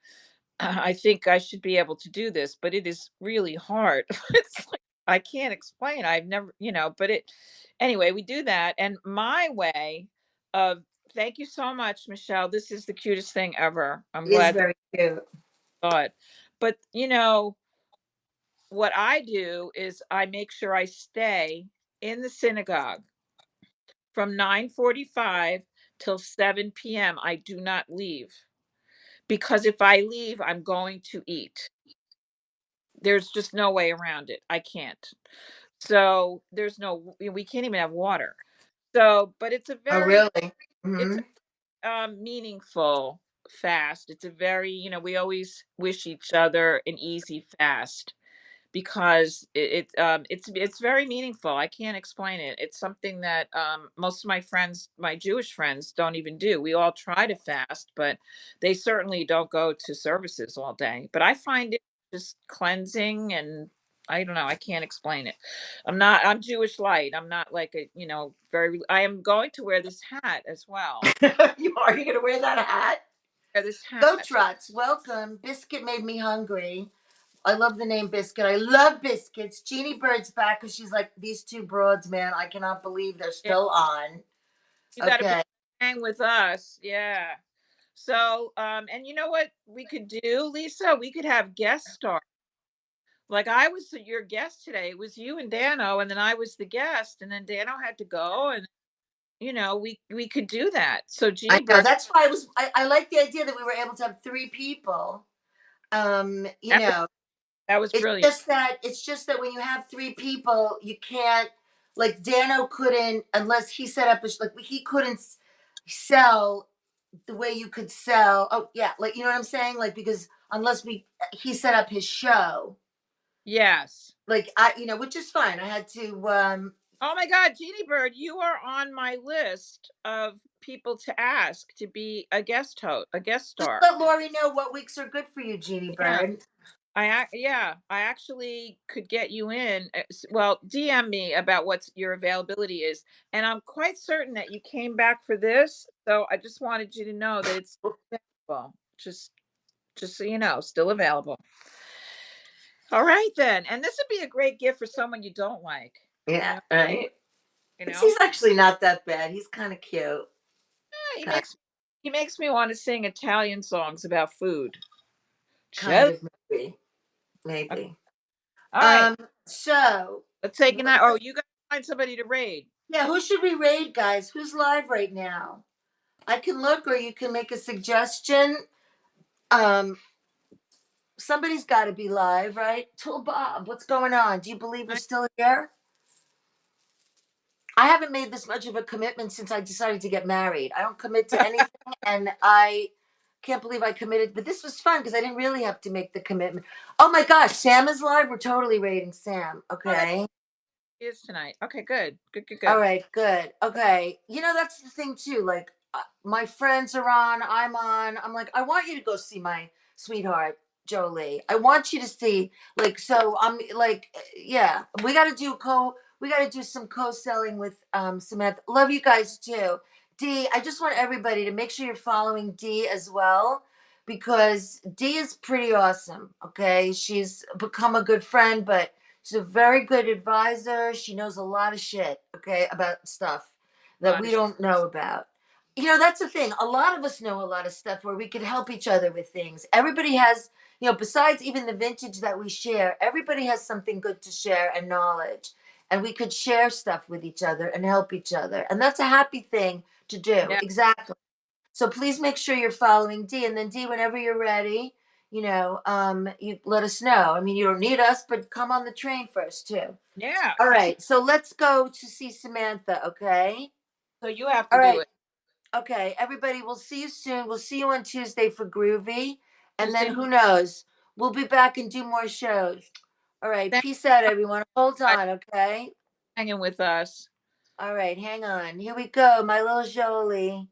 I think I should be able to do this, but it is really hard. It's like I can't explain. I've never, but anyway, we do that. And my way of, thank you so much, Michelle. This is the cutest thing ever. I'm It is glad that very cute. I saw it. But, what I do is I make sure I stay in the synagogue from 9:45 till 7 p.m. I do not leave, because if I leave, I'm going to eat. There's just no way around it. I can't. So there's no, we can't even have water. So, but it's a Oh, very, really? it's Hmm. meaningful fast. It's a very, we always wish each other an easy fast, because it's very meaningful. I can't explain it. It's something that most of my friends, my Jewish friends, don't even do. We all try to fast, but they certainly don't go to services all day. But I find it just cleansing, and I don't know. I can't explain it. I'm Jewish light. I'm not like a, very. I am going to wear this hat as well. You are you gonna wear that hat? Wear this Go hat. Trots, welcome. Biscuit made me hungry. I love the name Biscuit. I love biscuits. Jeannie Bird's back because she's like, these two broads, man. I cannot believe they're Yeah, still on. you got to Okay. hang with us. Yeah. So, and you know what we could do, Lisa? We could have guest stars. Like I was your guest today. It was you and Dano, and then I was the guest, and then Dano had to go, and we could do that. So I Jeannie know. Bird, That's why I like the idea that we were able to have three people. You that was know, that was it's brilliant. just that when you have three people, you can't, like Dano couldn't, unless he set up like he couldn't sell the way you could sell. Oh yeah, like you know what I'm saying? Like because unless he set up his show, Yes. like which is fine. I had to Oh my God, Jeannie Bird, you are on my list of people to ask to be a guest host, a guest just star. let Laurie know what weeks are good for you, Jeannie Yeah. Bird. Yeah, I actually could get you in. Well, DM me about what your availability is, and I'm quite certain that you came back for this. So I just wanted you to know that it's available. Just so you know, still available. All right then, and this would be a great gift for someone you don't like. You Yeah, know, right. you But know. he's actually not that bad. He's kind of cute. Yeah, Kind, he makes me want to sing Italian songs about food. kind Shut. of maybe. All right, So let's take that. Oh, you got to find somebody to raid. yeah, who should we raid, guys? Who's live right now? I can look, or you can make a suggestion. Um, somebody's got to be live, right? Tool Bob, what's going on? Do you believe we're still here? I haven't made this much of a commitment since I decided to get married. I don't commit to anything, and I can't believe I committed. But this was fun because I didn't really have to make the commitment. Oh my gosh, Sam is live. We're totally raiding Sam. Oh, that Okay. is tonight. Okay, good, good, good, All good. right, good. Okay. That's the thing too. Like, my friends are on, I'm on. I'm like, I want you to go see my sweetheart, Jolie. I want you to see, like, so I'm like, yeah, we got to do some co-selling with Samantha. Love you guys too. D, I just want everybody to make sure you're following D as well, because D is pretty awesome. Okay. She's become a good friend, but she's a very good advisor. She knows a lot of shit, okay, about stuff A that lot we of shit. don't know about. That's the thing. A lot of us know a lot of stuff where we could help each other with things. Everybody has, besides even the vintage that we share, everybody has something good to share and knowledge. And we could share stuff with each other and help each other. And that's a happy thing to do. Yeah, Exactly. So please make sure you're following D. And then D, whenever you're ready, you let us know. I mean, you don't need us, but come on the train first too. yeah. All right. So let's go to see Samantha. Okay. So you have to All do right. it Okay. Everybody, we'll see you soon. We'll see you on Tuesday for Groovy. And then Tuesday. who knows? We'll be back and do more shows. All right. Thanks Peace out, everyone. Hold for on. Okay. hanging with us. All right. Hang on. Here we go. My little Jolie.